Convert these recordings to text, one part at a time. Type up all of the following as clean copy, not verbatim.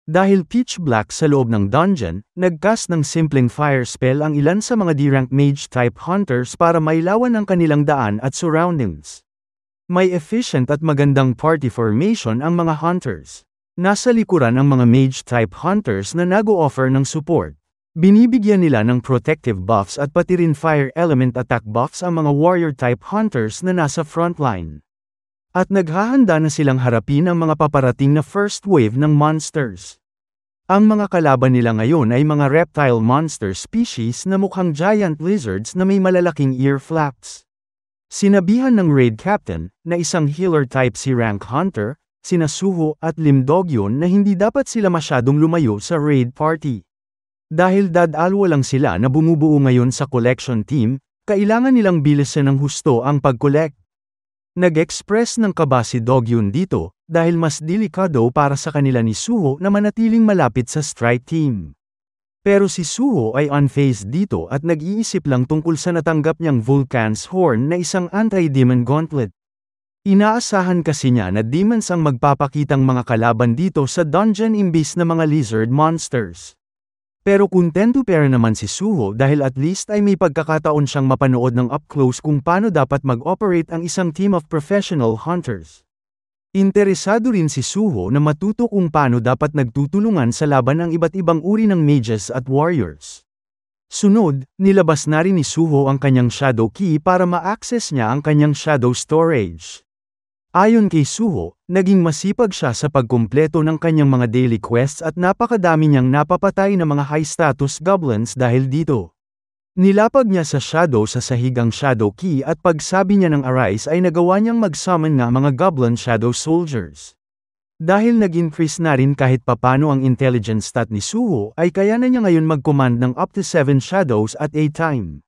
Dahil pitch black sa loob ng dungeon, nagcast ng simpleng fire spell ang ilan sa mga D-rank mage-type hunters para mailawan ang kanilang daan at surroundings. May efficient at magandang party formation ang mga hunters. Nasa likuran ang mga mage-type hunters na nag-o-offer ng support. Binibigyan nila ng protective buffs at pati rin fire element attack buffs ang mga warrior-type hunters na nasa frontline. At naghahanda na silang harapin ang mga paparating na first wave ng monsters. Ang mga kalaban nila ngayon ay mga reptile monster species na mukhang giant lizards na may malalaking ear flaps. Sinabihan ng raid captain, na isang healer type si Rank Hunter, sina Suho at Lim Dogyon na hindi dapat sila masyadong lumayo sa raid party. Dahil dadalwa lang sila na bumubuo ngayon sa collection team, kailangan nilang bilisan ng husto ang pag-collect. Nag-express ng kaba si Dogyon dito, dahil mas delikado para sa kanila ni Suho na manatiling malapit sa strike team. Pero si Suho ay unfazed dito at nag-iisip lang tungkol sa natanggap niyang Vulcan's Horn na isang anti-demon gauntlet. Inaasahan kasi niya na demons ang magpapakitang mga kalaban dito sa dungeon imbis na mga lizard monsters. Pero kontento pera naman si Suho dahil at least ay may pagkakataon siyang mapanood ng up close kung paano dapat mag-operate ang isang team of professional hunters. Interesado rin si Suho na matuto kung paano dapat nagtutulungan sa laban ang iba't ibang uri ng mages at warriors. Sunod, nilabas na rin ni Suho ang kanyang shadow key para ma-access niya ang kanyang shadow storage. Ayon kay Suho, naging masipag siya sa pagkumpleto ng kanyang mga daily quests at napakadami niyang napapatay na mga high-status goblins dahil dito. Nilapag niya sa shadow sa sahigang shadow key at pagsabi niya ng arise ay nagawa niyang mag-summon nga mga goblin shadow soldiers. Dahil nag-increase na rin kahit papano ang intelligence stat ni Suho ay kaya na niya ngayon mag-command ng up to 7 shadows at a time.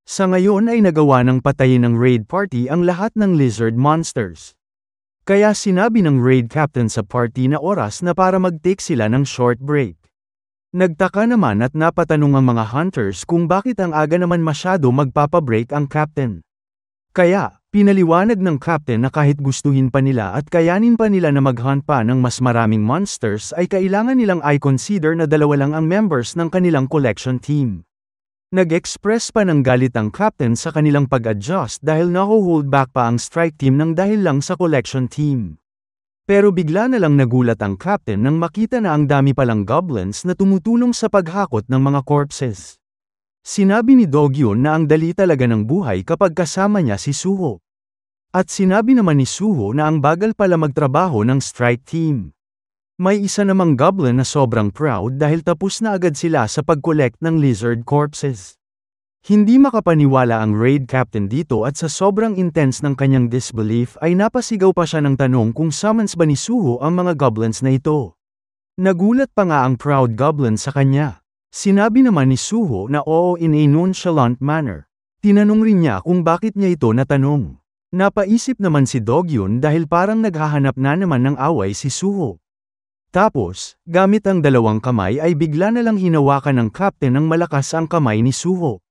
Sa ngayon ay nagawa ng patayin ng raid party ang lahat ng lizard monsters. Kaya sinabi ng raid captain sa party na oras na para mag-take sila ng short break. Nagtaka naman at napatanong ang mga hunters kung bakit ang aga naman masyado magpapabreak ang captain. Kaya, pinaliwanag ng captain na kahit gustuhin pa nila at kayanin pa nila na mag-hunt pa ng mas maraming monsters ay kailangan nilang i-consider na dalawa lang ang members ng kanilang collection team. Nag-express pa ng galit ang captain sa kanilang pag-adjust dahil naho-hold back pa ang strike team ng dahil lang sa collection team. Pero bigla na lang nagulat ang captain nang makita na ang dami palang goblins na tumutulong sa paghakot ng mga corpses. Sinabi ni Dogyon na ang dali talaga ng buhay kapag kasama niya si Suho. At sinabi naman ni Suho na ang bagal pala magtrabaho ng strike team. May isa namang goblin na sobrang proud dahil tapos na agad sila sa pag-collect ng lizard corpses. Hindi makapaniwala ang raid captain dito at sa sobrang intense ng kanyang disbelief ay napasigaw pa siya ng tanong kung summons ba ni Suho ang mga goblins na ito. Nagulat pa nga ang proud goblin sa kanya. Sinabi naman ni Suho na oo in a nonchalant manner. Tinanong rin niya kung bakit niya ito natanong. Napaisip naman si Dogyon dahil parang naghahanap na naman ng away si Suho. Tapos, gamit ang dalawang kamay ay bigla na lang hinawakan ng captain ng malakas ang kamay ni Suho.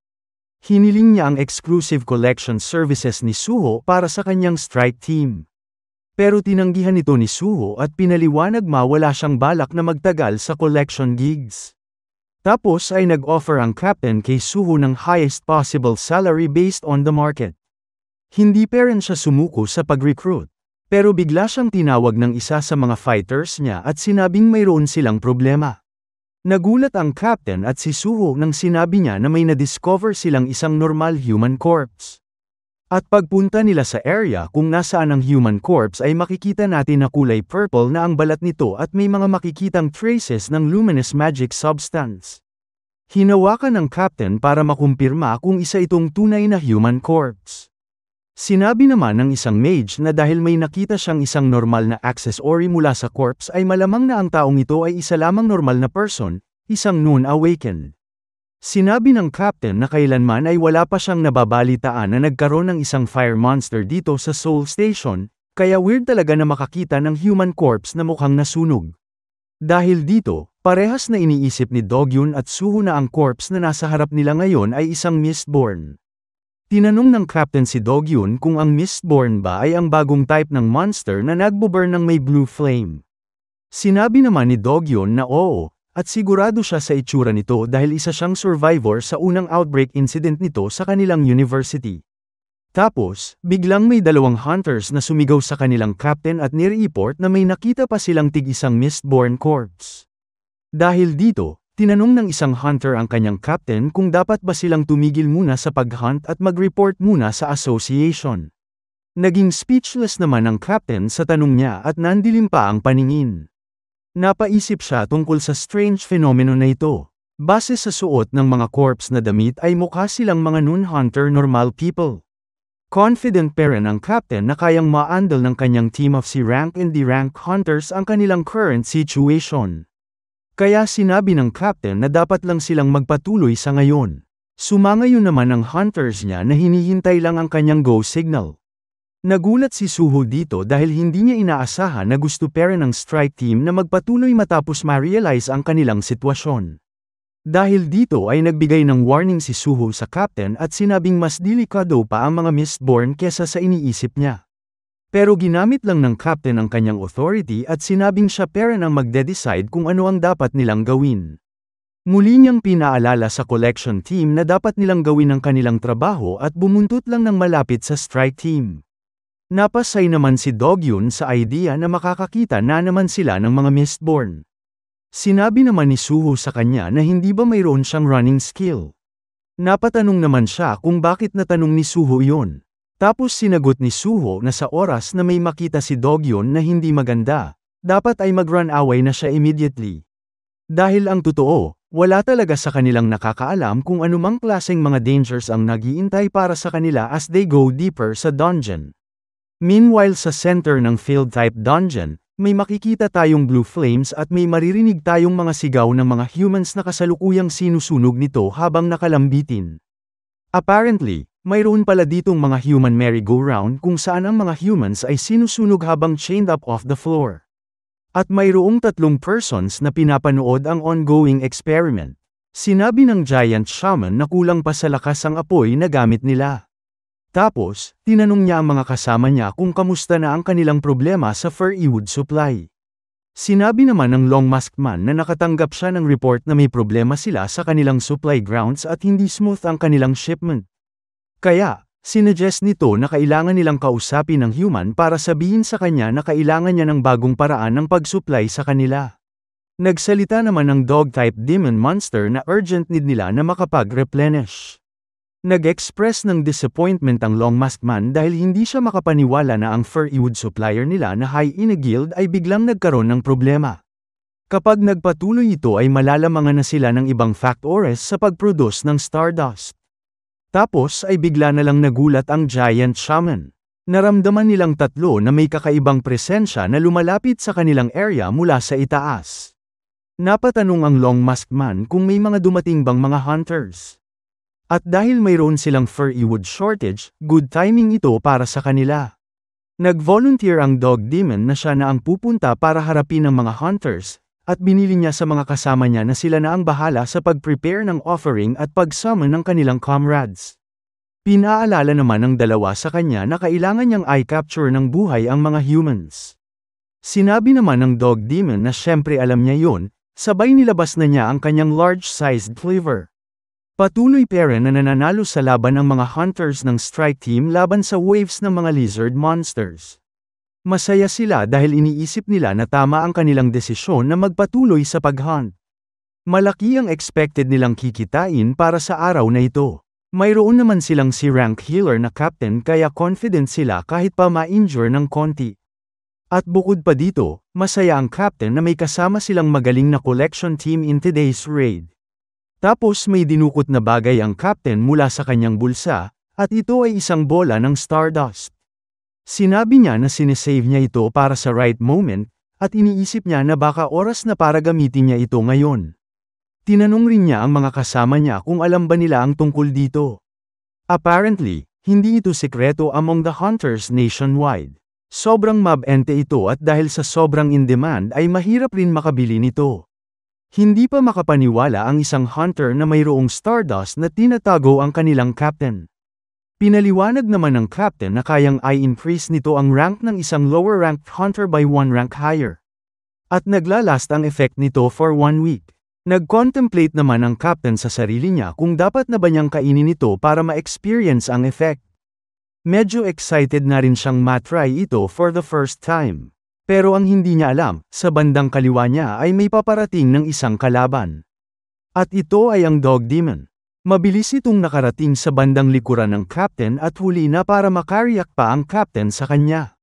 Hiniling niya ang exclusive collection services ni Suho para sa kanyang strike team. Pero tinanggihan ito ni Suho at pinaliwanag wala siyang balak na magtagal sa collection gigs. Tapos ay nag-offer ang captain kay Suho ng highest possible salary based on the market. Hindi pa rin siya sumuko sa pag-recruit. Pero bigla siyang tinawag ng isa sa mga fighters niya at sinabing mayroon silang problema. Nagulat ang captain at si Suho nang sinabi niya na may na-discover silang isang normal human corpse. At pagpunta nila sa area kung nasaan ang human corpse ay makikita natin na kulay purple na ang balat nito at may mga makikitang traces ng luminous magic substance. Hinawakan ng captain para makumpirma kung isa itong tunay na human corpse. Sinabi naman ng isang mage na dahil may nakita siyang isang normal na accessory mula sa corpse ay malamang na ang taong ito ay isa lamang normal na person, isang non-awakened. Sinabi ng captain na kailanman ay wala pa siyang nababalitaan na nagkaroon ng isang fire monster dito sa Soul Station, kaya weird talaga na makakita ng human corpse na mukhang nasunog. Dahil dito, parehas na iniisip ni Dogyon at Suho na ang corpse na nasa harap nila ngayon ay isang Mistborn. Tinanong ng captain si Dogyon kung ang Mistborn ba ay ang bagong type ng monster na nagbo-burn ng may blue flame. Sinabi naman ni Dogyeon na oo, at sigurado siya sa itsura nito dahil isa siyang survivor sa unang outbreak incident nito sa kanilang university. Tapos, biglang may dalawang hunters na sumigaw sa kanilang captain at nireport na may nakita pa silang tig-isang Mistborn corpse. Dahil dito, tinanong ng isang hunter ang kanyang captain kung dapat ba silang tumigil muna sa pag-hunt at mag-report muna sa association. Naging speechless naman ang captain sa tanong niya at nandilim pa ang paningin. Napaisip siya tungkol sa strange phenomenon na ito. Base sa suot ng mga corpse na damit ay mukha silang mga non-hunter normal people. Confident pa rin ang captain na kayang ma-handle ng kanyang team of C-rank and D-rank hunters ang kanilang current situation. Kaya sinabi ng captain na dapat lang silang magpatuloy sa ngayon. Sumangayon naman ang hunters niya na hinihintay lang ang kanyang go signal. Nagulat si Suho dito dahil hindi niya inaasahan na gusto pa rin ng strike team na magpatuloy matapos ma-realize ang kanilang sitwasyon. Dahil dito ay nagbigay ng warning si Suho sa captain at sinabing mas delikado pa ang mga Mistborn kesa sa iniisip niya. Pero ginamit lang ng captain ang kanyang authority at sinabing siya pa rin ang magde-decide kung ano ang dapat nilang gawin. Muli niyang pinaalala sa collection team na dapat nilang gawin ang kanilang trabaho at bumuntot lang ng malapit sa strike team. Napasay naman si Dogyeon sa idea na makakakita na naman sila ng mga Mistborn. Sinabi naman ni Suho sa kanya na hindi ba mayroon siyang running skill. Napatanong naman siya kung bakit natanong ni Suho iyon. Tapos sinagot ni Suho na sa oras na may makita si Dogyeon na hindi maganda, dapat ay mag-run away na siya immediately. Dahil ang totoo, wala talaga sa kanilang nakakaalam kung anumang klaseng mga dangers ang nag-iintay para sa kanila as they go deeper sa dungeon. Meanwhile sa center ng field-type dungeon, may makikita tayong blue flames at may maririnig tayong mga sigaw ng mga humans na kasalukuyang sinusunog nito habang nakalambitin. Apparently, mayroon pala ditong mga human merry-go-round kung saan ang mga humans ay sinusunog habang chained up off the floor. At mayroong 3 persons na pinapanood ang ongoing experiment. Sinabi ng giant shaman na kulang pa sa lakas ang apoy na gamit nila. Tapos, tinanong niya ang mga kasama niya kung kamusta na ang kanilang problema sa furry wood supply. Sinabi naman ng Long Masked Man na nakatanggap siya ng report na may problema sila sa kanilang supply grounds at hindi smooth ang kanilang shipment. Kaya, sinuggest nito na kailangan nilang kausapin ng human para sabihin sa kanya na kailangan niya ng bagong paraan ng pag-supply sa kanila. Nagsalita naman ng dog-type demon monster na urgent need nila na makapag-replenish. Nag-express ng disappointment ang Long Masked Man dahil hindi siya makapaniwala na ang furry wood supplier nila na Hyena Guild ay biglang nagkaroon ng problema. Kapag nagpatuloy ito ay malalamangan na sila ng ibang factores sa pag-produce ng Stardust. Tapos ay bigla na lang nagulat ang giant shaman. Naramdaman nilang tatlo na may kakaibang presensya na lumalapit sa kanilang area mula sa itaas. Napatanong ang Long Masked Man kung may mga dumating bang mga hunters. At dahil mayroon silang furry wood shortage, good timing ito para sa kanila. Nag-volunteer ang dog demon na siya na ang pupunta para harapin ang mga hunters, at binili niya sa mga kasama niya na sila na ang bahala sa pag-prepare ng offering at pag-summon ng kanilang comrades. Pinaalala naman ng dalawa sa kanya na kailangan niyang i-capture ng buhay ang mga humans. Sinabi naman ng dog demon na syempre alam niya yun, sabay nilabas na niya ang kanyang large-sized cleaver. Patuloy pa rin na nananalo sa laban ang mga hunters ng strike team laban sa waves ng mga lizard monsters. Masaya sila dahil iniisip nila na tama ang kanilang desisyon na magpatuloy sa pag-hunt. Malaki ang expected nilang kikitain para sa araw na ito. Mayroon naman silang si rank healer na captain kaya confident sila kahit pa ma-injure ng konti. At bukod pa dito, masaya ang captain na may kasama silang magaling na collection team in today's raid. Tapos may dinukot na bagay ang captain mula sa kanyang bulsa, at ito ay isang bola ng Stardust. Sinabi niya na sinesave niya ito para sa right moment, at iniisip niya na baka oras na para gamitin niya ito ngayon. Tinanong rin niya ang mga kasama niya kung alam ba nila ang tungkol dito. Apparently, hindi ito sekreto among the hunters nationwide. Sobrang mabente ito at dahil sa sobrang in-demand ay mahirap rin makabili nito. Hindi pa makapaniwala ang isang hunter na mayroong Stardust na tinatago ang kanilang captain. Pinaliwanag naman ng captain na kayang i-increase nito ang rank ng isang lower-ranked hunter by 1 rank higher. At naglalast ang effect nito for 1 week. Nag-contemplate naman ang captain sa sarili niya kung dapat na ba niyang kainin ito para ma-experience ang effect. Medyo excited na rin siyang matry ito for the first time. Pero ang hindi niya alam, sa bandang kaliwa niya ay may paparating ng isang kalaban. At ito ay ang Dog Demon. Mabilis itong nakarating sa bandang likuran ng captain at huli na para makariak pa ang captain sa kanya.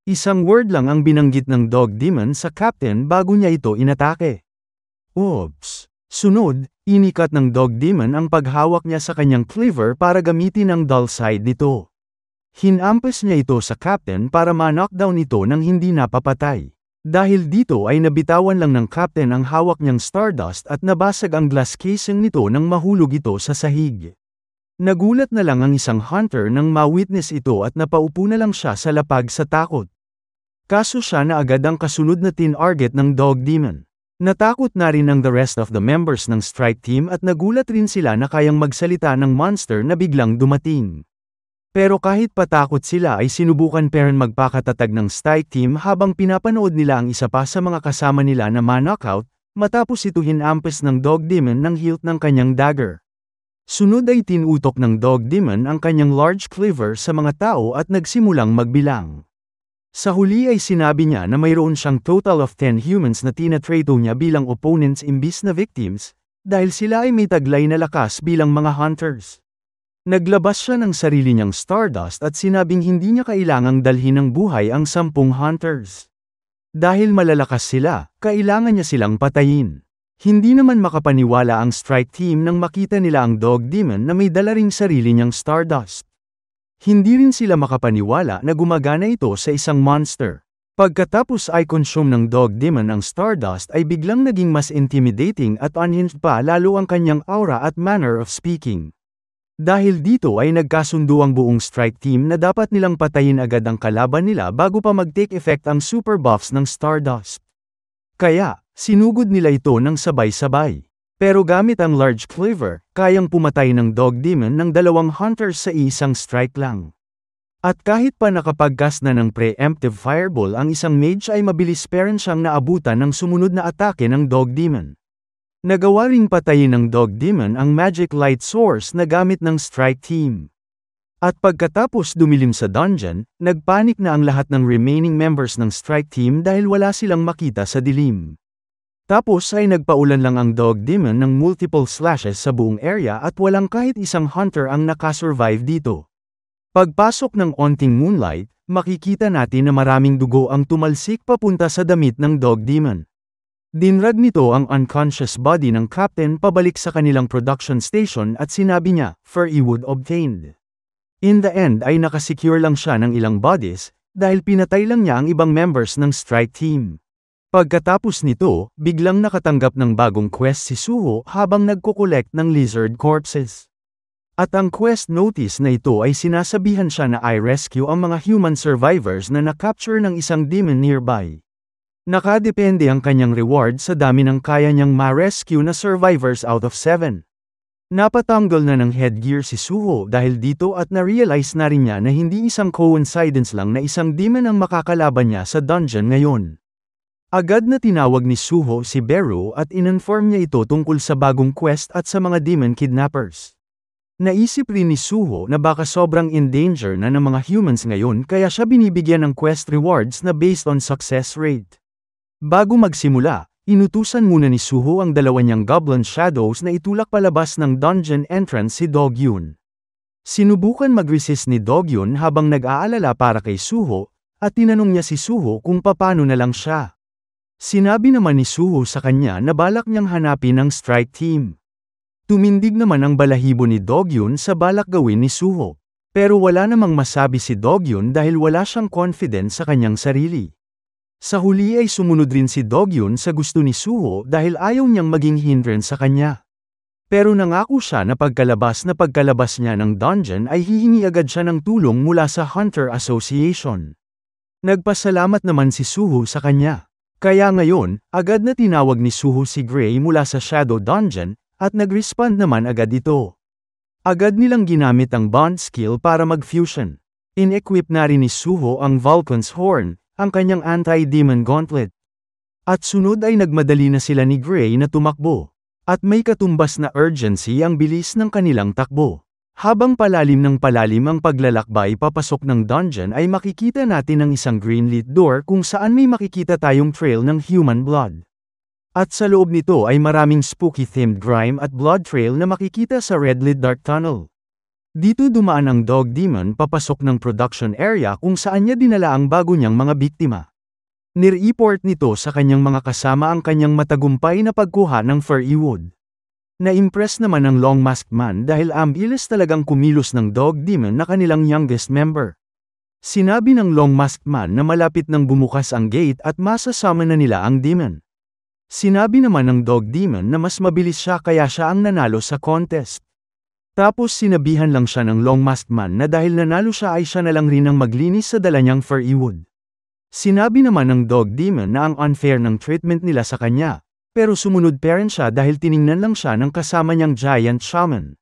Isang word lang ang binanggit ng Dog Demon sa captain bago niya ito inatake. Oops! Sunod, inikat ng Dog Demon ang paghawak niya sa kanyang cleaver para gamitin ang dull side nito. Hinampas niya ito sa captain para ma-knockdown ito nang hindi napapatay. Dahil dito ay nabitawan lang ng captain ang hawak niyang Stardust at nabasag ang glass casing nito nang mahulog ito sa sahig. Nagulat na lang ang isang hunter nang ma-witness ito at napaupo na lang siya sa lapag sa takot. Kaso siya na agad ang kasunod na tinarget ng Dog Demon. Natakot na rin ang the rest of the members ng strike team at nagulat rin sila na kayang magsalita ng monster na biglang dumating. Pero kahit patakot sila ay sinubukan pa rin magpakatatag ng strike team habang pinapanood nila ang isa pa sa mga kasama nila na ma-knockout, matapos ito hinampas ng Dog Demon ng hilt ng kanyang dagger. Sunod ay tinutok ng Dog Demon ang kanyang large cleaver sa mga tao at nagsimulang magbilang. Sa huli ay sinabi niya na mayroon siyang total of 10 humans na tinatrato niya bilang opponents imbis na victims, dahil sila ay may taglay na lakas bilang mga hunters. Naglabas siya ng sarili niyang Stardust at sinabing hindi niya kailangang dalhin ng buhay ang 10 hunters. Dahil malalakas sila, kailangan niya silang patayin. Hindi naman makapaniwala ang strike team nang makita nila ang Dog Demon na may dala ring sarili niyang Stardust. Hindi rin sila makapaniwala na gumagana ito sa isang monster. Pagkatapos ay consume ng Dog Demon ang Stardust ay biglang naging mas intimidating at unhinged pa lalo ang kanyang aura at manner of speaking. Dahil dito ay nagkasundo ang buong strike team na dapat nilang patayin agad ang kalaban nila bago pa mag-take effect ang super buffs ng Stardust. Kaya, sinugod nila ito ng sabay-sabay. Pero gamit ang large cleaver, kayang pumatay ng Dog Demon ng 2 hunters sa isang strike lang. At kahit pa nakapagkas na ng preemptive fireball ang isang mage ay mabilis pa rin siyang naabutan ng sumunod na atake ng Dog Demon. Nagawa ring patayin ng Dog Demon ang magic light source na gamit ng strike team. At pagkatapos dumilim sa dungeon, nagpanik na ang lahat ng remaining members ng strike team dahil wala silang makita sa dilim. Tapos ay nagpaulan lang ang Dog Demon ng multiple slashes sa buong area at walang kahit isang hunter ang nakasurvive dito. Pagpasok ng onting moonlight, makikita natin na maraming dugo ang tumalsik papunta sa damit ng Dog Demon. Dinrag nito ang unconscious body ng captain pabalik sa kanilang production station at sinabi niya, "For Ewood obtained." In the end ay nakasecure lang siya ng ilang bodies, dahil pinatay lang niya ang ibang members ng strike team. Pagkatapos nito, biglang nakatanggap ng bagong quest si Suho habang nagko-collect ng lizard corpses. At ang quest notice na ito ay sinasabihan siya na i-rescue ang mga human survivors na na-capture ng isang demon nearby. Nakadepende ang kanyang reward sa dami ng kaya niyang ma-rescue na survivors out of 7. Napatanggal na ng headgear si Suho dahil dito at na-realize na rin niya na hindi isang coincidence lang na isang demon ang makakalaban niya sa dungeon ngayon. Agad na tinawag ni Suho si Beru at in-inform niya ito tungkol sa bagong quest at sa mga demon kidnappers. Naisip rin ni Suho na baka sobrang in danger na ng mga humans ngayon kaya siya binibigyan ng quest rewards na based on success rate. Bago magsimula, inutusan muna ni Suho ang 2 niyang goblin shadows na itulak palabas ng dungeon entrance si Dogyun. Sinubukan mag-resist ni Dogyun habang nag-aalala para kay Suho, at tinanong niya si Suho kung paano na lang siya. Sinabi naman ni Suho sa kanya na balak niyang hanapin ang strike team. Tumindig naman ang balahibo ni Dogyun sa balak gawin ni Suho. Pero wala namang masabi si Dogyun dahil wala siyang confidence sa kanyang sarili. Sa huli ay sumunod rin si Dogyun sa gusto ni Suho dahil ayaw niyang maging hindrance sa kanya. Pero nangako siya na pagkalabas niya ng dungeon ay hihingi agad siya ng tulong mula sa Hunter Association. Nagpasalamat naman si Suho sa kanya. Kaya ngayon, agad na tinawag ni Suho si Gray mula sa Shadow Dungeon, at nag-respond naman agad ito. Agad nilang ginamit ang bond skill para mag-fusion. In-equip na rin ni Suho ang Vulcan's Horn, ang kanyang anti-demon gauntlet. At sunod ay nagmadali na sila ni Gray na tumakbo. At may katumbas na urgency ang bilis ng kanilang takbo. Habang palalim ng palalim ang paglalakbay papasok ng dungeon ay makikita natin ang isang greenlit door kung saan may makikita tayong trail ng human blood. At sa loob nito ay maraming spooky-themed grime at blood trail na makikita sa red-lit dark tunnel. Dito dumaan ang dog demon papasok ng production area kung saan niya dinala ang bago niyang mga biktima. Nireport nito sa kanyang mga kasama ang kanyang matagumpay na pagkuha ng furry wood. Na-impress naman ang long-masked man dahil ambilis talagang kumilos ng dog demon na kanilang youngest member. Sinabi ng long-masked man na malapit nang bumukas ang gate at masasama na nila ang demon. Sinabi naman ng dog demon na mas mabilis siya kaya siya ang nanalo sa contest. Tapos sinabihan lang siya ng long-masked man na dahil nanalo siya ay siya na lang rin ang maglinis sa dala niyang furry wood. Sinabi naman ng dog demon na ang unfair ng treatment nila sa kanya. Pero sumunod pa rin siya dahil tiningnan lang siya ng kasama niyang giant shaman.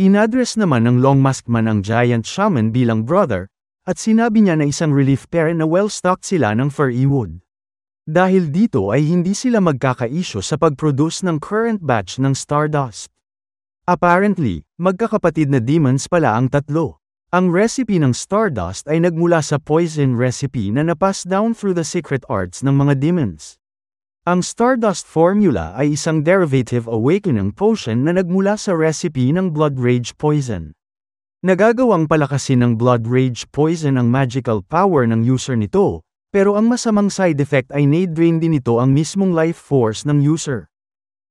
Inadres naman ng long-masked man ang giant shaman bilang brother, at sinabi niya na isang relief parent na well-stocked sila ng furry wood. Dahil dito ay hindi sila magkakaisyo sa pag-produce ng current batch ng Stardust. Apparently, magkakapatid na demons pala ang tatlo. Ang recipe ng Stardust ay nagmula sa poison recipe na napass down through the secret arts ng mga demons. Ang Stardust formula ay isang derivative awakening potion na nagmula sa recipe ng Blood Rage Poison. Nagagawang palakasin ng Blood Rage Poison ang magical power ng user nito, pero ang masamang side effect ay na-drain din nito ang mismong life force ng user.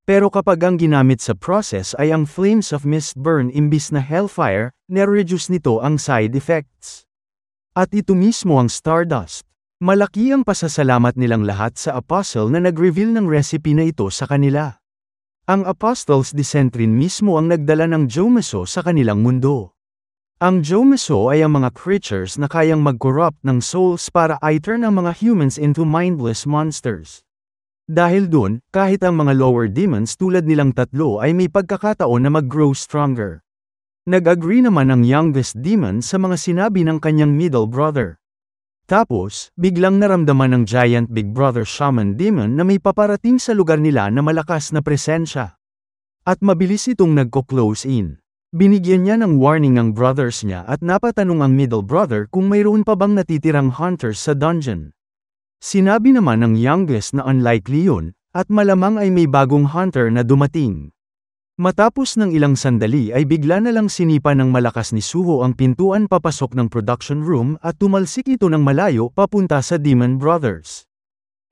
Pero kapag ang ginamit sa process ay ang Flames of Mistburn imbis na Hellfire, na-reduce nito ang side effects. At ito mismo ang Stardust. Malaki ang pasasalamat nilang lahat sa apostle na nag-reveal ng recipe na ito sa kanila. Ang apostles Decentrin mismo ang nagdala ng Jomeso sa kanilang mundo. Ang Jomeso ay ang mga creatures na kayang mag-corrupt ng souls para i-turn ang mga humans into mindless monsters. Dahil dun, kahit ang mga lower demons tulad nilang tatlo ay may pagkakataon na mag-grow stronger. Nag-agree naman ang youngest demon sa mga sinabi ng kanyang middle brother. Tapos, biglang naramdaman ng giant Big Brother Shaman Demon na may paparating sa lugar nila na malakas na presensya. At mabilis itong nagko-close in. Binigyan niya ng warning ang brothers niya at napatanong ang middle brother kung mayroon pa bang natitirang hunters sa dungeon. Sinabi naman ng youngest na unlikely yun, at malamang ay may bagong hunter na dumating. Matapos ng ilang sandali ay bigla na lang sinipa ng malakas ni Suho ang pintuan papasok ng production room at tumalsik ito ng malayo papunta sa Demon Brothers.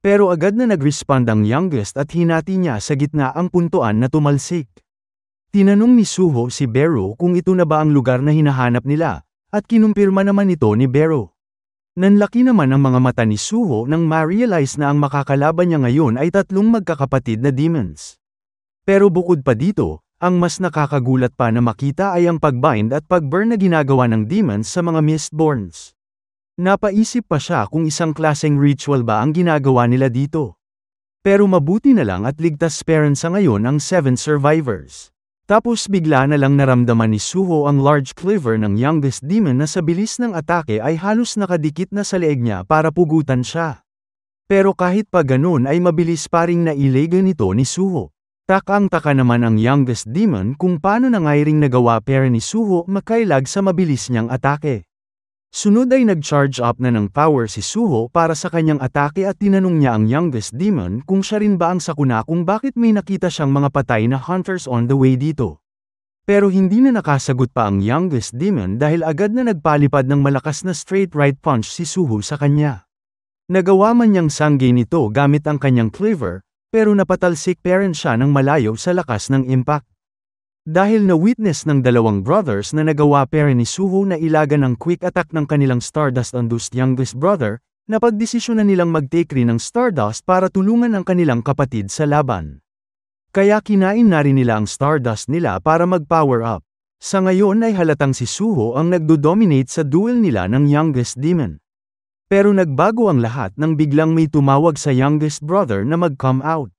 Pero agad na nag-respond ang youngest at hinati niya sa gitna ang puntuan na tumalsik. Tinanong ni Suho si Bero kung ito na ba ang lugar na hinahanap nila, at kinumpirma naman ito ni Bero. Nanlaki naman ang mga mata ni Suho nang ma-realize na ang makakalaban niya ngayon ay tatlong magkakapatid na demons. Pero bukod pa dito, ang mas nakakagulat pa na makita ay ang pagbind at pagburn na ginagawa ng demons sa mga Mistborns. Napaisip pa siya kung isang klaseng ritual ba ang ginagawa nila dito. Pero mabuti na lang at ligtas pa rin sa ngayon ang 7 survivors. Tapos bigla na lang naramdaman ni Suho ang large cleaver ng youngest demon na sa bilis ng atake ay halos nakadikit na sa leeg niya para pugutan siya. Pero kahit pa ganun ay mabilis pa ring nailagan nito ni Suho. Takang-taka naman ang youngest demon kung paano na ngayring nagawa pera ni Suho makailag sa mabilis niyang atake. Sunod ay nag-charge up na ng power si Suho para sa kanyang atake at tinanong niya ang youngest demon kung siya rin ba ang sakuna kung bakit may nakita siyang mga patay na hunters on the way dito. Pero hindi na nakasagot pa ang youngest demon dahil agad na nagpalipad ng malakas na straight right punch si Suho sa kanya. Nagawa man niyang sanggay nito gamit ang kanyang cleaver, pero napatalsik pa rin siya ng malayo sa lakas ng impact. Dahil na-witness ng dalawang brothers na nagawa pa rin ni Suho na ilagan ng quick attack ng kanilang Stardust-induced youngest brother, napagdesisyonan nilang mag-take rin ng Stardust para tulungan ang kanilang kapatid sa laban. Kaya kinain na rin nila ang Stardust nila para mag-power up. Sa ngayon ay halatang si Suho ang nagdo-dominate sa duel nila ng youngest demon. Pero nagbago ang lahat nang biglang may tumawag sa youngest brother na mag-come out.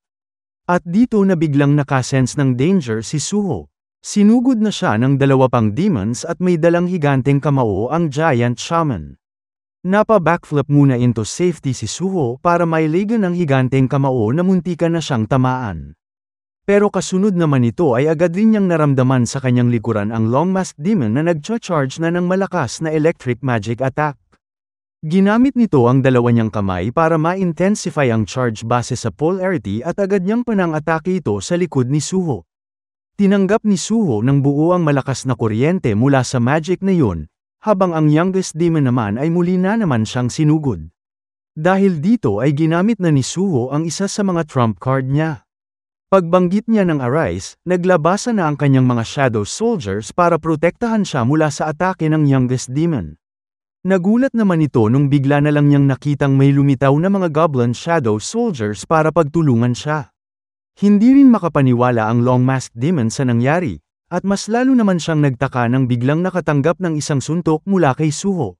At dito na biglang nakasense ng danger si Suho. Sinugod na siya ng 2 pang demons at may dalang higanteng kamao ang giant shaman. Napa-backflip muna into safety si Suho para mailagan ang higanteng kamao na muntikan na siyang tamaan. Pero kasunod naman ito ay agad rin niyang naramdaman sa kanyang likuran ang Long-Masked Demon na nagcha-charge na ng malakas na electric magic attack. Ginamit nito ang dalawa niyang kamay para ma-intensify ang charge base sa polarity at agad niyang panang-atake ito sa likod ni Suho. Tinanggap ni Suho ng buo ang malakas na kuryente mula sa magic na yun, habang ang youngest demon naman ay muli na naman siyang sinugod. Dahil dito ay ginamit na ni Suho ang isa sa mga trump card niya. Pagbanggit niya ng Arise, naglabasan na ang kanyang mga Shadow Soldiers para protektahan siya mula sa atake ng youngest demon. Nagulat naman ito nung bigla na lang niyang nakitang may lumitaw na mga Goblin Shadow Soldiers para pagtulungan siya. Hindi rin makapaniwala ang Long-Masked Demon sa nangyari, at mas lalo naman siyang nagtaka nang biglang nakatanggap ng isang suntok mula kay Suho.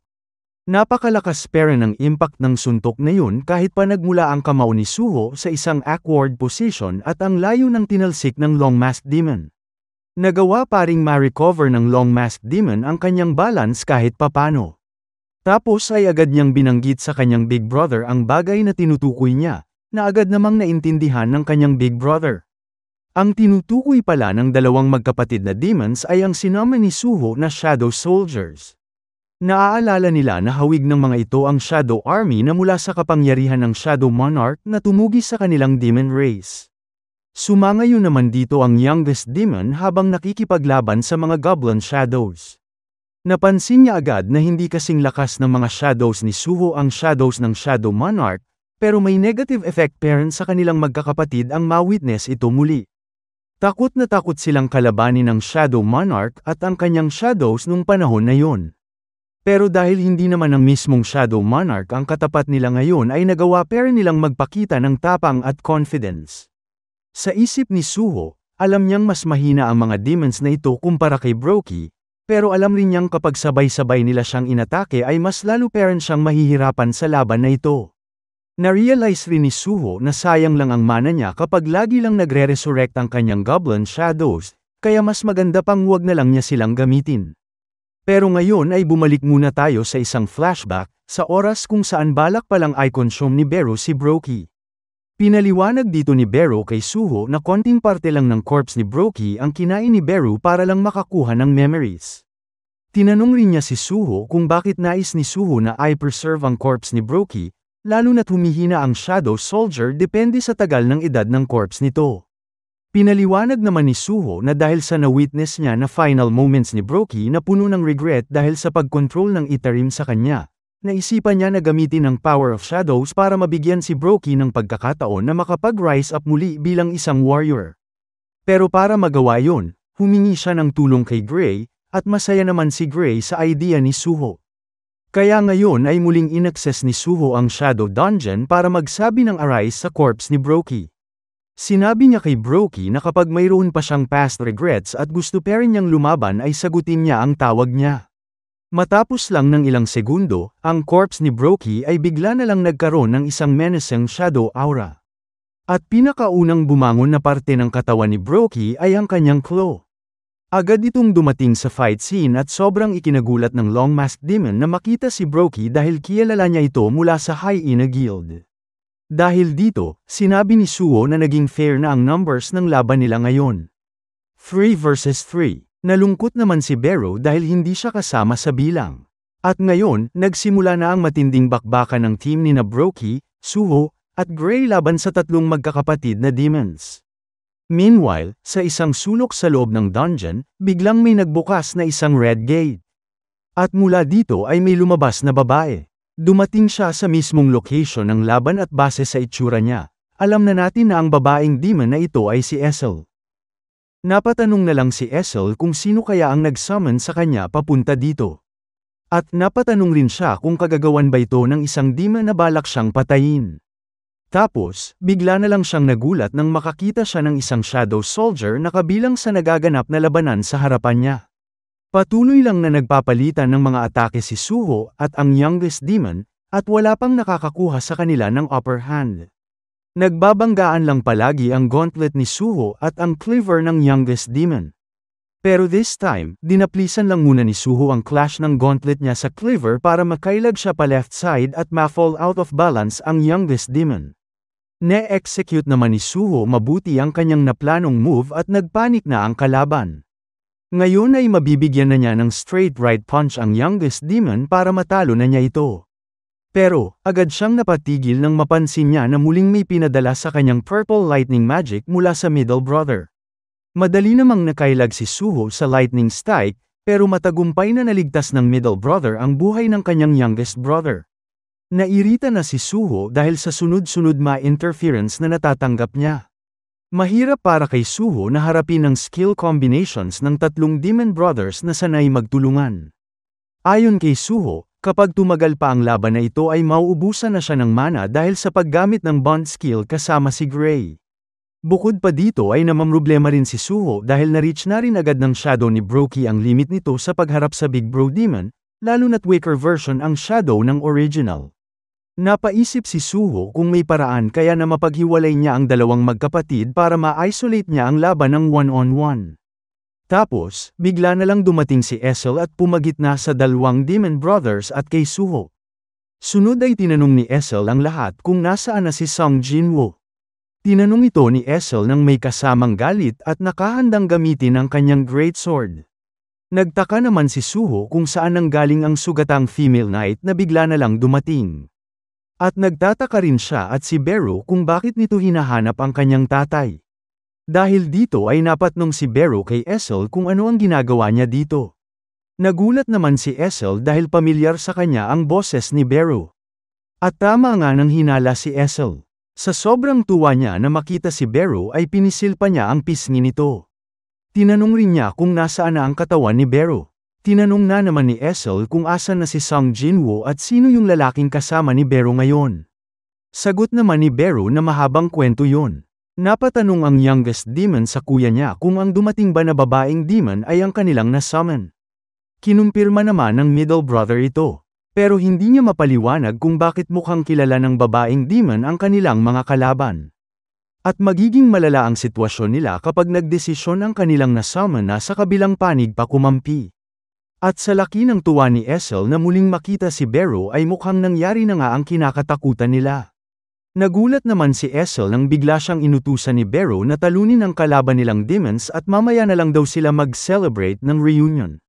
Napakalakas pera ng impact ng suntok na yun kahit pa nagmula ang kamao ni Suho sa isang awkward position at ang layo ng tinalsik ng Long-Masked Demon. Nagawa pa ring ma-recover ng Long-Masked Demon ang kanyang balance kahit papano. Tapos ay agad niyang binanggit sa kanyang big brother ang bagay na tinutukoy niya, na agad namang naintindihan ng kanyang big brother. Ang tinutukoy pala ng dalawang magkapatid na demons ay ang sinama ni Suho na Shadow Soldiers. Naaalala nila na hawig ng mga ito ang Shadow Army na mula sa kapangyarihan ng Shadow Monarch na tumugi sa kanilang demon race. Sumangayon naman dito ang youngest demon habang nakikipaglaban sa mga Goblin Shadows. Napansin niya agad na hindi kasing lakas ng mga shadows ni Suho ang shadows ng Shadow Monarch, pero may negative effect parent sa kanilang magkakapatid ang ma-witness ito muli. Takot na takot silang kalabanin ng Shadow Monarch at ang kanyang shadows nung panahon na yon. Pero dahil hindi naman ang mismong Shadow Monarch ang katapat nila ngayon ay nagawa pa rin nilang magpakita ng tapang at confidence. Sa isip ni Suho, alam niyang mas mahina ang mga demons na ito kumpara kay Brokey, pero alam rin niyang kapag sabay-sabay nila siyang inatake ay mas lalo pa rin siyang mahihirapan sa laban na ito. Na-realize rin ni Suho na sayang lang ang mana niya kapag lagi lang nagre-resurrect ang kanyang Goblin Shadows, kaya mas maganda pang huwag na lang niya silang gamitin. Pero ngayon ay bumalik muna tayo sa isang flashback, sa oras kung saan balak palang i-consume ni Beru si Brokey. Pinaliwanag dito ni Beru kay Suho na konting parte lang ng corpse ni Brokey ang kinain ni Beru para lang makakuha ng memories. Tinanong rin niya si Suho kung bakit nais ni Suho na i-preserve ang corpse ni Brokey, lalo na't humihina ang Shadow Soldier depende sa tagal ng edad ng corpse nito. Pinaliwanag naman ni Suho na dahil sa na-witness niya na final moments ni Brokey na puno ng regret dahil sa pag-control ng Itarim sa kanya, naisipan niya na gamitin ang Power of Shadows para mabigyan si Brokey ng pagkakataon na makapag-rise up muli bilang isang warrior. Pero para magawa yon, humingi siya ng tulong kay Gray, at masaya naman si Gray sa idea ni Suho. Kaya ngayon ay muling inaccess ni Suho ang Shadow Dungeon para magsabi ng Arise sa corpse ni Brokey. Sinabi niya kay Brokey na kapag mayroon pa siyang past regrets at gusto pa rin niyang lumaban ay sagutin niya ang tawag niya. Matapos lang ng ilang segundo, ang corpse ni Brokey ay bigla na lang nagkaroon ng isang menacing shadow aura. At pinakaunang bumangon na parte ng katawan ni Brokey ay ang kanyang claw. Agad itong dumating sa fight scene at sobrang ikinagulat ng Long-Masked Demon na makita si Brokey dahil kilala niya ito mula sa Hyena Guild. Dahil dito, sinabi ni Suho na naging fair na ang numbers ng laban nila ngayon. 3 versus 3. Nalungkot naman si Beru dahil hindi siya kasama sa bilang. At ngayon, nagsimula na ang matinding bakbakan ng team ni na Brokey, Suho, at Gray laban sa tatlong magkakapatid na demons. Meanwhile, sa isang sulok sa loob ng dungeon, biglang may nagbukas na isang red gate. At mula dito ay may lumabas na babae. Dumating siya sa mismong location ng laban at base sa itsura niya, alam na natin na ang babaeng demon na ito ay si Essel. Napatanong na lang si Essel kung sino kaya ang nag-summon sa kanya papunta dito. At napatanong rin siya kung kagagawan ba ito ng isang demon na balak siyang patayin. Tapos, bigla na lang siyang nagulat nang makakita siya ng isang Shadow Soldier na kabilang sa nagaganap na labanan sa harapan niya. Patuloy lang na nagpapalitan ng mga atake si Suho at ang youngest demon, at wala pang nakakakuha sa kanila ng upper hand. Nagbabanggaan lang palagi ang gauntlet ni Suho at ang cleaver ng youngest demon. Pero this time, dinaplisan lang muna ni Suho ang clash ng gauntlet niya sa cleaver para makailag siya pa left side at ma-fall out of balance ang youngest demon. Ne-execute naman ni Suho mabuti ang kanyang naplanong move at nagpanik na ang kalaban. Ngayon ay mabibigyan na niya ng straight right punch ang youngest demon para matalo na niya ito. Pero, agad siyang napatigil nang mapansin niya na muling may pinadala sa kanyang purple lightning magic mula sa middle brother. Madali namang nakailag si Suho sa lightning strike, pero matagumpay na naligtas ng middle brother ang buhay ng kanyang youngest brother. Nairita na si Suho dahil sa sunod-sunod ma-interference na natatanggap niya. Mahirap para kay Suho na harapin ang skill combinations ng tatlong demon brothers na sanay magtulungan. Ayon kay Suho, kapag tumagal pa ang laban na ito ay mauubusan na siya ng mana dahil sa paggamit ng bond skill kasama si Gray. Bukod pa dito ay namamroblema rin si Suho dahil na-reach na rin agad ng shadow ni Brookie ang limit nito sa pagharap sa Big Bro Demon, lalo na't weaker version ang shadow ng original. Napaisip si Suho kung may paraan kaya na mapaghiwalay niya ang dalawang magkapatid para ma-isolate niya ang laban ng one-on-one. Tapos, bigla na lang dumating si Essel at pumagitna sa dalawang Demon Brothers at kay Suho. Sunod ay tinanong ni Essel ang lahat kung nasaan na si Song Jinwoo. Tinanong ito ni Essel nang may kasamang galit at nakahandang gamitin ang kanyang great sword. Nagtaka naman si Suho kung saan nanggaling ang sugatang female knight na bigla na lang dumating. At nagtataka rin siya at si Beru kung bakit nito hinahanap ang kanyang tatay. Dahil dito ay napatnong si Beru kay Essel kung ano ang ginagawa niya dito. Nagulat naman si Essel dahil pamilyar sa kanya ang boses ni Beru. At tama nga nang hinala si Essel. Sa sobrang tuwa niya na makita si Beru ay pinisil pa niya ang pisngi nito. Tinanong rin niya kung nasaan na ang katawan ni Beru. Tinanong na naman ni Essel kung asan na si Song Jinwoo at sino yung lalaking kasama ni Beru ngayon. Sagot naman ni Beru na mahabang kwento yun. Napatanong ang youngest demon sa kuya niya kung ang dumating ba na babaeng demon ay ang kanilang na-summon. Kinumpirma naman ng middle brother ito. Pero hindi niya mapaliwanag kung bakit mukhang kilala ng babaeng demon ang kanilang mga kalaban. At magiging malala ang sitwasyon nila kapag nagdesisyon ang kanilang na-summon na sa kabilang panig pa kumampi. At sa laki ng tuwa ni Essel na muling makita si Beru ay mukhang nangyari na nga ang kinakatakutan nila. Nagulat naman si Essel nang bigla siyang inutusan ni Beru na talunin ang kalaban nilang demons at mamaya na lang daw sila mag-celebrate ng reunion.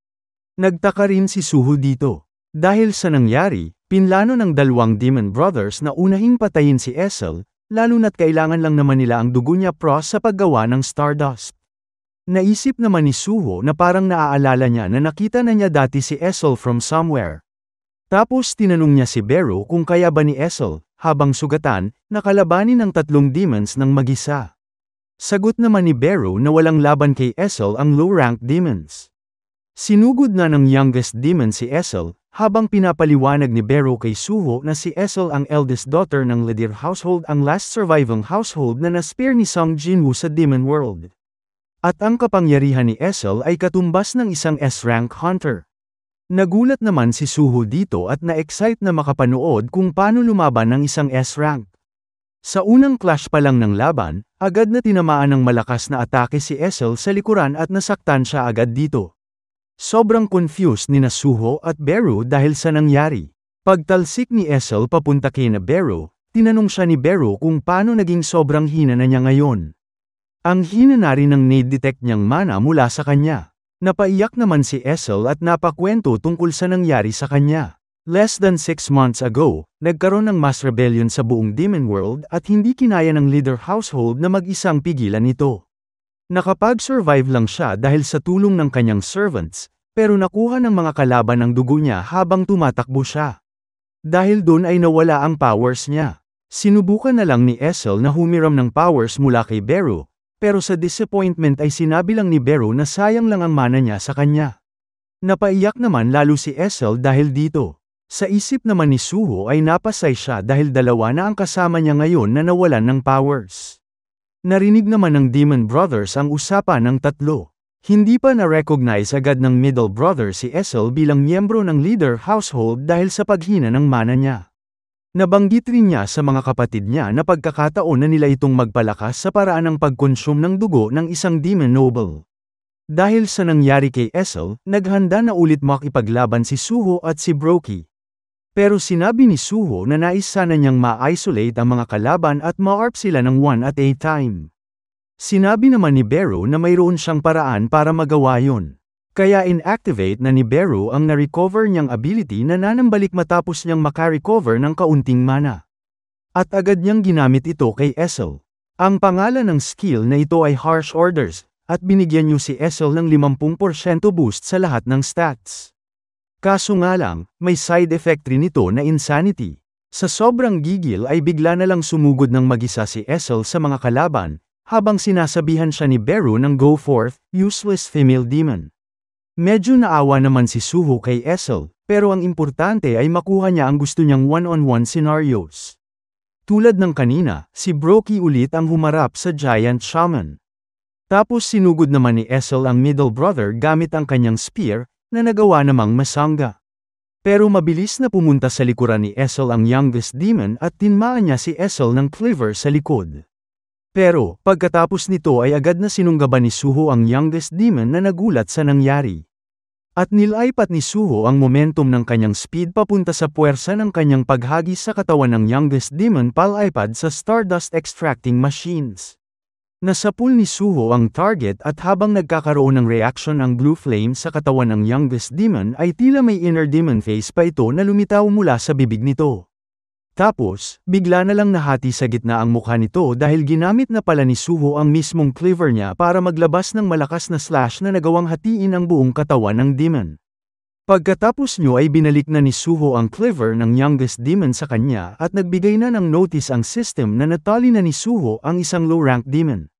Nagtaka rin si Suho dito. Dahil sa nangyari, pinlano ng dalawang Demon Brothers na unahing patayin si Essel, lalo na't kailangan lang naman nila ang dugo niya sa paggawa ng Stardust. Naisip naman ni Suho na parang naaalala niya na nakita na niya dati si Essel from somewhere. Tapos tinanong niya si Beru kung kaya ba ni Essel, habang sugatan, nakalabanin ng tatlong demons ng mag-isa. Sagot naman ni Beru na walang laban kay Essel ang low-ranked demons. Sinugod na ng youngest demon si Essel, habang pinapaliwanag ni Beru kay Suho na si Essel ang eldest daughter ng Leader household, ang last surviving household na na-spare ni Song Jinwoo sa Demon World. At ang kapangyarihan ni Essel ay katumbas ng isang S-rank hunter. Nagulat naman si Suho dito at na-excite na makapanood kung paano lumaban ng isang S-rank. Sa unang clash pa lang ng laban, agad na tinamaan ng malakas na atake si Essel sa likuran at nasaktan siya agad dito. Sobrang confused ni Suho at Beru dahil sa nangyari. Pagtalsik ni Essel papunta kay Beru, tinanong siya ni Beru kung paano naging sobrang hina na niya ngayon. Ang hina na rin ng need-detect niyang mana mula sa kanya. Napaiyak naman si Essel at napakwento tungkol sa nangyari sa kanya. Less than 6 months ago, nagkaroon ng mass rebellion sa buong Demon World at hindi kinaya ng Leader household na mag-isang pigilan ito. Nakapag-survive lang siya dahil sa tulong ng kanyang servants, pero nakuha ng mga kalaban ang dugo niya habang tumatakbo siya. Dahil doon ay nawala ang powers niya. Sinubukan na lang ni Essel na humiram ng powers mula kay Beru, pero sa disappointment ay sinabi lang ni Beru na sayang lang ang mana niya sa kanya. Napaiyak naman lalo si Essel dahil dito. Sa isip naman ni Suho ay napasay siya dahil dalawa na ang kasama niya ngayon na nawalan ng powers. Narinig naman ng Demon Brothers ang usapan ng tatlo. Hindi pa na-recognize agad ng middle brother si Essel bilang miyembro ng Leader household dahil sa paghina ng mana niya. Nabanggit rin niya sa mga kapatid niya na pagkakataon na nila itong magpalakas sa paraan ng pagkonsume ng dugo ng isang demon noble. Dahil sa nangyari kay Essel, naghanda na ulit makipaglaban si Suho at si Brookie. Pero sinabi ni Suho na nais sana niyang ma-isolate ang mga kalaban at ma-ARP sila ng one at a time. Sinabi naman ni Beru na mayroon siyang paraan para magawa yun. Kaya inactivate na ni Beru ang na-recover niyang ability na nanambalik matapos niyang makarecover ng kaunting mana. At agad niyang ginamit ito kay Essel. Ang pangalan ng skill na ito ay Harsh Orders, at binigyan niyo si Essel ng 50% boost sa lahat ng stats. Kaso nga lang, may side effect rin ito na insanity. Sa sobrang gigil ay bigla na lang sumugod ng mag-isa si Essel sa mga kalaban, habang sinasabihan siya ni Beru ng go forth, useless female demon. Medyo naawa naman si Suho kay Essel, pero ang importante ay makuha niya ang gusto niyang one-on-one scenarios. Tulad ng kanina, si Brookie ulit ang humarap sa Giant Shaman. Tapos sinugod naman ni Essel ang middle brother gamit ang kanyang spear, na nagawa namang masangga. Pero mabilis na pumunta sa likuran ni Essel ang youngest demon at tinmaan niya si Essel ng cleaver sa likod. Pero, pagkatapos nito ay agad na sinunggaban ni Suho ang youngest demon na nagulat sa nangyari. At nilaipat ni Suho ang momentum ng kanyang speed papunta sa puwersa ng kanyang paghagis sa katawan ng youngest demon palipad sa Stardust Extracting Machines. Nasapul ni Suho ang target at habang nagkakaroon ng reaction ang blue flame sa katawan ng youngest demon ay tila may inner demon face pa ito na lumitaw mula sa bibig nito. Tapos, bigla na lang nahati sa gitna ang mukha nito dahil ginamit na pala ni Suho ang mismong cleaver niya para maglabas ng malakas na slash na nagawang hatiin ang buong katawan ng demon. Pagkatapos nyo ay binalik na ni Suho ang cleaver ng youngest demon sa kanya at nagbigay na ng notice ang system na natali na ni Suho ang isang low-rank demon.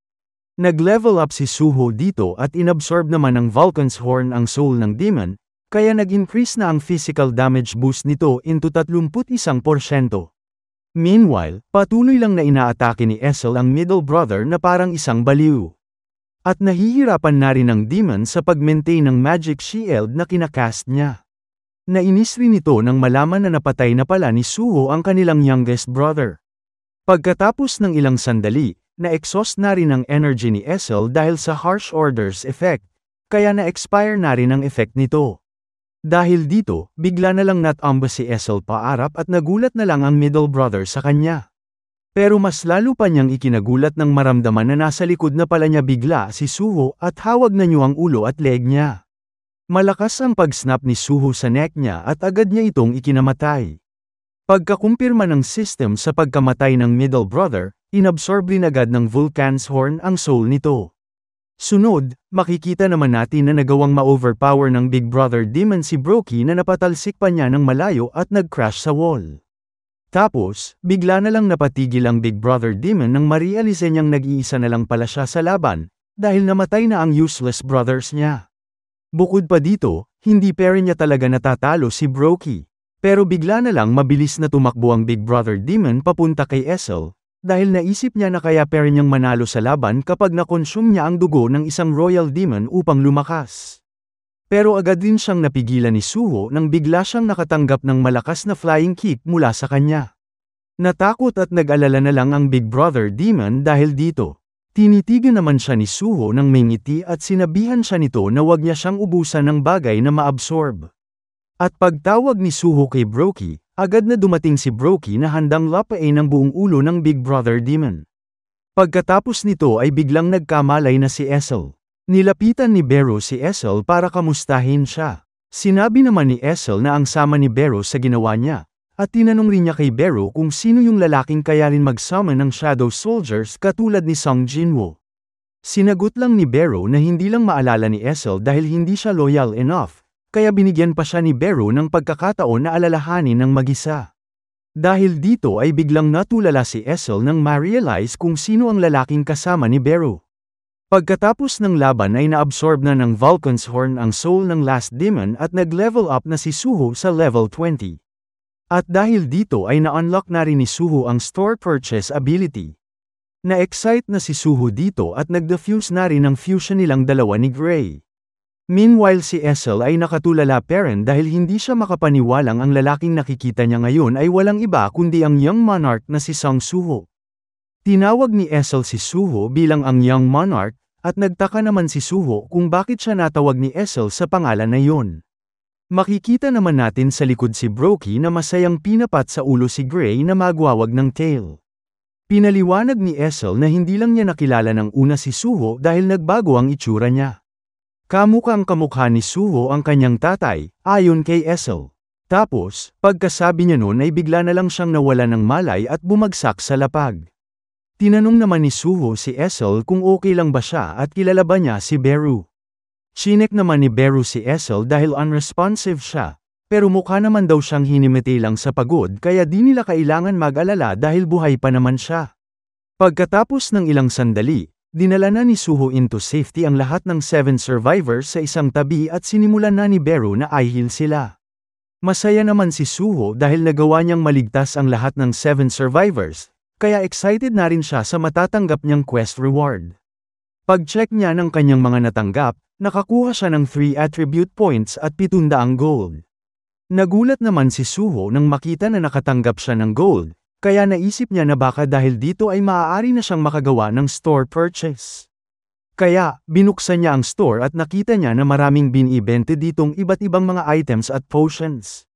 Nag-level up si Suho dito at inabsorb naman ng Vulcan's Horn ang soul ng demon, kaya nag-increase na ang physical damage boost nito into 31%. Meanwhile, patuloy lang na inaatake ni Essel ang middle brother na parang isang baliw. At nahihirapan na rin ang demon sa pag-maintain ng magic shield na kinakast niya. Nainis rin ito nang malaman na napatay na pala ni Suho ang kanilang youngest brother. Pagkatapos ng ilang sandali, na-exhaust na rin ang energy ni Essel dahil sa harsh orders effect, kaya na-expire na rin ang effect nito. Dahil dito, bigla na lang natamba si Essel paarap at nagulat na lang ang middle brother sa kanya. Pero mas lalo pa niyang ikinagulat nang maramdaman na nasa likod na pala niya bigla si Suho at hawag na niyo ang ulo at leg niya. Malakas ang pag-snap ni Suho sa neck niya at agad niya itong ikinamatay. Pagkakumpirma ng system sa pagkamatay ng middle brother, inabsorb rin agad ng Vulcan's Horn ang soul nito. Sunod, makikita naman natin na nagawang ma-overpower ng Big Brother Demon si Brookie na napatalsik pa niya ng malayo at nag-crash sa wall. Tapos, bigla na lang napatigil ang Big Brother Demon nang ma-realize niyang nag-iisa na lang pala siya sa laban, dahil namatay na ang useless brothers niya. Bukod pa dito, hindi pa rin niya talaga natatalo si Brookie. Pero bigla na lang mabilis na tumakbo ang Big Brother Demon papunta kay Essel, dahil naisip niya na kaya pa rin niyang manalo sa laban kapag na-consume niya ang dugo ng isang Royal Demon upang lumakas. Pero agad din siyang napigilan ni Suho nang bigla siyang nakatanggap ng malakas na flying kick mula sa kanya. Natakot at nag-alala na lang ang Big Brother Demon dahil dito. Tinitigan naman siya ni Suho ng may ngiti at sinabihan siya nito na wag niya siyang ubusan ng bagay na maabsorb. At pagtawag ni Suho kay Brookie, agad na dumating si Brookie na handang lapain ang buong ulo ng Big Brother Demon. Pagkatapos nito ay biglang nagkamalay na si Essel. Nilapitan ni Beru si Essel para kamustahin siya. Sinabi naman ni Essel na ang sama ni Beru sa ginawa niya, at tinanong rin niya kay Beru kung sino yung lalaking kaya rin mag-summon ng Shadow Soldiers katulad ni Song Jinwoo. Sinagot lang ni Beru na hindi lang maalala ni Essel dahil hindi siya loyal enough, kaya binigyan pa siya ni Beru ng pagkakataon na alalahanin ng mag-isa. Dahil dito ay biglang natulala si Essel nang ma-realize kung sino ang lalaking kasama ni Beru. Pagkatapos ng laban ay naabsorb na ng Vulcan's Horn ang soul ng last demon at nag-level up na si Suho sa level 20. At dahil dito ay na-unlock na rin ni Suho ang Store Purchase ability. Na-excite na si Suho dito at nag-diffuse na rin ang fusion nilang dalawa ni Gray. Meanwhile si Essel ay nakatulala pa rin dahil hindi siya makapaniwalang ang lalaking nakikita niya ngayon ay walang iba kundi ang young monarch na si Song Suho. Tinawag ni Essel si Suho bilang ang young monarch, at nagtaka naman si Suho kung bakit siya natawag ni Essel sa pangalan na yun. Makikita naman natin sa likod si Brookie na masayang pinapat sa ulo si Gray na magwawag ng tail. Pinaliwanag ni Essel na hindi lang niya nakilala ng una si Suho dahil nagbago ang itsura niya. Kamukhang-kamukha ni Suho ang kanyang tatay, ayon kay Essel. Tapos, pagkasabi niya noon ay bigla na lang siyang nawala ng malay at bumagsak sa lapag. Tinanong naman ni Suho si Essel kung okay lang ba siya at kilala ba niya si Beru. Chinek naman ni Beru si Essel dahil unresponsive siya, pero mukha naman daw siyang hinimiti lang sa pagod kaya di nila kailangan mag-alala dahil buhay pa naman siya. Pagkatapos ng ilang sandali, dinala na ni Suho into safety ang lahat ng 7 survivors sa isang tabi at sinimulan na ni Beru na i-heal sila. Masaya naman si Suho dahil nagawa niyang maligtas ang lahat ng 7 survivors, kaya excited na rin siya sa matatanggap niyang quest reward. Pag-check niya ng kanyang mga natanggap, nakakuha siya ng 3 attribute points at 700 gold. Nagulat naman si Suho nang makita na nakatanggap siya ng gold, kaya naisip niya na baka dahil dito ay maaari na siyang makagawa ng store purchase. Kaya, binuksan niya ang store at nakita niya na maraming binibente ditong iba't ibang mga items at potions.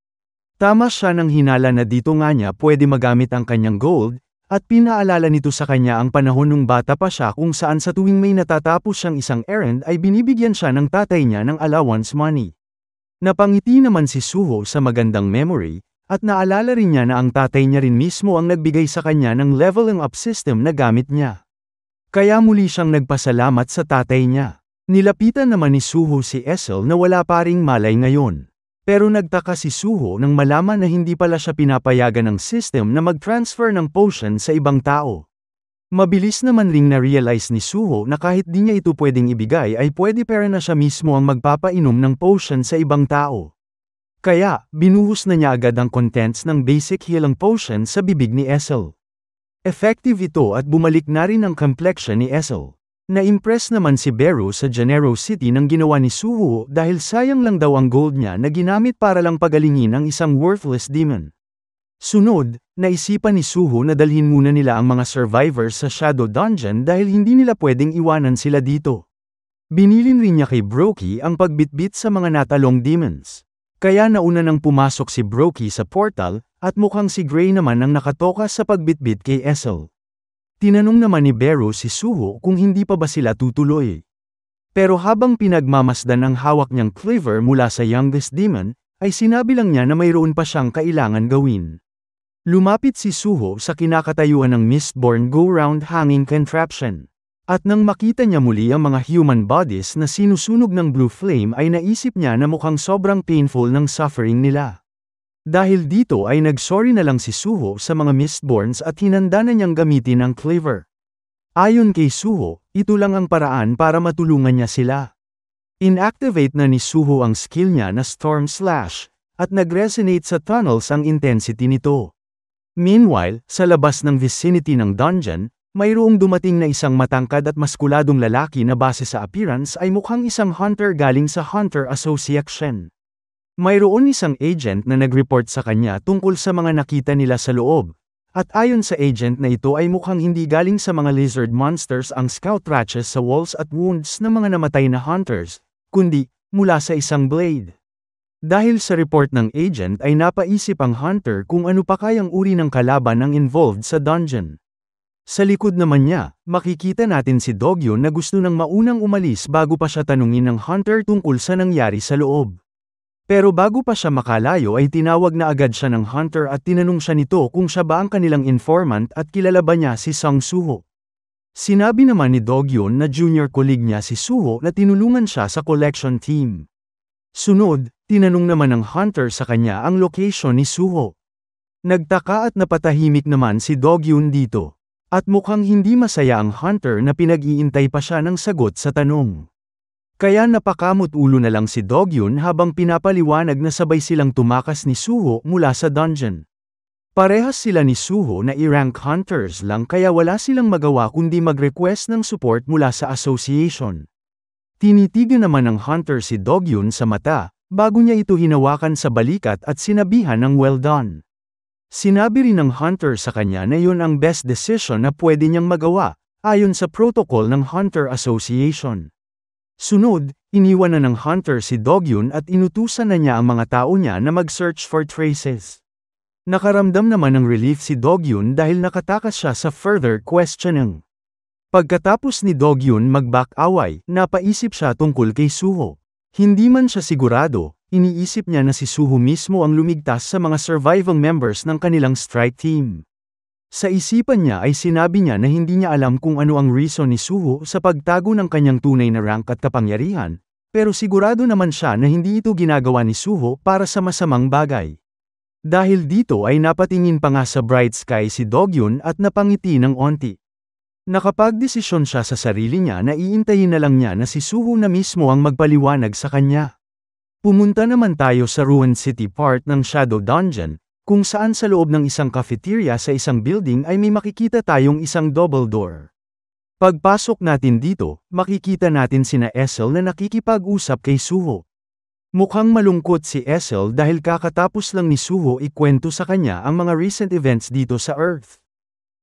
Tama siya nang hinala na dito nga niya pwede magamit ang kanyang gold, at pinaalala nito sa kanya ang panahon nung bata pa siya kung saan sa tuwing may natatapos siyang isang errand ay binibigyan siya ng tatay niya ng allowance money. Napangiti naman si Suho sa magandang memory, at naalala rin niya na ang tatay niya rin mismo ang nagbigay sa kanya ng leveling up system na gamit niya. Kaya muli siyang nagpasalamat sa tatay niya. Nilapitan naman ni Suho si Essel na wala pa ring malay ngayon. Pero nagtaka si Suho nang malaman na hindi pala siya pinapayagan ng system na mag-transfer ng potion sa ibang tao. Mabilis naman ring na-realize ni Suho na kahit di niya ito pwedeng ibigay ay pwede pera na siya mismo ang magpapainom ng potion sa ibang tao. Kaya, binuhos na niya agad ang contents ng basic healing potion sa bibig ni Essel. Effective ito at bumalik na rin ang complexion ni Essel. Na-impress naman si Beru sa Genero City ng ginawa ni Suho dahil sayang lang daw ang gold niya na ginamit para lang pagalingin ang isang worthless demon. Sunod, naisipan ni Suho na dalhin muna nila ang mga survivors sa Shadow Dungeon dahil hindi nila pwedeng iwanan sila dito. Binilin rin niya kay Brookie ang pagbitbit sa mga natalong demons. Kaya nauna nang pumasok si Brookie sa portal, at mukhang si Gray naman ang nakatoka sa pagbitbit kay Essel. Tinanong naman ni Beru si Suho kung hindi pa ba sila tutuloy. Pero habang pinagmamasdan ang hawak niyang cleaver mula sa youngest demon, ay sinabi lang niya na mayroon pa siyang kailangan gawin. Lumapit si Suho sa kinakatayuan ng Mistborn Go-Round Hanging Contraption. At nang makita niya muli ang mga human bodies na sinusunog ng blue flame ay naisip niya na mukhang sobrang painful ng suffering nila. Dahil dito ay nagsorry na lang si Suho sa mga Mistborns at hinanda na niyang gamitin ang cleaver. Ayon kay Suho, ito lang ang paraan para matulungan niya sila. Inactivate na ni Suho ang skill niya na Storm Slash, at nag-resonate sa tunnels ang intensity nito. Meanwhile, sa labas ng vicinity ng dungeon, mayroong dumating na isang matangkad at maskuladong lalaki na base sa appearance ay mukhang isang hunter galing sa Hunter Association. Mayroon isang agent na nag-report sa kanya tungkol sa mga nakita nila sa loob, at ayon sa agent na ito ay mukhang hindi galing sa mga lizard monsters ang scout scratches sa walls at wounds ng mga namatay na hunters, kundi mula sa isang blade. Dahil sa report ng agent ay napaisip ang hunter kung ano pa kayang uri ng kalaban ang involved sa dungeon. Sa likod naman niya, makikita natin si Dogyo na gusto nang maunang umalis bago pa siya tanungin ng hunter tungkol sa nangyari sa loob. Pero bago pa siya makalayo ay tinawag na agad siya ng hunter at tinanong siya nito kung siya ba ang kanilang informant at kilala ba niya si Sang Suho. Sinabi naman ni Dogyo na junior colleague niya si Suho na tinulungan siya sa collection team. Sunod, tinanong naman ng hunter sa kanya ang location ni Suho. Nagtaka at napatahimik naman si Dogyun dito. At mukhang hindi masaya ang hunter na pinag-iintay pa siya ng sagot sa tanong. Kaya napakamot ulo na lang si Dogyun habang pinapaliwanag na sabay silang tumakas ni Suho mula sa dungeon. Parehas sila ni Suho na i-rank hunters lang kaya wala silang magawa kundi mag-request ng support mula sa association. Tinitigan naman ng hunter si Dogyun sa mata, bago niya ito hinawakan sa balikat at sinabihan ng well done. Sinabi rin ng hunter sa kanya na yun ang best decision na pwede niyang magawa, ayon sa protocol ng Hunter Association. Sunod, iniwan na ng Hunter si Dogyun at inutusan na niya ang mga tao niya na mag-search for traces. Nakaramdam naman ng relief si Dogyun dahil nakatakas siya sa further questioning. Pagkatapos ni Dogyun magbak-away, napaisip siya tungkol kay Suho. Hindi man siya sigurado, iniisip niya na si Suho mismo ang lumigtas sa mga surviving members ng kanilang strike team. Sa isipan niya ay sinabi niya na hindi niya alam kung ano ang reason ni Suho sa pagtago ng kanyang tunay na rank at kapangyarihan, pero sigurado naman siya na hindi ito ginagawa ni Suho para sa masamang bagay. Dahil dito ay napatingin pa nga sa bright sky si Dogyun at napangiti ng onti. Nakapagdesisyon siya sa sarili niya na iintayin na lang niya na si Suho na mismo ang magpaliwanag sa kanya. Pumunta naman tayo sa Ruined City part ng Shadow Dungeon, kung saan sa loob ng isang cafeteria sa isang building ay may makikita tayong isang double door. Pagpasok natin dito, makikita natin sina Essel na nakikipag-usap kay Suho. Mukhang malungkot si Essel dahil kakatapos lang ni Suho ikwento sa kanya ang mga recent events dito sa Earth.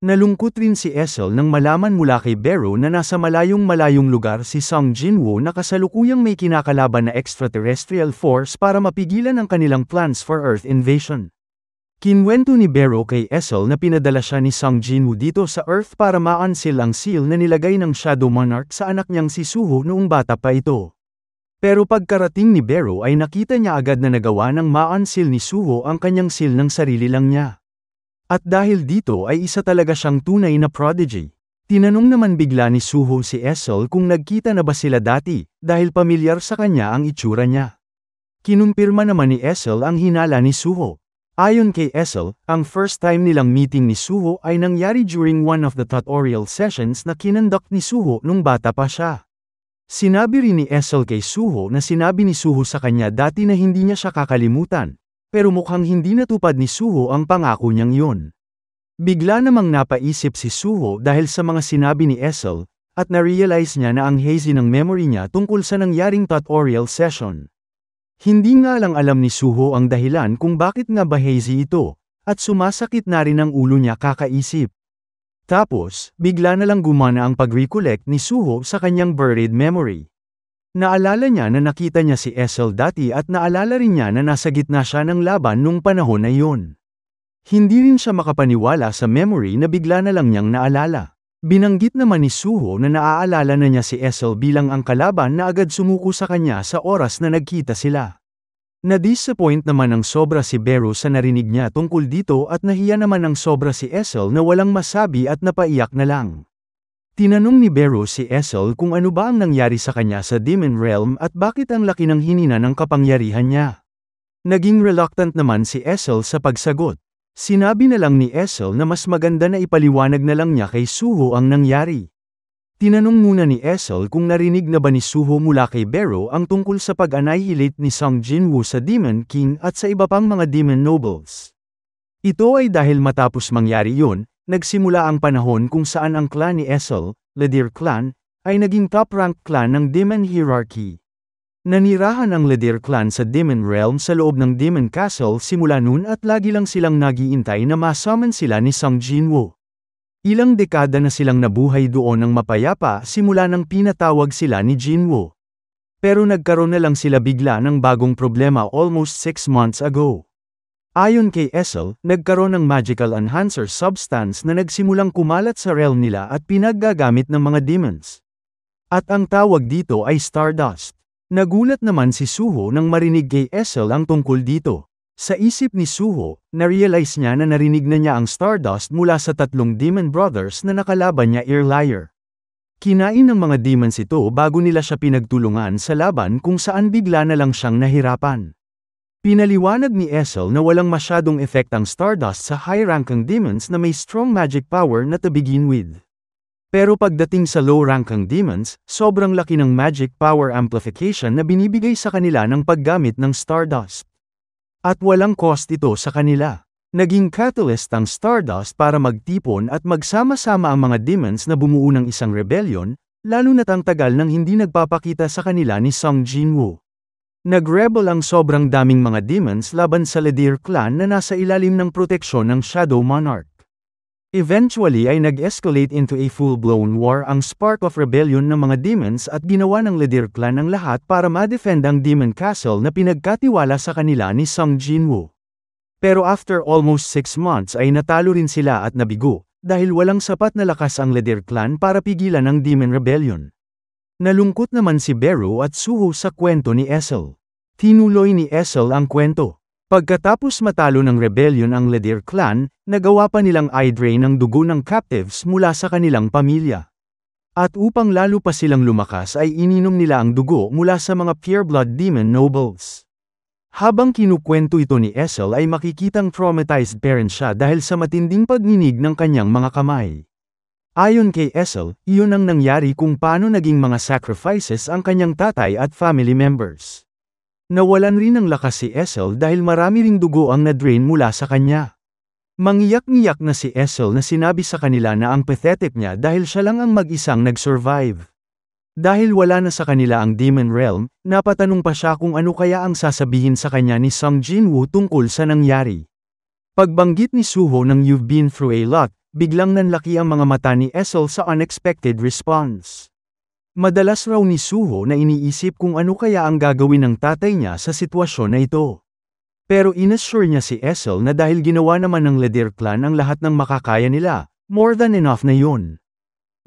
Nalungkot rin si Essel nang malaman mula kay Beru na nasa malayong lugar si Sung Jinwoo na kasalukuyang may kinakalaban na extraterrestrial force para mapigilan ang kanilang plans for Earth invasion. Kinwento ni Beru kay Essel na pinadala siya ni Sung Jinwoo dito sa Earth para ma-unseal ang seal na nilagay ng Shadow Monarch sa anak niyang si Suho noong bata pa ito. Pero pagkarating ni Beru ay nakita niya agad na nagawa ng ma-unseal ni Suho ang kanyang seal ng sarili lang niya. At dahil dito ay isa talaga siyang tunay na prodigy. Tinanong naman bigla ni Suho si Essel kung nagkita na ba sila dati, dahil pamilyar sa kanya ang itsura niya. Kinumpirma naman ni Essel ang hinala ni Suho. Ayon kay Essel, ang first time nilang meeting ni Suho ay nangyari during one of the tutorial sessions na kinonduct ni Suho nung bata pa siya. Sinabi rin ni Essel kay Suho na sinabi ni Suho sa kanya dati na hindi niya siya kakalimutan, pero mukhang hindi natupad ni Suho ang pangako niyang yun. Bigla namang napaisip si Suho dahil sa mga sinabi ni Essel, at na-realize niya na ang hazy ng memory niya tungkol sa nangyaring tutorial session. Hindi nga lang alam ni Suho ang dahilan kung bakit nga ba hazy ito, at sumasakit na rin ang ulo niya kakaisip. Tapos, bigla na lang gumana ang pag-recollect ni Suho sa kanyang buried memory. Naalala niya na nakita niya si Essel dati at naalala rin niya na nasa gitna siya ng laban nung panahon na yun. Hindi rin siya makapaniwala sa memory na bigla na lang niyang naalala. Binanggit naman ni Suho na naaalala na niya si Essel bilang ang kalaban na agad sumuko sa kanya sa oras na nagkita sila. Na-disappoint naman ng sobra si Beru sa narinig niya tungkol dito at nahiya naman ng sobra si Essel na walang masabi at napaiyak na lang. Tinanong ni Beru si Essel kung ano ba ang nangyari sa kanya sa Demon Realm at bakit ang laki ng hinina ng kapangyarihan niya. Naging reluctant naman si Essel sa pagsagot. Sinabi na lang ni Essel na mas maganda na ipaliwanag na lang niya kay Suho ang nangyari. Tinanong muna ni Essel kung narinig na ba ni Suho mula kay Beru ang tungkol sa pag-annihilate ni Sung Jinwoo sa Demon King at sa iba pang mga Demon Nobles. Ito ay dahil matapos mangyari yun, nagsimula ang panahon kung saan ang clan ni Essel, Ledir Clan, ay naging top-ranked clan ng Demon Hierarchy. Nanirahan ang Ledir Clan sa Demon Realm sa loob ng Demon Castle simula noon at lagi lang silang nagiintay na ma-summon sila ni Sung Jinwoo. Ilang dekada na silang nabuhay doon ng mapayapa simula nang pinatawag sila ni Jinwoo. Pero nagkaroon na lang sila bigla ng bagong problema almost 6 months ago. Ayon kay Essel, nagkaroon ng magical enhancer substance na nagsimulang kumalat sa realm nila at pinaggagamit ng mga demons. At ang tawag dito ay Stardust. Nagulat naman si Suho nang marinig kay Essel ang tungkol dito. Sa isip ni Suho, na-realize niya na narinig na niya ang Stardust mula sa 3 Demon Brothers na nakalaban niya earlier. Kinain ng mga demons ito bago nila siya pinagtulungan sa laban kung saan bigla na lang siyang nahirapan. Pinaliwanag ni Essel na walang masyadong effect ang Stardust sa high-ranking demons na may strong magic power na to begin with. Pero pagdating sa low-ranking demons, sobrang laki ng magic power amplification na binibigay sa kanila ng paggamit ng Stardust. At walang cost ito sa kanila. Naging catalyst ang Stardust para magtipon at magsama-sama ang mga demons na bumuo ng isang rebellion, lalo na't ang tagal nang hindi nagpapakita sa kanila ni Sung Jinwoo. Nag-rebel ang sobrang daming mga demons laban sa Ledir Clan na nasa ilalim ng proteksyon ng Shadow Monarch. Eventually ay nag-escalate into a full-blown war ang spark of rebellion ng mga demons at ginawa ng Leader Clan ang lahat para ma-defend ang Demon Castle na pinagkatiwala sa kanila ni Sung Jinwoo. Pero after almost 6 months ay natalo rin sila at nabigo, dahil walang sapat na lakas ang Leader Clan para pigilan ang Demon Rebellion. Nalungkot naman si Beru at Suho sa kwento ni Essel. Tinuloy ni Essel ang kwento. Pagkatapos matalo ng rebellion ang Leader Clan, nagawa pa nilang i-drain ng dugo ng captives mula sa kanilang pamilya. At upang lalo pa silang lumakas ay ininom nila ang dugo mula sa mga pureblood demon nobles. Habang kinukwento ito ni Essel ay makikitang traumatized parent siya dahil sa matinding pagninig ng kanyang mga kamay. Ayon kay Essel, iyon ang nangyari kung paano naging mga sacrifices ang kanyang tatay at family members. Nawalan rin ng lakas si Essel dahil marami ring dugo ang na-drain mula sa kanya. Mangiyak-ngiyak na si Essel na sinabi sa kanila na ang pathetic niya dahil siya lang ang mag-isang nag-survive. Dahil wala na sa kanila ang Demon Realm, napatanong pa siya kung ano kaya ang sasabihin sa kanya ni Sung Jinwoo tungkol sa nangyari. Pagbanggit ni Suho ng "You've been through a lot", biglang nanlaki ang mga mata ni Essel sa unexpected response. Madalas raw ni Suho na iniisip kung ano kaya ang gagawin ng tatay niya sa sitwasyon na ito. Pero inassure niya si Essel na dahil ginawa naman ng Leader Clan ang lahat ng makakaya nila, more than enough na yun.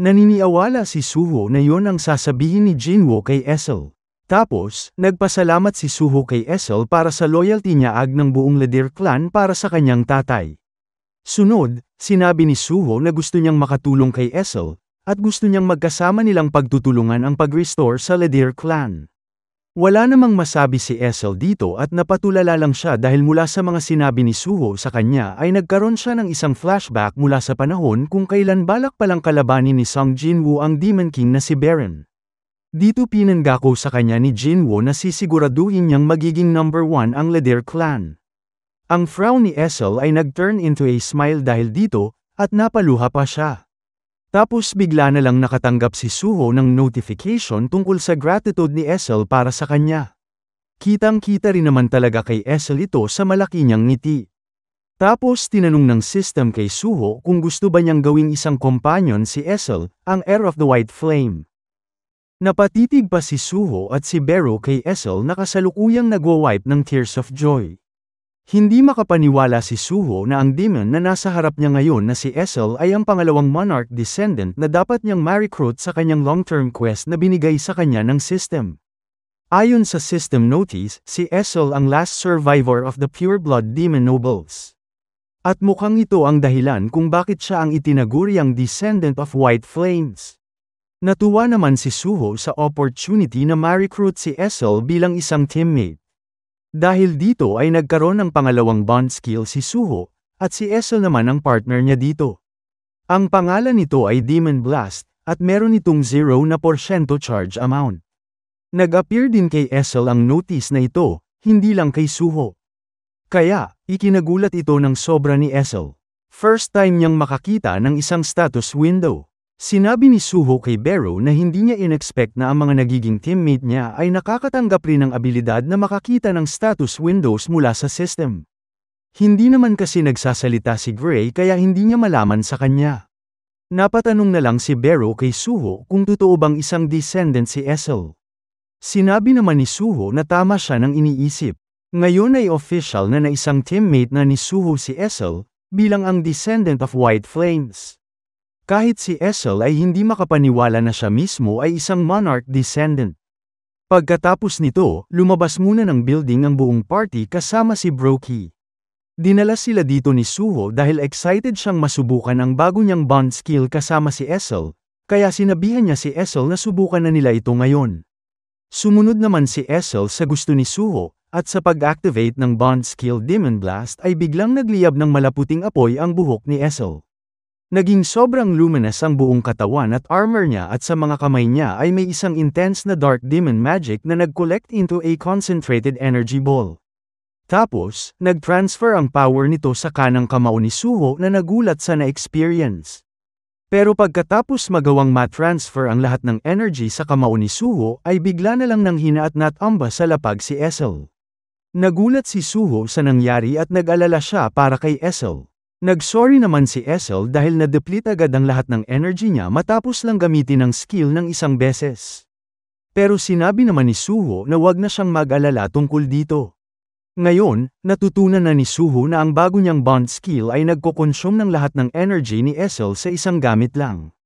Naniniwala si Suho na yun ang sasabihin ni Jinwoo kay Essel. Tapos, nagpasalamat si Suho kay Essel para sa loyalty niya ng buong Leader Clan para sa kanyang tatay. Sunod, sinabi ni Suho na gusto niyang makatulong kay Essel, at gusto niyang magkasama nilang pagtutulungan ang pag-restore sa Leader Clan. Wala namang masabi si Essel dito at napatulala lang siya dahil mula sa mga sinabi ni Suho sa kanya ay nagkaroon siya ng isang flashback mula sa panahon kung kailan balak palang kalabanin ni Sung Jinwoo ang Demon King na si Baron. Dito pinanggako sa kanya ni Jinwoo na sisiguraduhin niyang magiging number 1 ang Leader Clan. Ang frown ni Essel ay nag-turn into a smile dahil dito, at napaluha pa siya. Tapos bigla na lang nakatanggap si Suho ng notification tungkol sa gratitude ni Essel para sa kanya. Kitang-kita rin naman talaga kay Essel ito sa malaki niyang ngiti. Tapos tinanong ng system kay Suho kung gusto ba niyang gawing isang companion si Essel, ang Heir of the White Flame. Napatitig pa si Suho at si Beru kay Essel na kasalukuyang nagwa-wipe ng tears of joy. Hindi makapaniwala si Suho na ang demon na nasa harap niya ngayon na si Essel ay ang pangalawang monarch descendant na dapat niyang ma-recruit sa kanyang long-term quest na binigay sa kanya ng system. Ayon sa system notice, si Essel ang last survivor of the pureblood demon nobles. At mukhang ito ang dahilan kung bakit siya ang itinaguriang descendant of white flames. Natuwa naman si Suho sa opportunity na ma-recruit si Essel bilang isang teammate. Dahil dito ay nagkaroon ng pangalawang bond skill si Suho, at si Essel naman ang partner niya dito. Ang pangalan nito ay Demon Blast, at meron itong 0% charge amount. Nag-appear din kay Essel ang notice na ito, hindi lang kay Suho. Kaya, ikinagulat ito ng sobra ni Essel. First time niyang makakita ng isang status window. Sinabi ni Suho kay Beru na hindi niya in-expect na ang mga nagiging teammate niya ay nakakatanggap rin ng abilidad na makakita ng status windows mula sa system. Hindi naman kasi nagsasalita si Gray kaya hindi niya malaman sa kanya. Napatanong na lang si Beru kay Suho kung totoo bang isang descendant si Essel. Sinabi naman ni Suho na tama siya ng iniisip. Ngayon ay official na isang teammate na ni Suho si Essel, bilang ang descendant of White Flames. Kahit si Essel ay hindi makapaniwala na siya mismo ay isang monarch descendant. Pagkatapos nito, lumabas muna ng building ang buong party kasama si Brookie. Dinala sila dito ni Suho dahil excited siyang masubukan ang bago niyang bond skill kasama si Essel, kaya sinabihan niya si Essel na subukan na nila ito ngayon. Sumunod naman si Essel sa gusto ni Suho, at sa pag-activate ng bond skill Demon Blast ay biglang nagliyab ng malaputing apoy ang buhok ni Essel. Naging sobrang luminous ang buong katawan at armor niya at sa mga kamay niya ay may isang intense na dark demon magic na nag-collect into a concentrated energy ball. Tapos, nag-transfer ang power nito sa kanang kamao ni Suho na nagulat sa na-experience. Pero pagkatapos magawang ma-transfer ang lahat ng energy sa kamao ni Suho ay bigla na lang nanghina at natamba sa lapag si Essel. Nagulat si Suho sa nangyari at nag-alala siya para kay Essel. Nag-sorry naman si Essel dahil na-deplete agad ang lahat ng energy niya matapos lang gamitin ang skill ng isang beses. Pero sinabi naman ni Suho na wag na siyang mag-alala tungkol dito. Ngayon, natutunan na ni Suho na ang bago niyang bond skill ay nagko-consume ng lahat ng energy ni Essel sa isang gamit lang.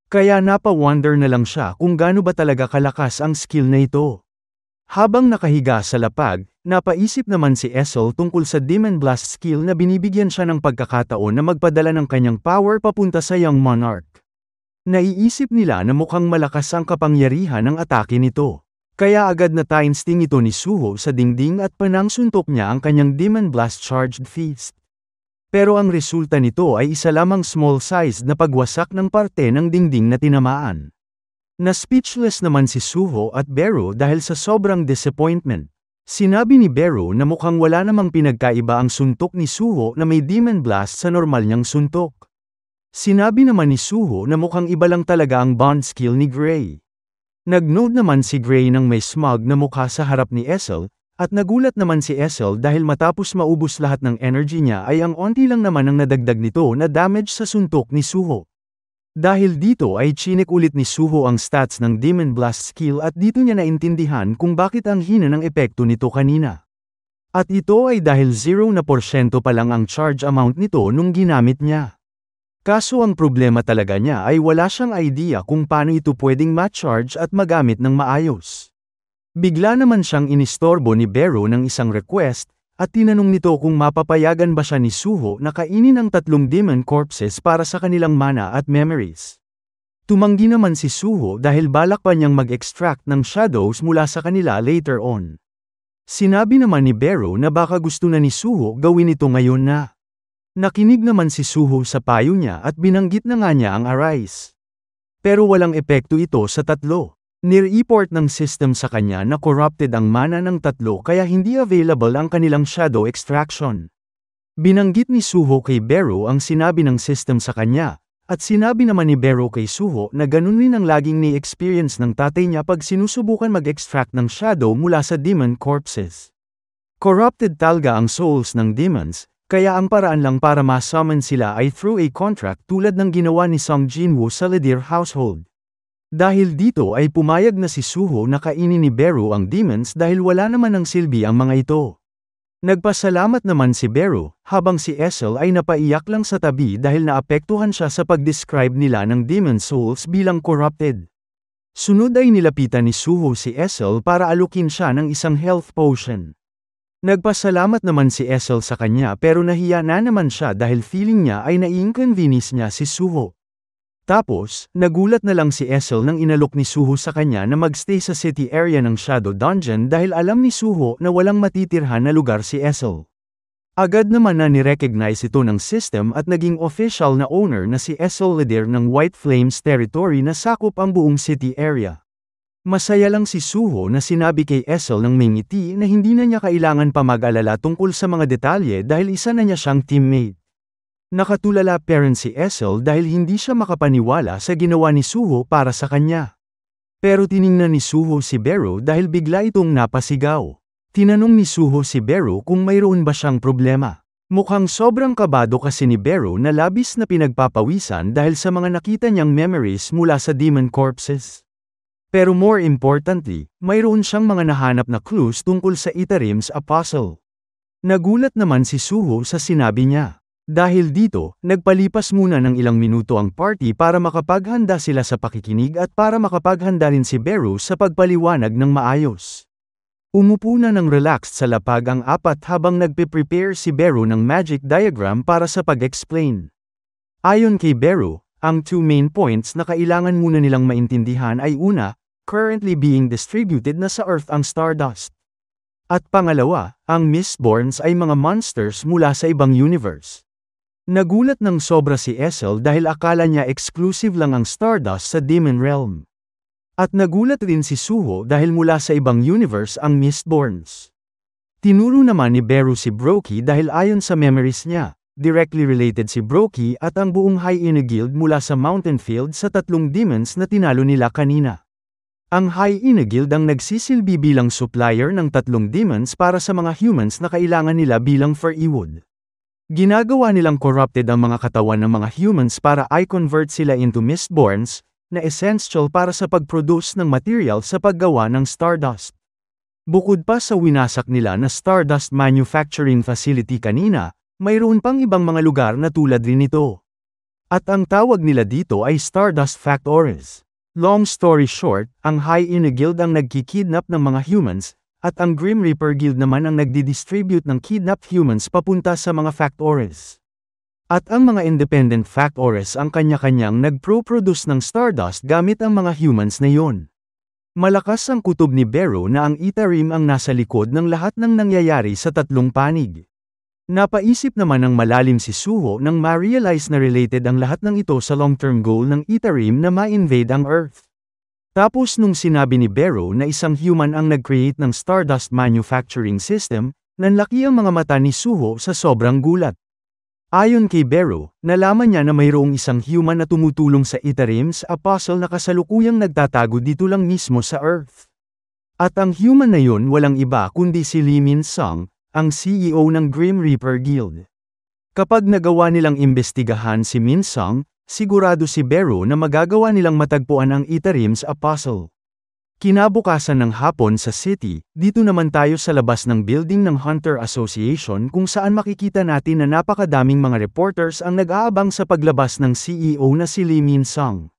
Kaya napa-wonder na lang siya kung gaano ba talaga kalakas ang skill na ito. Habang nakahiga sa lapag, napaisip naman si Essel tungkol sa Demon Blast skill na binibigyan siya ng pagkakataon na magpadala ng kanyang power papunta sa Young Monarch. Naiisip nila na mukhang malakas ang kapangyarihan ng atake nito. Kaya agad na ta-insting ito ni Suho sa dingding at panangsuntok niya ang kanyang Demon Blast Charged Fist. Pero ang resulta nito ay isa lamang small-sized na pagwasak ng parte ng dingding na tinamaan. Na-speechless naman si Suho at Beru dahil sa sobrang disappointment. Sinabi ni Beru na mukhang wala namang pinagkaiba ang suntok ni Suho na may Demon Blast sa normal niyang suntok. Sinabi naman ni Suho na mukhang iba lang talaga ang bond skill ni Gray. Nag-note naman si Gray ng may smug na mukha sa harap ni Essel, at nagulat naman si Essel dahil matapos maubos lahat ng energy niya ay ang onti lang naman ang nadagdag nito na damage sa suntok ni Suho. Dahil dito ay chinek ulit ni Suho ang stats ng Demon Blast skill at dito niya naintindihan kung bakit ang hina ng epekto nito kanina. At ito ay dahil 0% pa lang ang charge amount nito nung ginamit niya. Kaso ang problema talaga niya ay wala siyang idea kung paano ito pwedeng ma-charge at magamit ng maayos. Bigla naman siyang inistorbo ni Beru ng isang request, at tinanong nito kung mapapayagan ba siya ni Suho na kainin ang 3 demon corpses para sa kanilang mana at memories. Tumanggi naman si Suho dahil balak pa niyang mag-extract ng shadows mula sa kanila later on. Sinabi naman ni Beru na baka gusto na ni Suho gawin ito ngayon na. Nakinig naman si Suho sa payo niya at binanggit na nga niya ang Arise. Pero walang epekto ito sa 3. Nire-report ng system sa kanya na corrupted ang mana ng 3 kaya hindi available ang kanilang shadow extraction. Binanggit ni Suho kay Beru ang sinabi ng system sa kanya, at sinabi naman ni Beru kay Suho na ganun rin ang laging ni-experience ng tatay niya pag sinusubukan mag-extract ng shadow mula sa demon corpses. Corrupted talaga ang souls ng demons, kaya ang paraan lang para ma-summon sila ay through a contract tulad ng ginawa ni Song Jinwoo sa Ledir household. Dahil dito ay pumayag na si Suho na kainin ni Beru ang demons dahil wala naman ng silbi ang mga ito. Nagpasalamat naman si Beru, habang si Essel ay napaiyak lang sa tabi dahil naapektuhan siya sa pag-describe nila ng demon souls bilang corrupted. Sunod ay nilapitan ni Suho si Essel para alukin siya ng isang health potion. Nagpasalamat naman si Essel sa kanya pero nahiya na naman siya dahil feeling niya ay nai-inconvenience niya si Suho. Tapos, nagulat na lang si Essel nang inalok ni Suho sa kanya na magstay sa city area ng Shadow Dungeon dahil alam ni Suho na walang matitirhan na lugar si Essel. Agad naman na ni-recognize ito ng system at naging official na owner na si Essel Ledir ng White Flames territory na sakop ang buong city area. Masaya lang si Suho na sinabi kay Essel ng may ngiti na hindi na niya kailangan pa mag-alala tungkol sa mga detalye dahil isa na niya siyang teammate. Nakatulala pa rin si Essel dahil hindi siya makapaniwala sa ginawa ni Suho para sa kanya. Pero tiningnan ni Suho si Beru dahil bigla itong napasigaw. Tinanong ni Suho si Beru kung mayroon ba siyang problema. Mukhang sobrang kabado kasi ni Beru na labis na pinagpapawisan dahil sa mga nakita niyang memories mula sa demon corpses. Pero more importantly, mayroon siyang mga nahanap na clues tungkol sa Itarim's Apostle. Nagulat naman si Suho sa sinabi niya. Dahil dito, nagpalipas muna ng ilang minuto ang party para makapaghanda sila sa pakikinig at para makapaghanda rin si Beru sa pagpaliwanag ng maayos. Umupo na ng relaxed sa lapag ang apat habang nagpe-prepare si Beru ng magic diagram para sa pag-explain. Ayon kay Beru, ang 2 main points na kailangan muna nilang maintindihan ay una, currently being distributed na sa Earth ang Stardust. At pangalawa, ang Mistborns ay mga monsters mula sa ibang universe. Nagulat ng sobra si Essel dahil akala niya exclusive lang ang Stardust sa Demon Realm. At nagulat rin si Suho dahil mula sa ibang universe ang Mistborns. Tinuro naman ni Beru si Brokey dahil ayon sa memories niya, directly related si Brokey at ang buong Hyena Guild mula sa Mountain Field sa 3 demons na tinalo nila kanina. Ang Hyena Guild ang nagsisilbi bilang supplier ng 3 demons para sa mga humans na kailangan nila bilang for Ewood. Ginagawa nilang corrupted ang mga katawan ng mga humans para i-convert sila into mistborns, na essential para sa pag-produce ng material sa paggawa ng Stardust. Bukod pa sa winasak nila na Stardust Manufacturing Facility kanina, mayroon pang ibang mga lugar na tulad rin ito. At ang tawag nila dito ay Stardust Factories. Long story short, ang Hyena Guild ang nagkikidnap ng mga humans, at ang Grim Reaper Guild naman ang nagdi-distribute ng kidnapped humans papunta sa mga factories. At ang mga independent factories ang kanya-kanyang nagpro-produce ng Stardust gamit ang mga humans na yon. Malakas ang kutob ni Beru na ang Itarim ang nasa likod ng lahat ng nangyayari sa tatlong panig. Napaisip naman ng malalim si Suho nang ma-realize na related ang lahat ng ito sa long-term goal ng Itarim na ma-invade ang Earth. Tapos nung sinabi ni Beru na isang human ang nag-create ng Stardust Manufacturing System, nanlaki ang mga mata ni Suho sa sobrang gulat. Ayon kay Beru, nalaman niya na mayroong isang human na tumutulong sa Itarim's Apostle na kasalukuyang nagtatago dito lang mismo sa Earth. At ang human na yun walang iba kundi si Lee Min-sung, ang CEO ng Grim Reaper Guild. Kapag nagawa nilang imbestigahan si Min-sung, sigurado si Beru na magagawa nilang matagpuan ang Itarim's Apostle. Kinabukasan ng hapon sa city, dito naman tayo sa labas ng building ng Hunter Association kung saan makikita natin na napakadaming mga reporters ang nag-aabang sa paglabas ng CEO na si Lee Min-sung.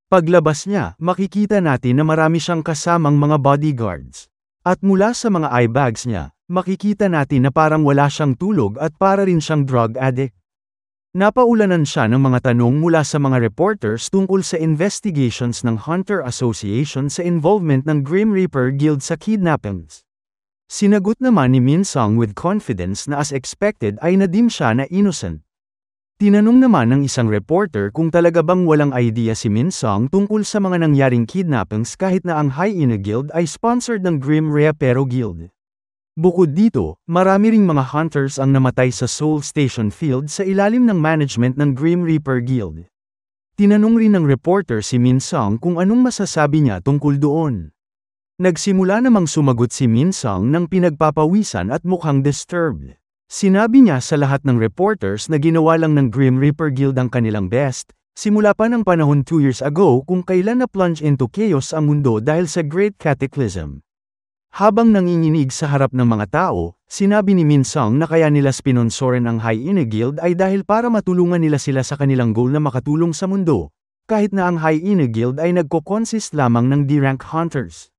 Paglabas niya, makikita natin na marami siyang kasamang mga bodyguards. At mula sa mga eye bags niya, makikita natin na parang wala siyang tulog at para rin siyang drug addict. Napaulanan siya ng mga tanong mula sa mga reporters tungkol sa investigations ng Hunter Association sa involvement ng Grim Reaper Guild sa kidnappings. Sinagot naman ni Min-sung with confidence na as expected ay nadim siya na innocent. Tinanong naman ng isang reporter kung talaga bang walang idea si Min-sung tungkol sa mga nangyaring kidnappings kahit na ang Hyena Guild ay sponsored ng Grim Reaper Guild. Bukod dito, marami ring mga hunters ang namatay sa Seoul Station Field sa ilalim ng management ng Grim Reaper Guild. Tinanong rin ng reporter si Min-sung kung anong masasabi niya tungkol doon. Nagsimula namang sumagot si Min-sung ng pinagpapawisan at mukhang disturbed. Sinabi niya sa lahat ng reporters na ginawa lang ng Grim Reaper Guild ang kanilang best, simula pa ng panahon 2 years ago kung kailan na-plunge into chaos ang mundo dahil sa Great Cataclysm. Habang nanginginig sa harap ng mga tao, sinabi ni Min-sung na kaya nila spinonsorin ang Hyena Guild ay dahil para matulungan nila sila sa kanilang goal na makatulong sa mundo, kahit na ang Hyena Guild ay nagko-consist lamang ng D-rank hunters.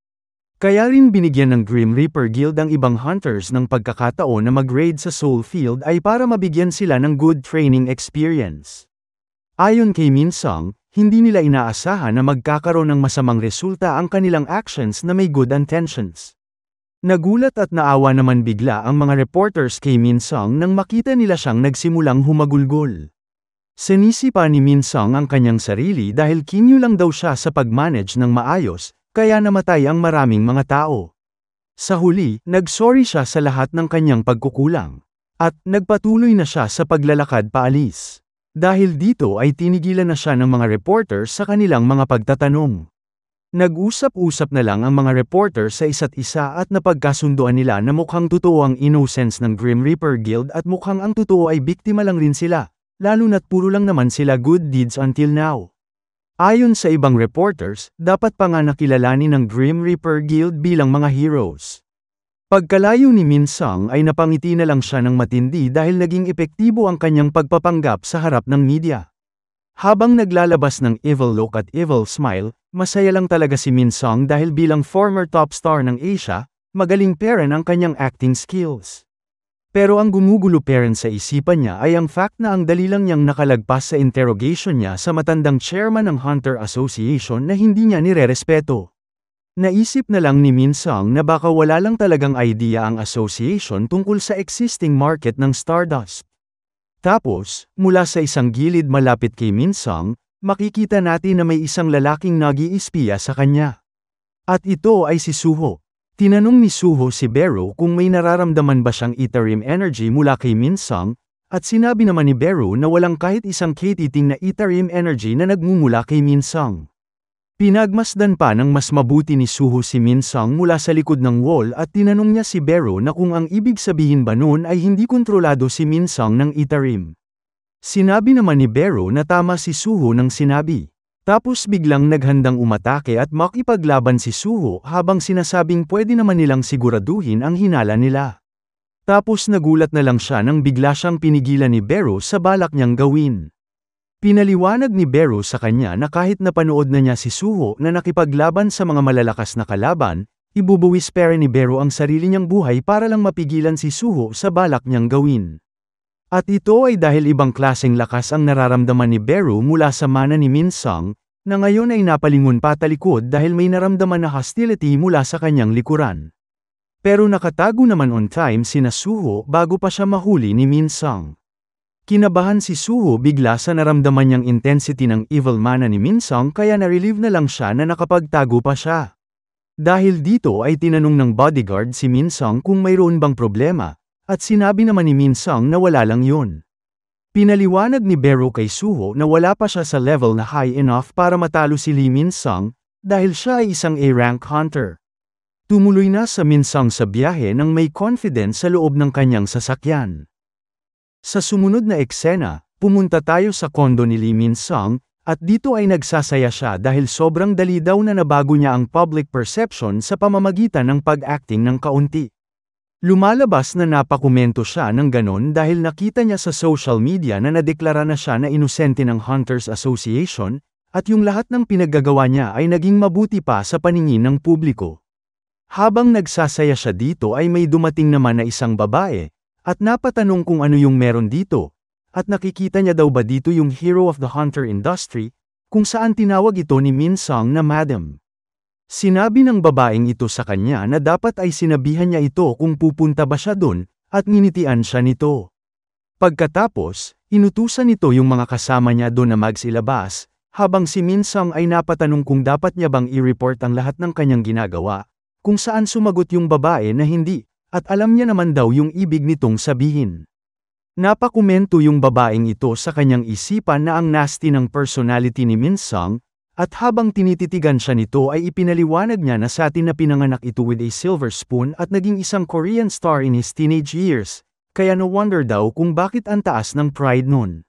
Kaya rin binigyan ng Grim Reaper Guild ang ibang hunters ng pagkakataon na mag-raid sa Soul Field ay para mabigyan sila ng good training experience. Ayon kay Min-sung, hindi nila inaasahan na magkakaroon ng masamang resulta ang kanilang actions na may good intentions. Nagulat at naawa naman bigla ang mga reporters kay Min-sung nang makita nila siyang nagsimulang humagulgol. Sinisipa ni Min-sung ang kanyang sarili dahil kinyo lang daw siya sa pag-manage ng maayos, kaya namatay ang maraming mga tao. Sa huli, nag-sorry siya sa lahat ng kanyang pagkukulang. At nagpatuloy na siya sa paglalakad paalis. Dahil dito ay tinigilan na siya ng mga reporters sa kanilang mga pagtatanong. Nag-usap-usap na lang ang mga reporter sa isa't isa at napagkasunduan nila na mukhang totoo ang innocence ng Grim Reaper Guild at mukhang ang totoo ay biktima lang rin sila, lalo na't puro lang naman sila good deeds until now. Ayon sa ibang reporters, dapat pa nga nakilalanin ng Grim Reaper Guild bilang mga heroes. Pagkalayo ni Min-sung ay napangiti na lang siya ng matindi dahil naging epektibo ang kanyang pagpapanggap sa harap ng media. Habang naglalabas ng evil look at evil smile, masaya lang talaga si Min-sung dahil bilang former top star ng Asia, magaling pa rin ang kanyang acting skills. Pero ang gumugulo pa rin sa isipan niya ay ang fact na ang dali lang niyang nakalagpas sa interrogation niya sa matandang chairman ng Hunter Association na hindi niya nirerespeto. Naisip na lang ni Min-sung na baka wala lang talagang idea ang association tungkol sa existing market ng Stardust. Tapos, mula sa isang gilid malapit kay Min-sung, makikita natin na may isang lalaking nag-iispiya sa kanya. At ito ay si Suho. Tinanong ni Suho si Beru kung may nararamdaman ba siyang Itarim energy mula kay Min-sung, at sinabi naman ni Beru na walang kahit isang katiting na Itarim energy na nagmumula kay Min-sung. Pinagmasdan pa ng mas mabuti ni Suho si Min-sung mula sa likod ng wall at tinanong niya si Bero na kung ang ibig sabihin ba nun ay hindi kontrolado si Min-sung ng itarim. Sinabi naman ni Bero na tama si Suho nang sinabi. Tapos biglang naghandang umatake at makipaglaban si Suho habang sinasabing pwede naman nilang siguraduhin ang hinala nila. Tapos nagulat na lang siya nang bigla siyang pinigilan ni Bero sa balak niyang gawin. Pinaliwanag ni Bero sa kanya na kahit napanood na niya si Suho na nakipaglaban sa mga malalakas na kalaban, ibubuwis pera ni Bero ang sarili niyang buhay para lang mapigilan si Suho sa balak niyang gawin. At ito ay dahil ibang klaseng lakas ang nararamdaman ni Bero mula sa mana ni Min-sung, na ngayon ay napalingon patalikod dahil may naramdaman na hostility mula sa kanyang likuran. Pero nakatago naman on time sina Suho bago pa siya mahuli ni Min-sung. Kinabahan si Suho bigla sa naramdaman niyang intensity ng evil mana ni Min-sung kaya na-relieve na lang siya na nakapagtago pa siya. Dahil dito ay tinanong ng bodyguard si Min-sung kung mayroon bang problema, at sinabi naman ni Min-sung na wala lang yun. Pinaliwanag ni Bero kay Suho na wala pa siya sa level na high enough para matalo si Lee Min-sung, dahil siya ay isang A-rank hunter. Tumuloy na sa Min-sung sa biyahe nang may confidence sa loob ng kanyang sasakyan. Sa sumunod na eksena, pumunta tayo sa kondo ni Lee Min-sung, at dito ay nagsasaya siya dahil sobrang dali daw na nabago niya ang public perception sa pamamagitan ng pag-acting ng kaunti. Lumalabas na napakomento siya ng ganon dahil nakita niya sa social media na nadeklara na siya na inosente ng Hunters Association, at yung lahat ng pinaggagawa niya ay naging mabuti pa sa paningin ng publiko. Habang nagsasaya siya dito ay may dumating naman na isang babae, at napatanong kung ano yung meron dito, at nakikita niya daw ba dito yung hero of the hunter industry, kung saan tinawag ito ni Min-sung na Madam. Sinabi ng babaeng ito sa kanya na dapat ay sinabihan niya ito kung pupunta ba siya dun, at nginitian siya nito. Pagkatapos, inutusan nito yung mga kasama niya doon na magsilabas, habang si Min-sung ay napatanong kung dapat niya bang i-report ang lahat ng kanyang ginagawa, kung saan sumagot yung babae na hindi. At alam niya naman daw yung ibig nitong sabihin. Napakomento yung babaeng ito sa kanyang isipan na ang nasty ng personality ni Min-sung, at habang tinititigan siya nito ay ipinaliwanag niya na sa atin na pinanganak ito with a silver spoon at naging isang Korean star in his teenage years, kaya no wonder daw kung bakit ang taas ng pride nun.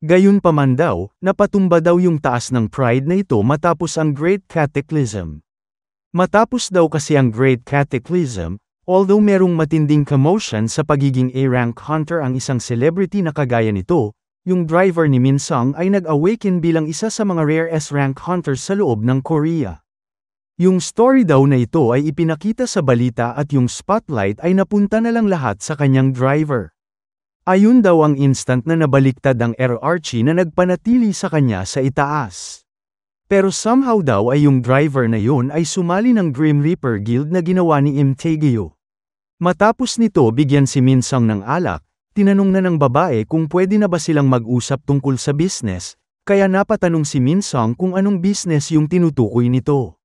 Gayunpaman daw, napatumba daw yung taas ng pride na ito matapos ang Great Cataclysm. Matapos daw kasi ang Great Cataclysm, although merong matinding commotion sa pagiging A-rank hunter ang isang celebrity na kagaya nito, yung driver ni Min-sung ay nag-awaken bilang isa sa mga rare S-rank hunters sa loob ng Korea. Yung story daw na ito ay ipinakita sa balita at yung spotlight ay napunta na lang lahat sa kanyang driver. Ayun daw ang instant na nabaliktad ang Archie na nagpanatili sa kanya sa itaas. Pero somehow daw ay yung driver na yun ay sumali ng Grim Reaper Guild na ginawa ni Im Taegyeon. Matapos nito bigyan si Min-sung ng alak, tinanong na ng babae kung pwede na ba silang mag-usap tungkol sa business, kaya napatanong si Min-sung kung anong business yung tinutukoy nito.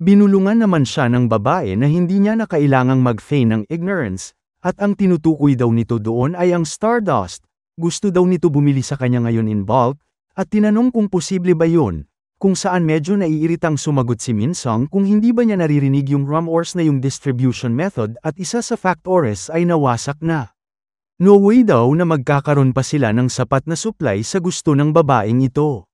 Binulungan naman siya ng babae na hindi niya na kailangang mag-feign ng ignorance, at ang tinutukoy daw nito doon ay ang Stardust. Gusto daw nito bumili sa kanya ngayon in bulk, at tinanong kung posible ba yun. Kung saan medyo naiiritang sumagot si Min-sung kung hindi ba niya naririnig yung rumors na yung distribution method at isa sa factors ay nawasak na. No way daw na magkakaroon pa sila ng sapat na supply sa gusto ng babaeng ito.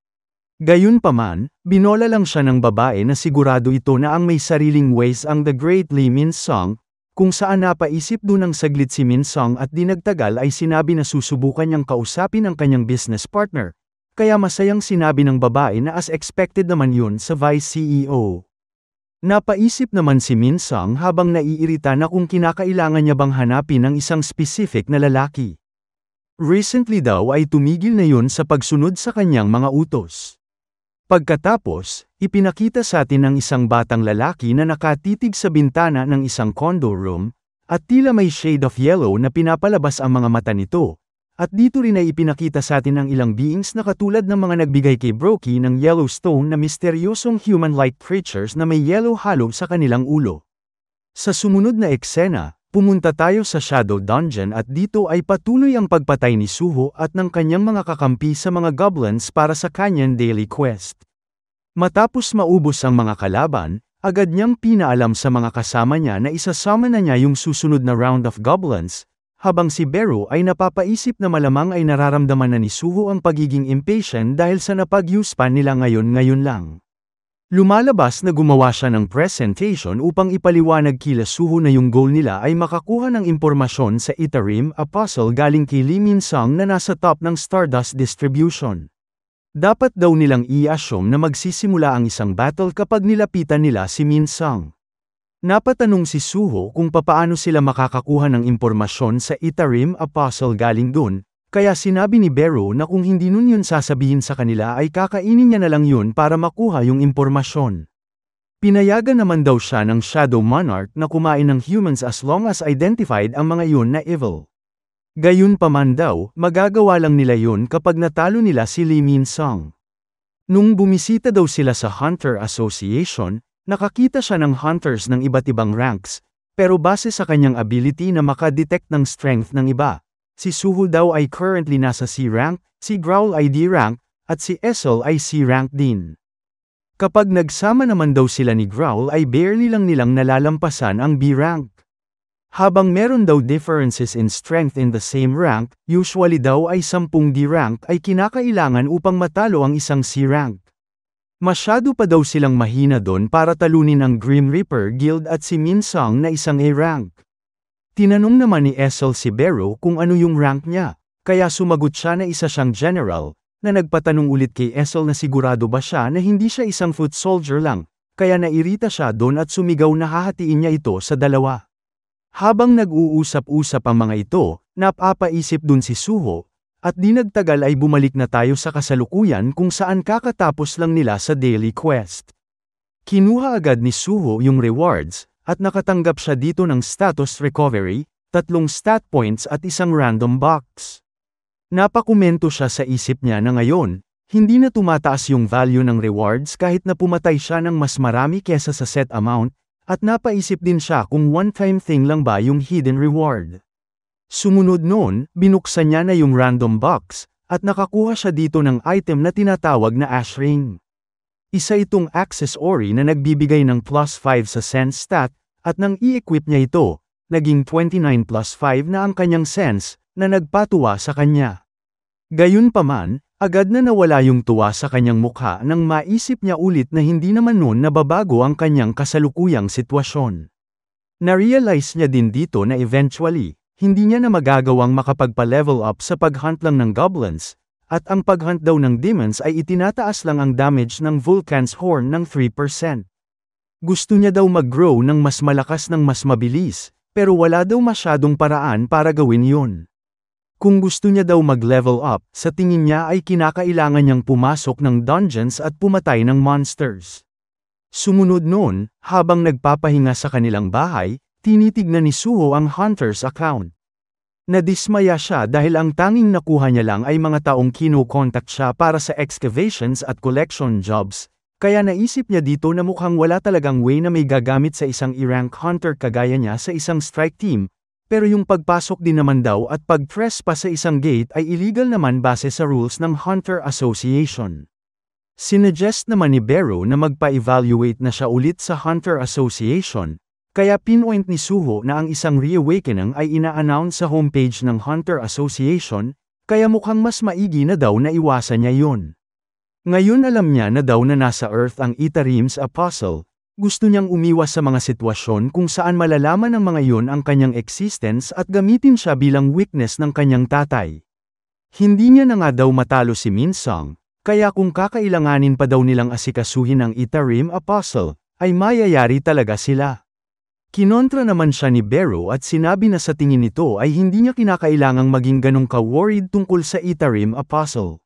Gayunpaman, binola lang siya ng babae na sigurado ito na ang may sariling ways ang the great Lee Min-sung, kung saan napaisip doon ng saglit si Min-sung at di nagtagal ay sinabi na susubukan niyang kausapin ang kanyang business partner. Kaya masayang sinabi ng babae na as expected naman yun sa Vice CEO. Napaisip naman si Min-sung habang naiirita na kung kinakailangan niya bang hanapin ang isang specific na lalaki. Recently daw ay tumigil na yun sa pagsunod sa kanyang mga utos. Pagkatapos, ipinakita sa atin ang isang batang lalaki na nakatitig sa bintana ng isang condo room, at tila may shade of yellow na pinapalabas ang mga mata nito. At dito rin ay ipinakita sa atin ang ilang beings na katulad ng mga nagbigay kay Brookie ng Yellowstone na misteryosong human-like creatures na may yellow halo sa kanilang ulo. Sa sumunod na eksena, pumunta tayo sa Shadow Dungeon at dito ay patuloy ang pagpatay ni Suho at ng kanyang mga kakampi sa mga goblins para sa kanyang daily quest. Matapos maubos ang mga kalaban, agad niyang pinaalam sa mga kasama niya na isasama na niya yung susunod na round of goblins, habang si Beru ay napapaisip na malamang ay nararamdaman na ni Suho ang pagiging impatient dahil sa napag-use pa nila ngayon lang. Lumalabas na gumawa siya ng presentation upang ipaliwanag kila Suho na yung goal nila ay makakuha ng impormasyon sa Itarim Apostle galing kay Lee Min-sung na nasa top ng Stardust Distribution. Dapat daw nilang i-assume na magsisimula ang isang battle kapag nilapitan nila si Min-sung. Napatanong si Suho kung papaano sila makakakuha ng impormasyon sa Itarim Apostle galing dun, kaya sinabi ni Beru na kung hindi nun yun sasabihin sa kanila ay kakainin niya na lang yun para makuha yung impormasyon. Pinayagan naman daw siya ng Shadow Monarch na kumain ng humans as long as identified ang mga yun na evil. Gayunpaman daw, magagawa lang nila yun kapag natalo nila si Lee Min-sung. Nung bumisita daw sila sa Hunter Association, nakakita siya ng hunters ng iba't ibang ranks, pero base sa kanyang ability na makadetect ng strength ng iba, si Suho daw ay currently nasa C rank, si Growl ay D rank, at si Essel ay C rank din. Kapag nagsama naman daw sila ni Growl ay barely lang nilang nalalampasan ang B rank. Habang meron daw differences in strength in the same rank, usually daw ay 10 D rank ay kinakailangan upang matalo ang isang C rank. Masyado pa daw silang mahina doon para talunin ang Grim Reaper Guild at si Min-sung na isang A rank. Tinanong naman ni Essel si Beru kung ano yung rank niya, kaya sumagot siya na isa siyang general, na nagpatanong ulit kay Essel na sigurado ba siya na hindi siya isang foot soldier lang, kaya nairita siya doon at sumigaw na hahatiin niya ito sa dalawa. Habang nag-uusap-usap ang mga ito, napapaisip dun si Suho, at di nagtagal ay bumalik na tayo sa kasalukuyan kung saan kakatapos lang nila sa daily quest. Kinuha agad ni Suho yung rewards, at nakatanggap siya dito ng status recovery, 3 stat points at isang random box. Napakomento siya sa isip niya na ngayon, hindi na tumataas yung value ng rewards kahit na pumatay siya ng mas marami kesa sa set amount, at napaisip din siya kung one-time thing lang ba yung hidden reward. Sumunod noon, binuksan niya na yung random box, at nakakuha siya dito ng item na tinatawag na Ash Ring. Isa itong accessory na nagbibigay ng plus 5 sa sense stat, at nang i-equip niya ito, naging 29 plus 5 na ang kanyang sense, na nagpatuwa sa kanya. Gayunpaman, agad na nawala yung tuwa sa kanyang mukha nang maisip niya ulit na hindi naman noon nababago ang kanyang kasalukuyang sitwasyon. Na-realize niya din dito na eventually, hindi niya na magagawang makapagpa-level up sa paghunt lang ng goblins, at ang paghunt daw ng demons ay itinataas lang ang damage ng Vulcan's Horn ng 3%. Gusto niya daw mag-grow ng mas malakas ng mas mabilis, pero wala daw masyadong paraan para gawin yun. Kung gusto niya daw mag-level up, sa tingin niya ay kinakailangan niyang pumasok ng dungeons at pumatay ng monsters. Sumunod noon, habang nagpapahinga sa kanilang bahay, tinitignan ni Suho ang Hunter's account. Nadismaya siya dahil ang tanging nakuha niya lang ay mga taong kino-contact siya para sa excavations at collection jobs, kaya naisip niya dito na mukhang wala talagang way na may gagamit sa isang E-rank hunter kagaya niya sa isang strike team, pero yung pagpasok din naman daw at pag-trespass sa isang gate ay illegal naman base sa rules ng Hunter Association. Sinuggest naman ni Beru na magpa-evaluate na siya ulit sa Hunter Association, kaya pinpoint ni Suho na ang isang reawakening ay ina-announce sa homepage ng Hunter Association, kaya mukhang mas maigi na daw na iwasan niya yun. Ngayon alam niya na daw na nasa Earth ang Itarim's Apostle, gusto niyang umiwas sa mga sitwasyon kung saan malalaman ng mga yun ang kanyang existence at gamitin siya bilang weakness ng kanyang tatay. Hindi niya na nga daw matalo si Min-sung, kaya kung kakailanganin pa daw nilang asikasuhin ang Itarim Apostle, ay mayayari talaga sila. Kinontra naman siya ni Beru at sinabi na sa tingin nito ay hindi niya kinakailangang maging ganong ka-worried tungkol sa Itarim Apostle.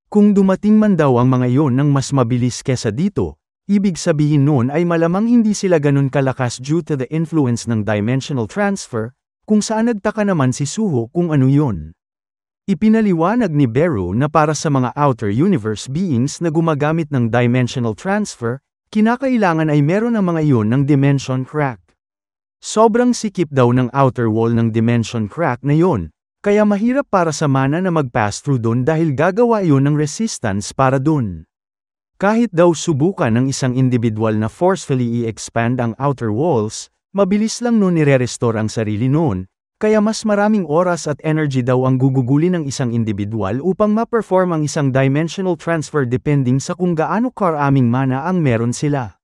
Kung dumating man daw ang mga yon ng mas mabilis kesa dito, ibig sabihin nun ay malamang hindi sila ganun kalakas due to the influence ng dimensional transfer, kung saan nagtaka naman si Suho kung ano yun. Ipinaliwanag ni Beru na para sa mga outer universe beings na gumagamit ng dimensional transfer, kinakailangan ay meron ang mga yun ng dimension crack. Sobrang sikip daw ng outer wall ng dimension crack na yun, kaya mahirap para sa mana na mag-pass through dun dahil gagawa yun ng resistance para dun. Kahit daw subukan ng isang individual na forcefully i-expand ang outer walls, mabilis lang noon nire-restore ang sarili noon, kaya mas maraming oras at energy daw ang gugugulin ng isang individual upang ma-perform ang isang dimensional transfer depending sa kung gaano karaming mana ang meron sila.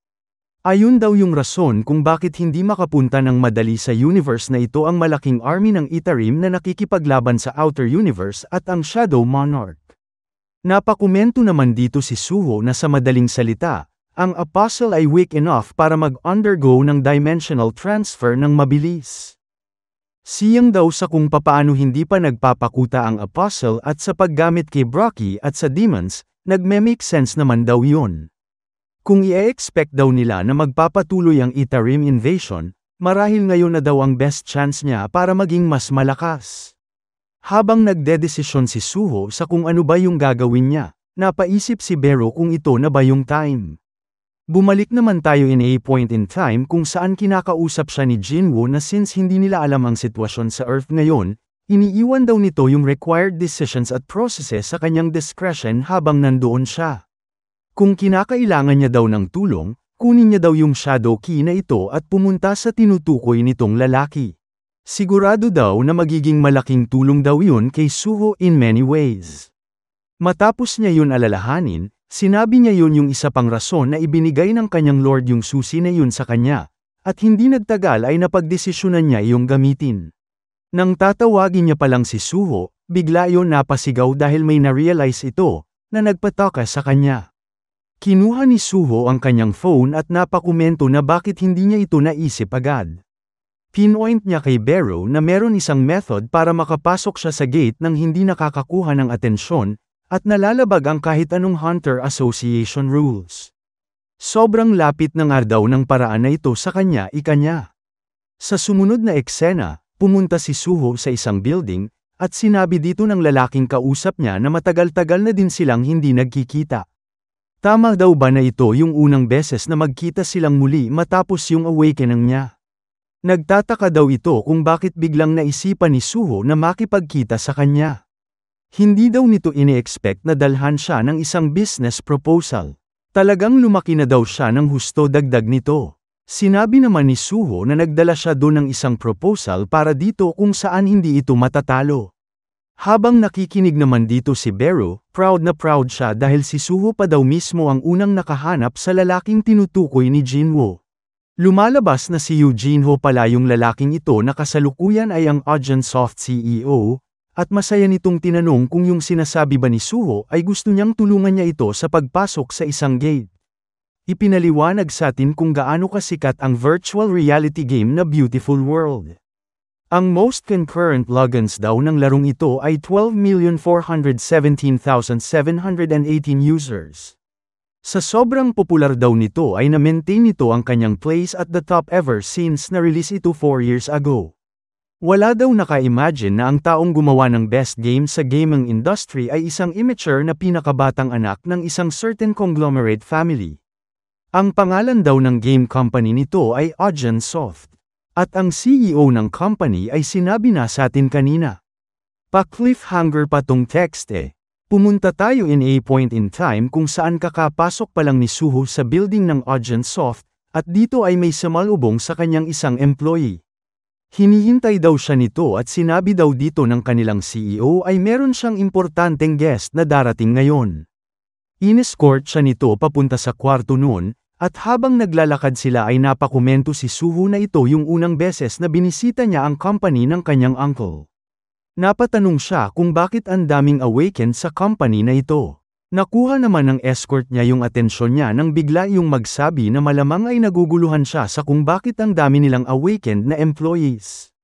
Ayun daw yung rason kung bakit hindi makapunta ng madali sa universe na ito ang malaking army ng Itarim na nakikipaglaban sa outer universe at ang Shadow Monarch. Napakomento naman dito si Suho na sa madaling salita, ang Apostle ay weak enough para mag-undergo ng dimensional transfer ng mabilis. Siyang daw sa kung papaano hindi pa nagpapakuta ang Apostle at sa paggamit kay Brocky at sa demons, nagme-make sense naman daw yun. Kung i-expect daw nila na magpapatuloy ang Itarim invasion, marahil ngayon na daw ang best chance niya para maging mas malakas. Habang nagdedesisyon si Suho sa kung ano ba yung gagawin niya, napaisip si Bero kung ito na ba yung time. Bumalik naman tayo in a point in time kung saan kinakausap siya ni Jinwoo na since hindi nila alam ang sitwasyon sa Earth ngayon, iniiwan daw nito yung required decisions at processes sa kanyang discretion habang nandoon siya. Kung kinakailangan niya daw ng tulong, kunin niya daw yung shadow key na ito at pumunta sa tinutukoy nitong lalaki. Sigurado daw na magiging malaking tulong daw yun kay Suho in many ways. Matapos niya yun alalahanin, sinabi niya yun yung isa pang rason na ibinigay ng kanyang lord yung susi na yun sa kanya, at hindi nagtagal ay napagdesisyonan niya yung gamitin. Nang tatawagin niya palang si Suho, bigla yun napasigaw dahil may na-realize ito, na nagpataka sa kanya. Kinuha ni Suho ang kanyang phone at napakomento na bakit hindi niya ito naisip agad. Pinoint niya kay Bero na meron isang method para makapasok siya sa gate nang hindi nakakakuha ng atensyon, at nalalabag ang kahit anong Hunter Association rules. Sobrang lapit na nga daw ng paraan na ito sa kanya. Sa sumunod na eksena, pumunta si Suho sa isang building, at sinabi dito ng lalaking kausap niya na matagal-tagal na din silang hindi nagkikita. Tama daw ba na ito yung unang beses na magkita silang muli matapos yung awakening niya? Nagtataka daw ito kung bakit biglang naisipan ni Suho na makipagkita sa kanya. Hindi daw nito ini-expect na dalhan siya ng isang business proposal. Talagang lumaki na daw siya ng husto dagdag nito. Sinabi naman ni Suho na nagdala siya doon ng isang proposal para dito kung saan hindi ito matatalo. Habang nakikinig naman dito si Bero, proud na proud siya dahil si Suho pa daw mismo ang unang nakahanap sa lalaking tinutukoy ni Jinwoo. Lumalabas na si Eugene pala yung lalaking ito na kasalukuyan ay ang Agensoft CEO, at masaya nitong tinanong kung yung sinasabi ba ni Suho ay gusto niyang tulungan niya ito sa pagpasok sa isang gate. Ipinaliwanag sa atin kung gaano kasikat ang virtual reality game na Beautiful World. Ang most concurrent logins daw ng larong ito ay 12,417,718 users. Sa sobrang popular daw nito ay na-maintain nito ang kanyang place at the top ever since na-release ito 4 years ago. Wala daw naka-imagine na ang taong gumawa ng best game sa gaming industry ay isang immature na pinakabatang anak ng isang certain conglomerate family. Ang pangalan daw ng game company nito ay Agensoft. At ang CEO ng company ay sinabi na sa atin kanina. Pa-cliffhanger pa tong text eh. Pumunta tayo in a point in time kung saan kakapasok pa lang ni Suho sa building ng Agensoft, at dito ay may sumalubong sa kanyang isang employee. Hinihintay daw siya nito at sinabi daw dito ng kanilang CEO ay meron siyang importanteng guest na darating ngayon. Inescort siya nito papunta sa kwarto noon, at habang naglalakad sila ay napakomento si Suho na ito yung unang beses na binisita niya ang company ng kanyang uncle. Napatanong siya kung bakit ang daming awakened sa company na ito. Nakuha naman ng escort niya yung atensyon niya nang bigla yung magsabi na malamang ay naguguluhan siya sa kung bakit ang dami nilang awakened na employees.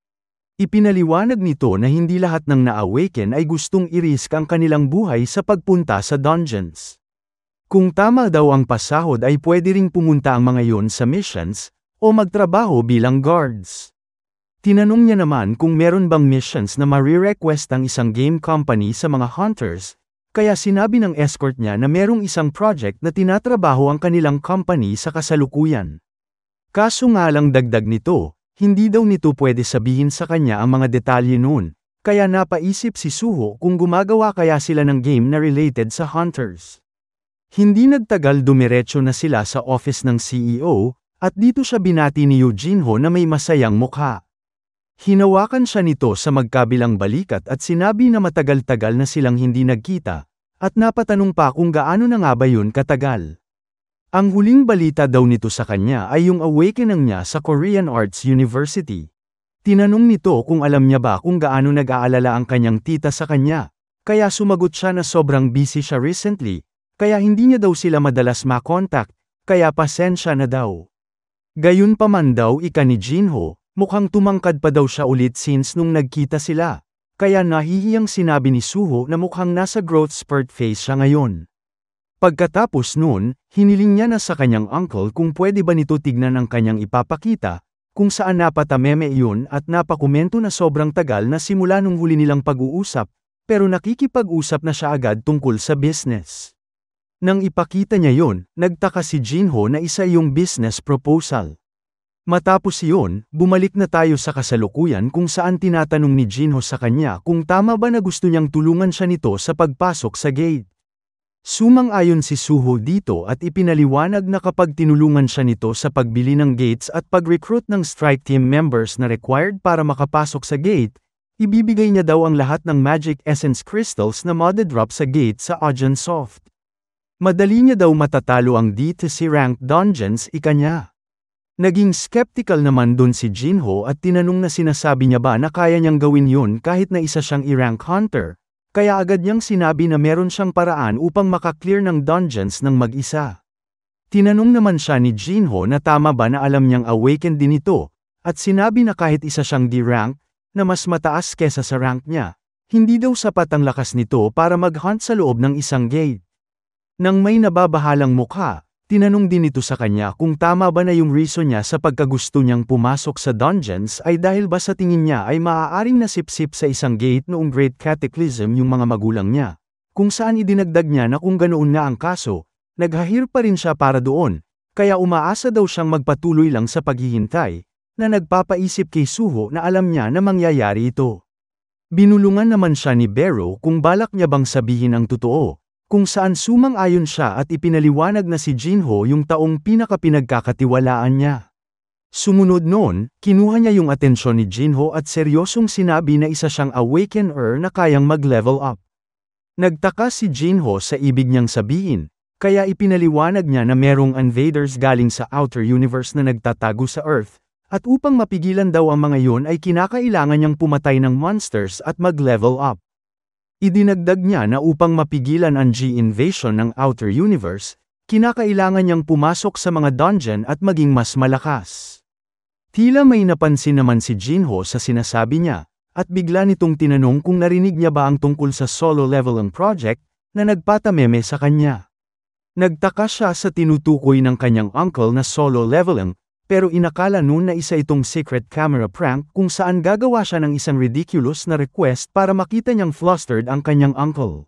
Ipinaliwanag nito na hindi lahat ng na-awaken ay gustong i-risk ang kanilang buhay sa pagpunta sa dungeons. Kung tama daw ang pasahod ay pwede ring pumunta ang mga yon sa missions, o magtrabaho bilang guards. Tinanong niya naman kung meron bang missions na ma-request ang isang game company sa mga hunters, kaya sinabi ng escort niya na merong isang project na tinatrabaho ang kanilang company sa kasalukuyan. Kaso nga lang dagdag nito, hindi daw nito pwede sabihin sa kanya ang mga detalye noon, kaya napaisip si Suho kung gumagawa kaya sila ng game na related sa hunters. Hindi nagtagal dumiretso na sila sa office ng CEO, at dito siya binati ni Eugene na may masayang mukha. Hinawakan siya nito sa magkabilang balikat at sinabi na matagal-tagal na silang hindi nagkita, at napatanong pa kung gaano na nga ba yun katagal. Ang huling balita daw nito sa kanya ay yung awakening niya sa Korean Arts University. Tinanong nito kung alam niya ba kung gaano nag-aalala ang kanyang tita sa kanya, kaya sumagot siya na sobrang busy siya recently, kaya hindi niya daw sila madalas makontak, kaya pasensya na daw. Gayunpaman daw ika ni Jinho, mukhang tumangkad pa daw siya ulit since nung nagkita sila, kaya nahihiyang sinabi ni Suho na mukhang nasa growth spurt phase siya ngayon. Pagkatapos nun, hiniling niya na sa kanyang uncle kung pwede ba nito tignan ang kanyang ipapakita, kung saan napatameme iyon at napakomento na sobrang tagal na simula nung huli nilang pag-uusap, pero nakikipag-usap na siya agad tungkol sa business. Nang ipakita niya yon, nagtaka si Jinho na isa yung business proposal. Matapos iyon, bumalik na tayo sa kasalukuyan kung saan tinatanong ni Jinho sa kanya kung tama ba na gusto niyang tulungan siya nito sa pagpasok sa gate. Sumang-ayon si Suho dito at ipinaliwanag na kapag tinulungan siya nito sa pagbili ng gates at pag-recruit ng strike team members na required para makapasok sa gate, ibibigay niya daw ang lahat ng magic essence crystals na madedrop sa gate sa Ojan Soft. Madali niya daw matatalo ang D2C ranked dungeons ika niya. Naging skeptical naman dun si Jinho at tinanong na sinasabi niya ba na kaya niyang gawin yun kahit na isa siyang i-rank hunter. Kaya agad niyang sinabi na meron siyang paraan upang makaklear ng dungeons ng mag-isa. Tinanong naman siya ni Jinho na tama ba na alam niyang awakened din ito, at sinabi na kahit isa siyang D-rank, na mas mataas kesa sa rank niya, hindi daw sapat ang lakas nito para mag-hunt sa loob ng isang gate. Nang may nababahalang mukha, tinanong din ito sa kanya kung tama ba na yung reason niya sa pagkagusto niyang pumasok sa dungeons ay dahil ba sa tingin niya ay maaaring nasipsip sa isang gate noong Great Cataclysm yung mga magulang niya. Kung saan idinagdag niya na kung ganoon nga ang kaso, naghahir pa rin siya para doon, kaya umaasa daw siyang magpatuloy lang sa paghihintay, na nagpapaisip kay Suho na alam niya na mangyayari ito. Binulungan naman siya ni Bero kung balak niya bang sabihin ang totoo, kung saan sumang-ayon siya at ipinaliwanag na si Jinho yung taong pinakapinagkakatiwalaan niya. Sumunod noon, kinuha niya yung atensyon ni Jinho at seryosong sinabi na isa siyang awakener na kayang mag-level up. Nagtaka si Jinho sa ibig niyang sabihin, kaya ipinaliwanag niya na merong invaders galing sa outer universe na nagtatago sa Earth, at upang mapigilan daw ang mga yon ay kinakailangan niyang pumatay ng monsters at mag-level up. Idinagdag niya na upang mapigilan ang G-invasion ng outer universe, kinakailangan niyang pumasok sa mga dungeon at maging mas malakas. Tila may napansin naman si Jinho sa sinasabi niya, at bigla nitong tinanong kung narinig niya ba ang tungkol sa solo leveling project na nagpatameme sa kanya. Nagtaka siya sa tinutukoy ng kanyang uncle na solo leveling, pero inakala noon na isa itong secret camera prank kung saan gagawa siya ng isang ridiculous na request para makita niyang flustered ang kanyang uncle.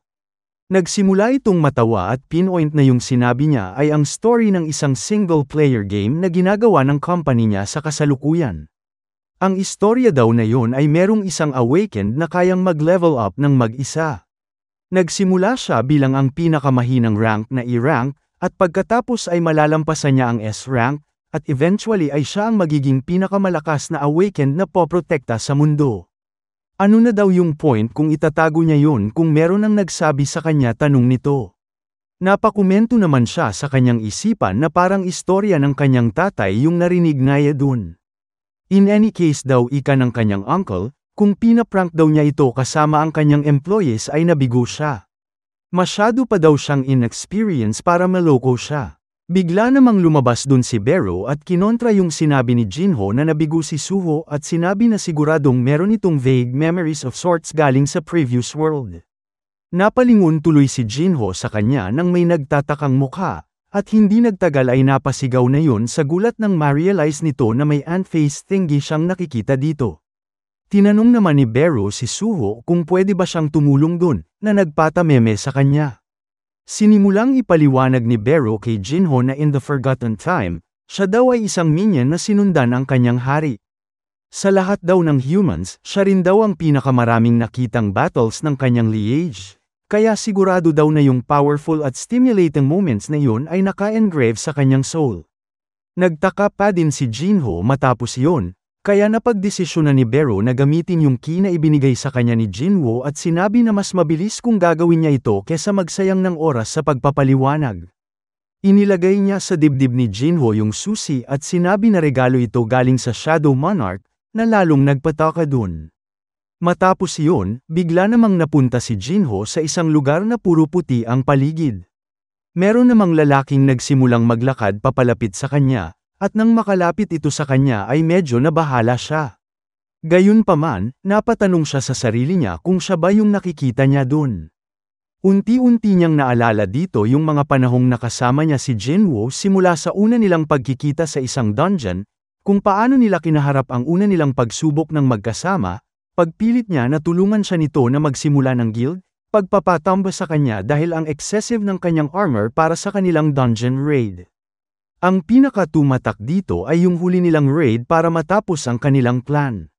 Nagsimula itong matawa at pinpoint na yung sinabi niya ay ang story ng isang single-player game na ginagawa ng company niya sa kasalukuyan. Ang istorya daw na yon ay merong isang awakened na kayang mag-level up ng mag-isa. Nagsimula siya bilang ang pinakamahinang rank na E-rank, at pagkatapos ay malalampasan niya ang S-rank, at eventually ay siya ang magiging pinakamalakas na awakened na poprotekta sa mundo. Ano na daw yung point kung itatago niya yun kung meron ang nagsabi sa kanya tanong nito? Napakomento naman siya sa kanyang isipan na parang istorya ng kanyang tatay yung narinig niya dun. In any case daw ika ng kanyang uncle, kung pinaprank daw niya ito kasama ang kanyang employees ay nabigo siya. Masyado pa daw siyang inexperience para maloko siya. Bigla namang lumabas dun si Bero at kinontra yung sinabi ni Jinho na nabigo si Suho at sinabi na siguradong meron itong vague memories of sorts galing sa previous world. Napalingon tuloy si Jinho sa kanya nang may nagtatakang mukha, at hindi nagtagal ay napasigaw na yun sa gulat nang ma-realize nito na may ant-face thingy siyang nakikita dito. Tinanong naman ni Bero si Suho kung pwede ba siyang tumulong dun, na nagpatameme sa kanya. Sinimulang ipaliwanag ni Bero kay Jinho na in the forgotten time, siya daw ay isang minion na sinundan ang kanyang hari. Sa lahat daw ng humans, siya rin daw ang pinakamaraming nakitang battles ng kanyang liege, kaya sigurado daw na yung powerful at stimulating moments na yun ay naka-engrave sa kanyang soul. Nagtaka pa din si Jinho matapos yun, kaya napagdesisyonan ni Beru na gamitin yung key na ibinigay sa kanya ni Jinwoo at sinabi na mas mabilis kung gagawin niya ito kesa magsayang ng oras sa pagpapaliwanag. Inilagay niya sa dibdib ni Jinho yung susi at sinabi na regalo ito galing sa Shadow Monarch, na lalong nagpataka dun. Matapos yun, bigla namang napunta si Jinho sa isang lugar na puro puti ang paligid. Meron namang lalaking nagsimulang maglakad papalapit sa kanya, at nang makalapit ito sa kanya ay medyo nabahala siya. Gayunpaman, napatanong siya sa sarili niya kung siya ba yung nakikita niya dun. Unti-unti niyang naalala dito yung mga panahong nakasama niya si Jinwoo simula sa una nilang pagkikita sa isang dungeon, kung paano nila kinaharap ang una nilang pagsubok ng magkasama, pagpilit niya na tulungan siya nito na magsimula ng guild, pagpapatamba sa kanya dahil ang excessive ng kanyang armor para sa kanilang dungeon raid. Ang pinakatumatak dito ay yung huli nilang raid para matapos ang kanilang plan.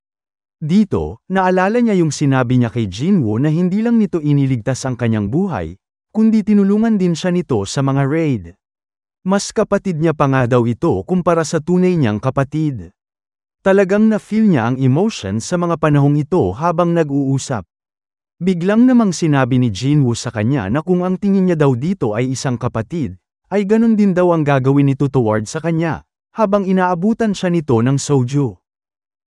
Dito, naalala niya yung sinabi niya kay Jinwoo na hindi lang nito iniligtas ang kanyang buhay, kundi tinulungan din siya nito sa mga raid. Mas kapatid niya pa nga daw ito kumpara sa tunay niyang kapatid. Talagang na-feel niya ang emotion sa mga panahong ito habang nag-uusap. Biglang namang sinabi ni Jinwoo sa kanya na kung ang tingin niya daw dito ay isang kapatid, ay ganun din daw ang gagawin nito toward sa kanya, habang inaabutan siya nito ng soju.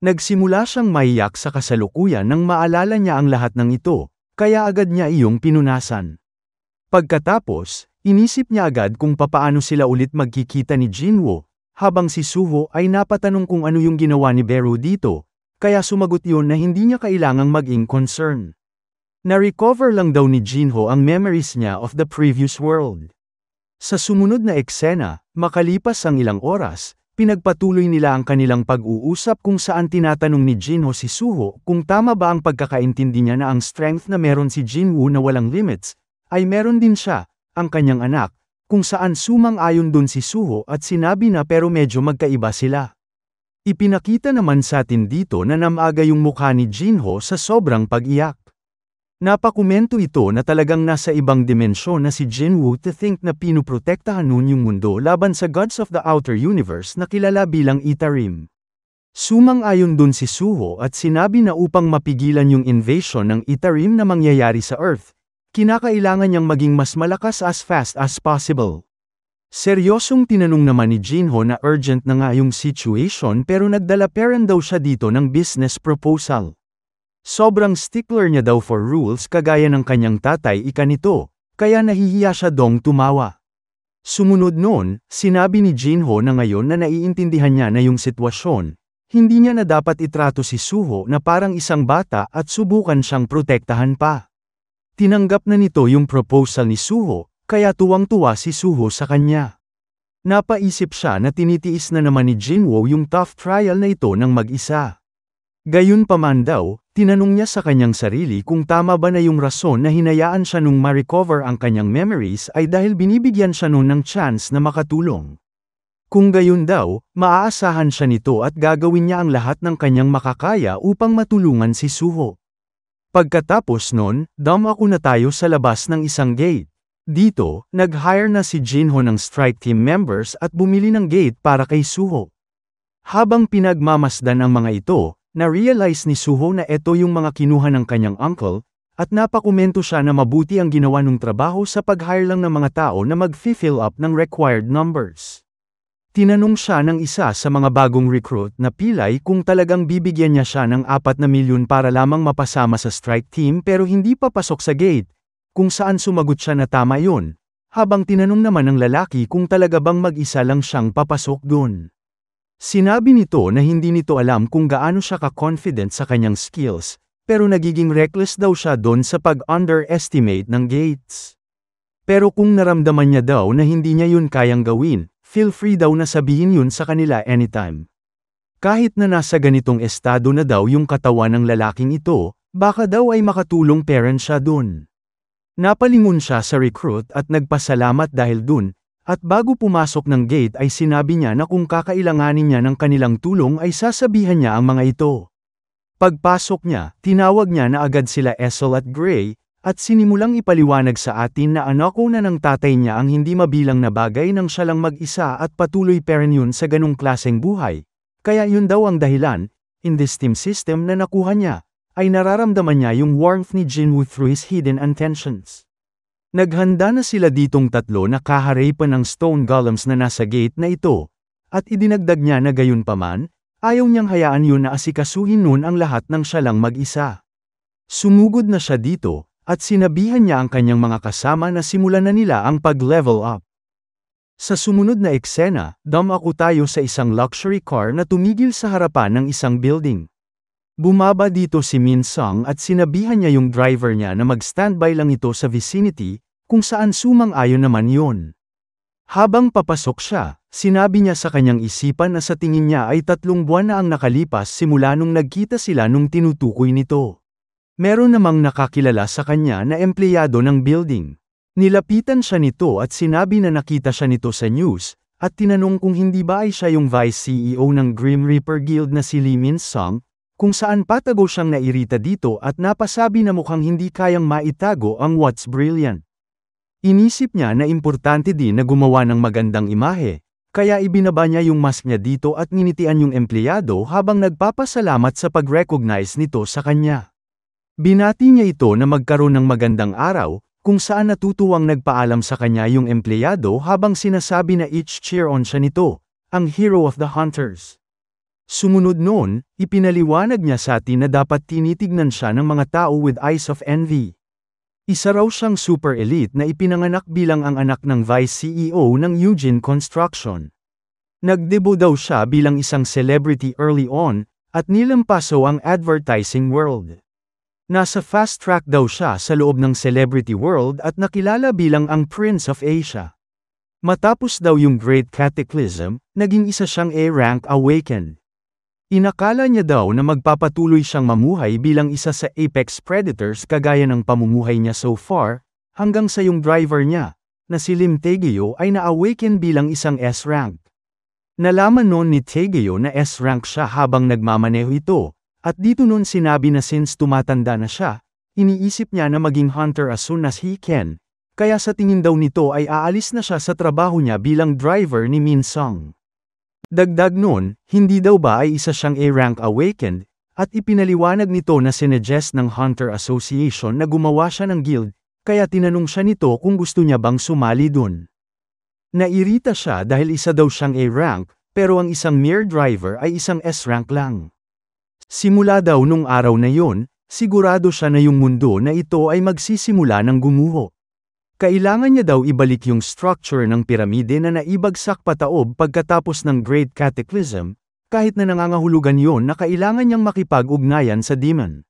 Nagsimula siyang maiyak sa kasalukuyan nang maalala niya ang lahat ng ito, kaya agad niya iyong pinunasan. Pagkatapos, inisip niya agad kung papaano sila ulit magkikita ni Jinwoo, habang si Suho ay napatanong kung ano yung ginawa ni Beru dito, kaya sumagot yun na hindi niya kailangang maging concern. Na-recover lang daw ni Jinho ang memories niya of the previous world. Sa sumunod na eksena, makalipas ang ilang oras, pinagpatuloy nila ang kanilang pag-uusap kung saan tinatanong ni Jinho si Suho kung tama ba ang pagkakaintindi niya na ang strength na meron si Jinwoo na walang limits, ay meron din siya, ang kanyang anak, kung saan sumang-ayon dun si Suho at sinabi na pero medyo magkaiba sila. Ipinakita naman sa atin dito na namaga yung mukha ni Jinho sa sobrang pag-iyak. Napakomento ito na talagang nasa ibang dimensyon na si Jinwoo to think na pinuprotektahan nun yung mundo laban sa gods of the outer universe na kilala bilang Itarim. Sumang-ayon dun si Suho at sinabi na upang mapigilan yung invasion ng Itarim na mangyayari sa Earth, kinakailangan niyang maging mas malakas as fast as possible. Seryosong tinanong naman ni Jinho na urgent na nga yung situation pero nagdala pera daw siya dito ng business proposal. Sobrang stickler niya daw for rules kagaya ng kanyang tatay nito, kaya nahihiya siya dong tumawa. Sumunod noon, sinabi ni Jinho na ngayon na naiintindihan niya na yung sitwasyon, hindi niya na dapat itrato si Suho na parang isang bata at subukan siyang protektahan pa. Tinanggap na nito yung proposal ni Suho, kaya tuwang-tuwa si Suho sa kanya. Napaisip siya na tinitiis na naman ni Jinwoo yung tough trial na ito ng mag-isa. Gayunpaman daw, tinanong niya sa kanyang sarili kung tama ba na yung rason na hinayaan siya nung ma-recover ang kanyang memories ay dahil binibigyan siya nun ng chance na makatulong. Kung gayon daw, maaasahan siya nito at gagawin niya ang lahat ng kanyang makakaya upang matulungan si Suho. Pagkatapos nun, dumako na tayo sa labas ng isang gate. Dito, nag-hire na si Jinho ng strike team members at bumili ng gate para kay Suho. Habang pinagmamasdan ang mga ito, na-realize ni Suho na ito yung mga kinuha ng kanyang uncle, at napakomento siya na mabuti ang ginawa ng trabaho sa pag-hire lang ng mga tao na mag-fill up ng required numbers. Tinanong siya ng isa sa mga bagong recruit na pilay kung talagang bibigyan niya siya ng 4 na milyon para lamang mapasama sa strike team pero hindi papasok sa gate, kung saan sumagot siya na tama yun, habang tinanong naman ng lalaki kung talaga bang mag-isa lang siyang papasok dun. Sinabi nito na hindi nito alam kung gaano siya ka-confident sa kanyang skills, pero nagiging reckless daw siya doon sa pag-underestimate ng gates. Pero kung naramdaman niya daw na hindi niya yun kayang gawin, feel free daw na sabihin yun sa kanila anytime. Kahit na nasa ganitong estado na daw yung katawan ng lalaking ito, baka daw ay makatulong parent siya dun. Napalingon siya sa recruit at nagpasalamat dahil dun, at bago pumasok ng gate ay sinabi niya na kung kakailanganin niya ng kanilang tulong ay sasabihan niya ang mga ito. Pagpasok niya, tinawag niya na agad sila Essel at Gray, At sinimulang ipaliwanag sa atin na anako na ng tatay niya ang hindi mabilang na bagay nang siya lang mag-isa at patuloy pa rin yun sa ganung klaseng buhay. Kaya yun daw ang dahilan, in this team system na nakuha niya, ay nararamdaman niya yung warmth ni Jinwoo through his hidden intentions. Naghanda na sila ditong tatlo na kaharipan ng stone golems na nasa gate na ito, at idinagdag niya na gayunpaman, ayaw niyang hayaan yun na asikasuhin nun ang lahat ng siya lang mag-isa. Sumugod na siya dito, at sinabihan niya ang kanyang mga kasama na simulan na nila ang pag-level up. Sa sumunod na eksena, dumako tayo sa isang luxury car na tumigil sa harapan ng isang building. Bumaba dito si Min Sung at sinabihan niya yung driver niya na mag-standby lang ito sa vicinity, kung saan sumang-ayon naman yun. Habang papasok siya, sinabi niya sa kanyang isipan na sa tingin niya ay 3 buwan na ang nakalipas simula nung nagkita sila nung tinutukoy nito. Meron namang nakakilala sa kanya na empleyado ng building. Nilapitan siya nito at sinabi na nakita siya nito sa news, at tinanong kung hindi ba ay siya yung Vice CEO ng Grim Reaper Guild na si Lee Min Sung, kung saan patago siyang nairita dito at napasabi na mukhang hindi kayang maitago ang What's Brilliant. Inisip niya na importante din na gumawa ng magandang imahe, kaya ibinaba niya yung mask niya dito at nginitian yung empleyado habang nagpapasalamat sa pag-recognize nito sa kanya. Binati niya ito na magkaroon ng magandang araw, kung saan natutuwang nagpaalam sa kanya yung empleyado habang sinasabi na each cheer on siya nito, ang hero of the hunters. Sumunod noon, ipinaliwanag niya sa atin na dapat tinitignan siya ng mga tao with eyes of envy. Isa raw siyang super elite na ipinanganak bilang ang anak ng Vice CEO ng Eugene Construction. Nagdebut daw siya bilang isang celebrity early on, at nilampaso ang advertising world. Nasa fast track daw siya sa loob ng celebrity world at nakilala bilang ang Prince of Asia. Matapos daw yung Great Cataclysm, naging isa siyang A-rank awakened. Inakala niya daw na magpapatuloy siyang mamuhay bilang isa sa apex predators kagaya ng pamumuhay niya so far, hanggang sa yung driver niya, na si Lim Taegyo ay na-awaken bilang isang S-rank. Nalaman noon ni Taegyo na S-rank siya habang nagmamaneho ito. At dito nun sinabi na since tumatanda na siya, iniisip niya na maging hunter as soon as he can, kaya sa tingin daw nito ay aalis na siya sa trabaho niya bilang driver ni Min Sung. Dagdag nun, hindi daw ba ay isa siyang A-rank awakened, at ipinaliwanag nito na sinuggest ng Hunter Association na gumawa siya ng guild, kaya tinanong siya nito kung gusto niya bang sumali dun. Nairita siya dahil isa daw siyang A-rank, pero ang isang mere driver ay isang S-rank lang. Simula daw nung araw na yon, sigurado siya na yung mundo na ito ay magsisimula ng gumuho. Kailangan niya daw ibalik yung structure ng piramide na naibagsak pataob pagkatapos ng Great Cataclysm, kahit na nangangahulugan yon na kailangan niyang makipag-ugnayan sa demon.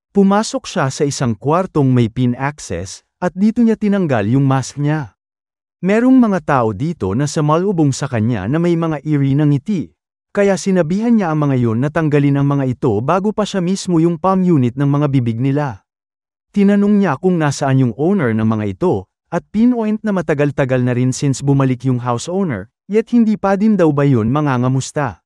Pumasok siya sa isang kwartong may pin access, at dito niya tinanggal yung mask niya. Merong mga tao dito na sumalubong sa kanya na may mga eerie na ngiti. Kaya sinabihan niya ang mga yon na tanggalin ang mga ito bago pa siya mismo yung palm unit ng mga bibig nila. Tinanong niya kung nasaan yung owner ng mga ito, at pinpoint na matagal-tagal na rin since bumalik yung house owner, yet hindi pa din daw ba yun mangangamusta.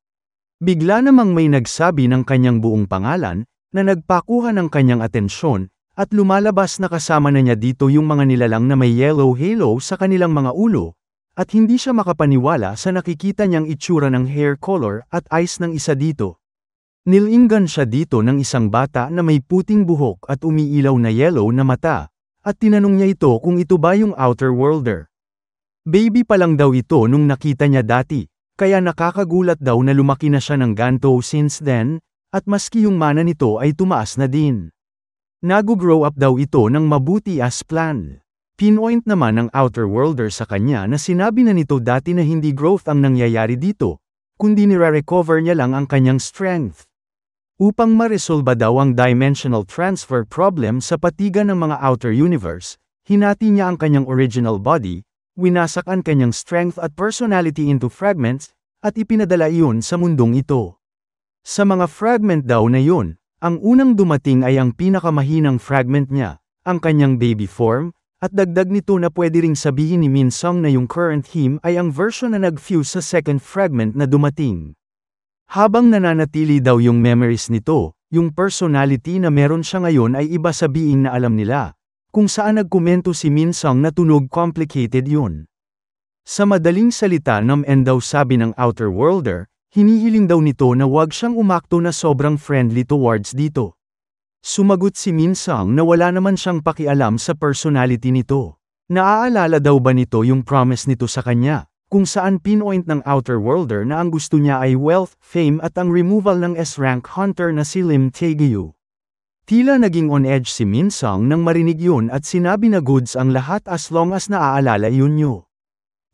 Bigla namang may nagsabi ng kanyang buong pangalan, na nagpakuha ng kanyang atensyon, at lumalabas na kasama na niya dito yung mga nilalang na may yellow halo sa kanilang mga ulo. At hindi siya makapaniwala sa nakikita niyang itsura ng hair color at eyes ng isa dito. Nilinggan siya dito ng isang bata na may puting buhok at umiilaw na yellow na mata, at tinanong niya ito kung ito ba yung Outer Worlder. Baby pa lang daw ito nung nakita niya dati, kaya nakakagulat daw na lumaki na siya ng ganto since then, at maski yung mana nito ay tumaas na din. Nag-grow up daw ito ng mabuti as planned. Pinpoint naman ng Outer Worlder sa kanya na sinabi na nito dati na hindi growth ang nangyayari dito, kundi nire-recover niya lang ang kanyang strength. Upang maresolba daw ang dimensional transfer problem sa patigan ng mga outer universe, hinati niya ang kanyang original body, winasak ang kanyang strength at personality into fragments, at ipinadala iyon sa mundong ito. Sa mga fragment daw na yun, ang unang dumating ay ang pinakamahinang fragment niya, ang kanyang baby form, at dagdag nito na pwede ring sabihin ni Min Sung na yung current him ay ang version na nag-fuse sa second fragment na dumating. Habang nananatili daw yung memories nito, yung personality na meron siya ngayon ay iba sa being na alam nila, kung saan nagkomento si Min Sung na tunog complicated yun. Sa madaling salita daw sabi ng Outer Worlder, hinihiling daw nito na wag siyang umakto na sobrang friendly towards dito. Sumagot si Min Sung na wala naman siyang pakialam sa personality nito. Naaalala daw ba nito yung promise nito sa kanya, kung saan pinoint ng Outer Worlder na ang gusto niya ay wealth, fame at ang removal ng S-rank hunter na si Lim Tae-gyu. Tila naging on edge si Min Sung nang marinig yun at sinabi na goods ang lahat as long as naaalala yun nyo.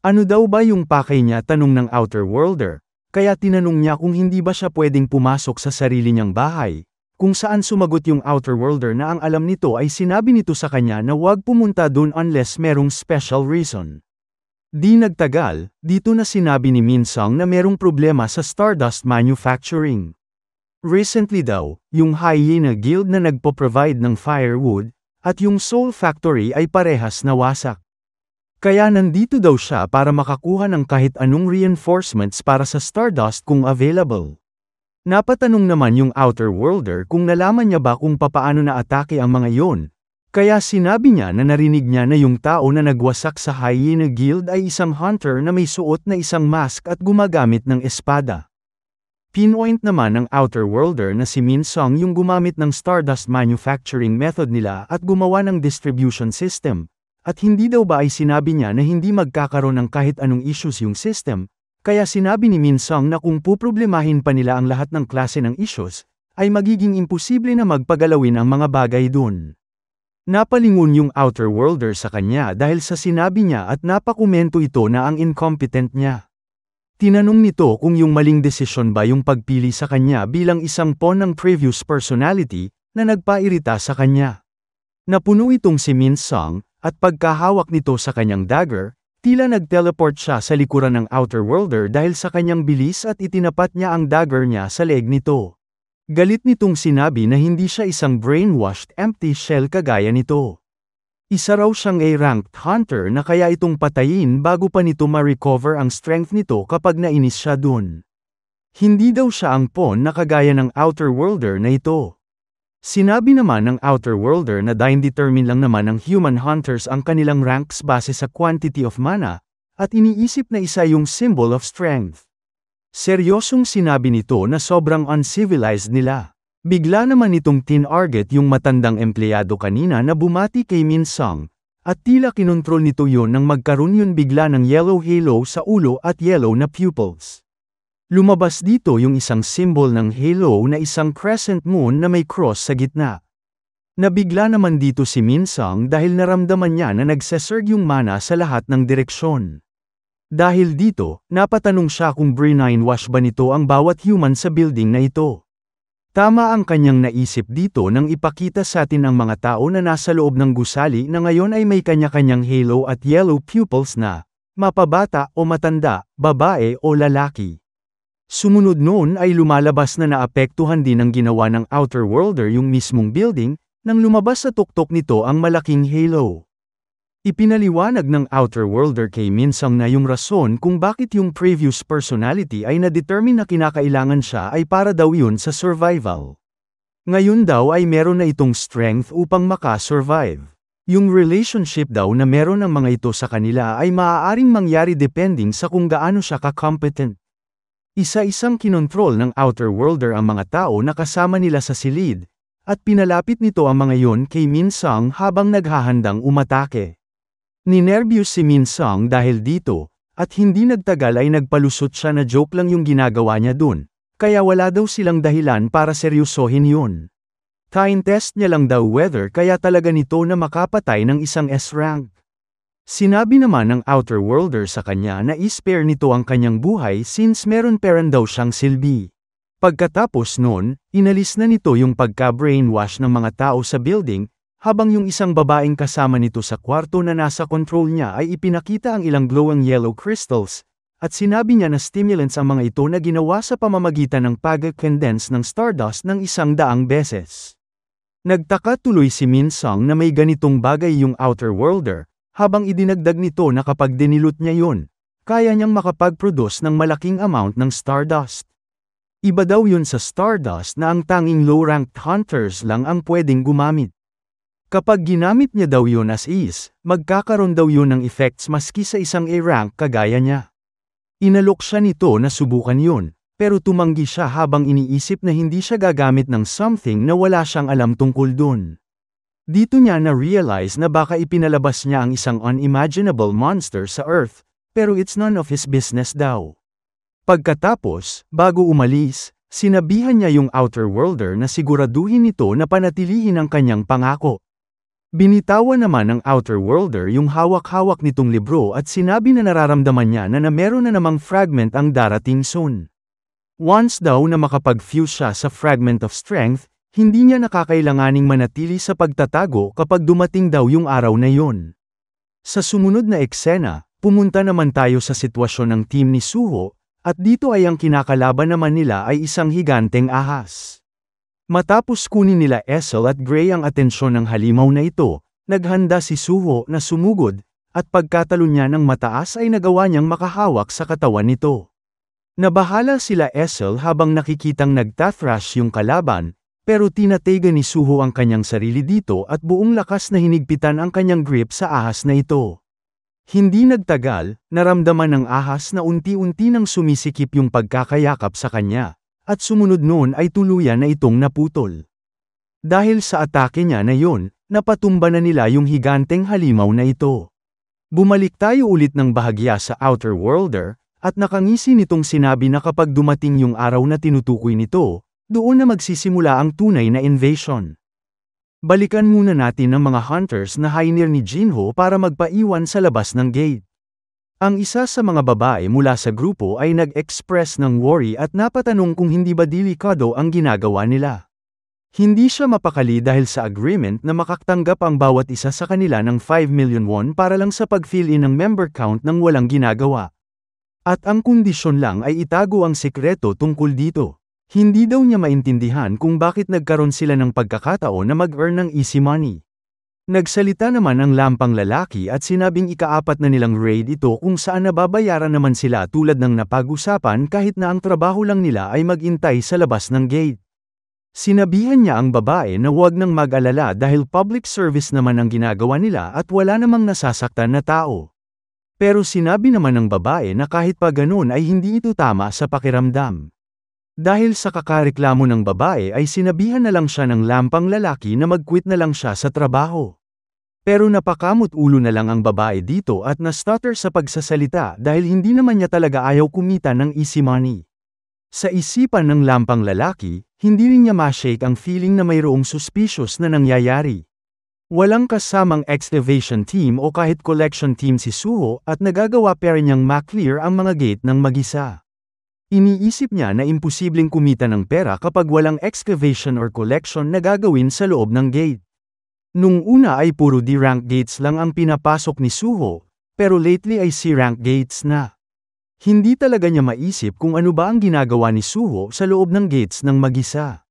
Ano daw ba yung pakay niya, tanong ng Outer Worlder, kaya tinanong niya kung hindi ba siya pwedeng pumasok sa sarili niyang bahay, kung saan sumagot yung Outer Worlder na ang alam nito ay sinabi nito sa kanya na wag pumunta dun unless merong special reason. Di nagtagal, dito na sinabi ni Min Sung na merong problema sa Stardust Manufacturing. Recently daw, yung Hyena Guild na nagpo-provide ng firewood, at yung Soul Factory ay parehas nawasak. Kaya nandito daw siya para makakuha ng kahit anong reinforcements para sa Stardust kung available. Napatanong naman yung Outer Worlder kung nalaman niya ba kung papaano na-atake ang mga yon. Kaya sinabi niya na narinig niya na yung tao na nagwasak sa Hyena Guild ay isang hunter na may suot na isang mask at gumagamit ng espada. Pinoint naman ng Outer Worlder na si Min Sung yung gumamit ng Stardust manufacturing method nila at gumawa ng distribution system. At hindi daw ba ay sinabi niya na hindi magkakaroon ng kahit anong issues yung system, kaya sinabi ni Min Sung na kung puproblemahin pa nila ang lahat ng klase ng issues, ay magiging imposible na magpagalawin ang mga bagay dun. Napalingon yung Outer Worlder sa kanya dahil sa sinabi niya at napakomento ito na ang incompetent niya. Tinanong nito kung yung maling desisyon ba yung pagpili sa kanya bilang isang pawn ng previous personality na nagpairita sa kanya. Napuno itong si Min Sung, at pagkahawak nito sa kanyang dagger, tila nag-teleport siya sa likuran ng Outer Worlder dahil sa kanyang bilis at itinapat niya ang dagger niya sa leeg nito. Galit nitong sinabi na hindi siya isang brainwashed empty shell kagaya nito. Isa raw siyang A-ranked hunter na kaya itong patayin bago pa nito ma-recover ang strength nito kapag nainis siya dun. Hindi daw siya ang pawn na kagaya ng Outer Worlder na ito. Sinabi naman ng Outer Worlder na determine lang naman ng human hunters ang kanilang ranks base sa quantity of mana, at iniisip na isa yung symbol of strength. Seryosong sinabi nito na sobrang uncivilized nila. Bigla naman itong tinarget yung matandang empleyado kanina na bumati kay Min Sung, at tila kinontrol nito yon nang magkaroon yun bigla ng yellow halo sa ulo at yellow na pupils. Lumabas dito yung isang symbol ng halo na isang crescent moon na may cross sa gitna. Nabigla naman dito si Min Sung dahil naramdaman niya na nagsesurge yung mana sa lahat ng direksyon. Dahil dito, napatanong siya kung brainwash ba nito ang bawat human sa building na ito. Tama ang kanyang naisip dito nang ipakita sa atin ang mga tao na nasa loob ng gusali na ngayon ay may kanya-kanyang halo at yellow pupils na, mapabata o matanda, babae o lalaki. Sumunod noon ay lumalabas na naapektuhan din ng ginawa ng Outer Worlder yung mismong building, nang lumabas sa tuktok nito ang malaking halo. Ipinaliwanag ng Outer Worlder kay Min Sung na yung rason kung bakit yung previous personality ay na-determine na kinakailangan siya ay para daw yun sa survival. Ngayon daw ay meron na itong strength upang maka-survive. Yung relationship daw na meron ng mga ito sa kanila ay maaaring mangyari depending sa kung gaano siya ka-competent. Isa-isang kinontrol ng Outer Worlder ang mga tao na kasama nila sa silid, at pinalapit nito ang mga yon kay Min Sung habang naghahandang umatake. Ninervyos si Min Sung dahil dito, at hindi nagtagal ay nagpalusot siya na joke lang yung ginagawa niya dun, kaya wala daw silang dahilan para seryosohin yun. Time test niya lang daw whether kaya talaga nito na makapatay ng isang S-rank. Sinabi naman ng Outer Worlder sa kanya na i-spare nito ang kanyang buhay since meron peran daw siyang silbi. Pagkatapos nun, inalis na nito yung pagka-brainwash ng mga tao sa building, habang yung isang babaeng kasama nito sa kwarto na nasa control niya ay ipinakita ang ilang glowing yellow crystals, at sinabi niya na stimulants ang mga ito na ginawa sa pamamagitan ng pag-condense ng Stardust ng 100 beses. Nagtaka tuloy si Min Sung na may ganitong bagay yung Outer Worlder, habang idinagdag nito na kapag dinilute niya yun, kaya niyang makapag-produce ng malaking amount ng Stardust. Iba daw yun sa Stardust na ang tanging low-ranked hunters lang ang pwedeng gumamit. Kapag ginamit niya daw yun as is, magkakaroon daw yun ng effects maski sa isang A-rank kagaya niya. Inalok siya nito na subukan yun, pero tumanggi siya habang iniisip na hindi siya gagamit ng something na wala siyang alam tungkol dun. Dito niya na-realize na baka ipinalabas niya ang isang unimaginable monster sa Earth, pero it's none of his business daw. Pagkatapos, bago umalis, sinabihan niya yung Outer Worlder na siguraduhin nito na panatilihin ang kanyang pangako. Binitawan naman ng Outer Worlder yung hawak-hawak nitong libro at sinabi na nararamdaman niya na meron na namang fragment ang darating soon. Once daw na makapag-fuse siya sa Fragment of Strength, hindi niya nakakailanganing manatili sa pagtatago kapag dumating daw yung araw na yun. Sa sumunod na eksena, pumunta naman tayo sa sitwasyon ng team ni Suho, at dito ay ang kinakalaban naman nila ay isang higanteng ahas. Matapos kunin nila Essel at Gray ang atensyon ng halimaw na ito, naghanda si Suho na sumugod, at pagkatalon niya ng mataas ay nagawa niyang makahawak sa katawan nito. Nabahala sila Essel habang nakikitang nagtathrash yung kalaban, pero tinatega ni Suho ang kanyang sarili dito at buong lakas na hinigpitan ang kanyang grip sa ahas na ito. Hindi nagtagal, naramdaman ng ahas na unti-unti nang sumisikip yung pagkakayakap sa kanya. At sumunod noon ay tuluyan na itong naputol. Dahil sa atake niya na yun, napatumba na nila yung higanteng halimaw na ito. Bumalik tayo ulit ng bahagya sa Outer Worlder, at nakangisi nitong sinabi na kapag dumating yung araw na tinutukoy nito, doon na magsisimula ang tunay na invasion. Balikan muna natin ang mga hunters na hiner ni Jinho para magpaiwan sa labas ng gate. Ang isa sa mga babae mula sa grupo ay nag-express ng worry at napatanong kung hindi ba delikado ang ginagawa nila. Hindi siya mapakali dahil sa agreement na makaktanggap ang bawat isa sa kanila ng 5 million won para lang sa pag-fill in ng member count ng walang ginagawa. At ang kondisyon lang ay itago ang sekreto tungkol dito. Hindi daw niya maintindihan kung bakit nagkaroon sila ng pagkakataon na mag-earn ng easy money. Nagsalita naman ang lampang lalaki at sinabing ika-4 na nilang raid ito kung saan nababayaran naman sila tulad ng napag-usapan kahit na ang trabaho lang nila ay mag-intay sa labas ng gate. Sinabihan niya ang babae na huwag nang mag-alala dahil public service naman ang ginagawa nila at wala namang nasasaktan na tao. Pero sinabi naman ng babae na kahit pa ganun ay hindi ito tama sa pakiramdam. Dahil sa kakareklamo ng babae ay sinabihan na lang siya ng lampang lalaki na mag-quit na lang siya sa trabaho. Pero napakamot ulo na lang ang babae dito at na-stutter sa pagsasalita dahil hindi naman niya talaga ayaw kumita ng easy money. Sa isipan ng lampang lalaki, hindi rin niya ma-shake ang feeling na mayroong suspicious na nangyayari. Walang kasamang excavation team o kahit collection team si Suho at nagagawa pa rin niyang ma-clear ang mga gate ng mag-isa. Iniisip niya na imposibleng kumita ng pera kapag walang excavation or collection na gagawin sa loob ng gate. Nung una ay puro D-rank gates lang ang pinapasok ni Suho, pero lately ay C-rank gates na. Hindi talaga niya maisip kung ano ba ang ginagawa ni Suho sa loob ng gates ng mag-isa.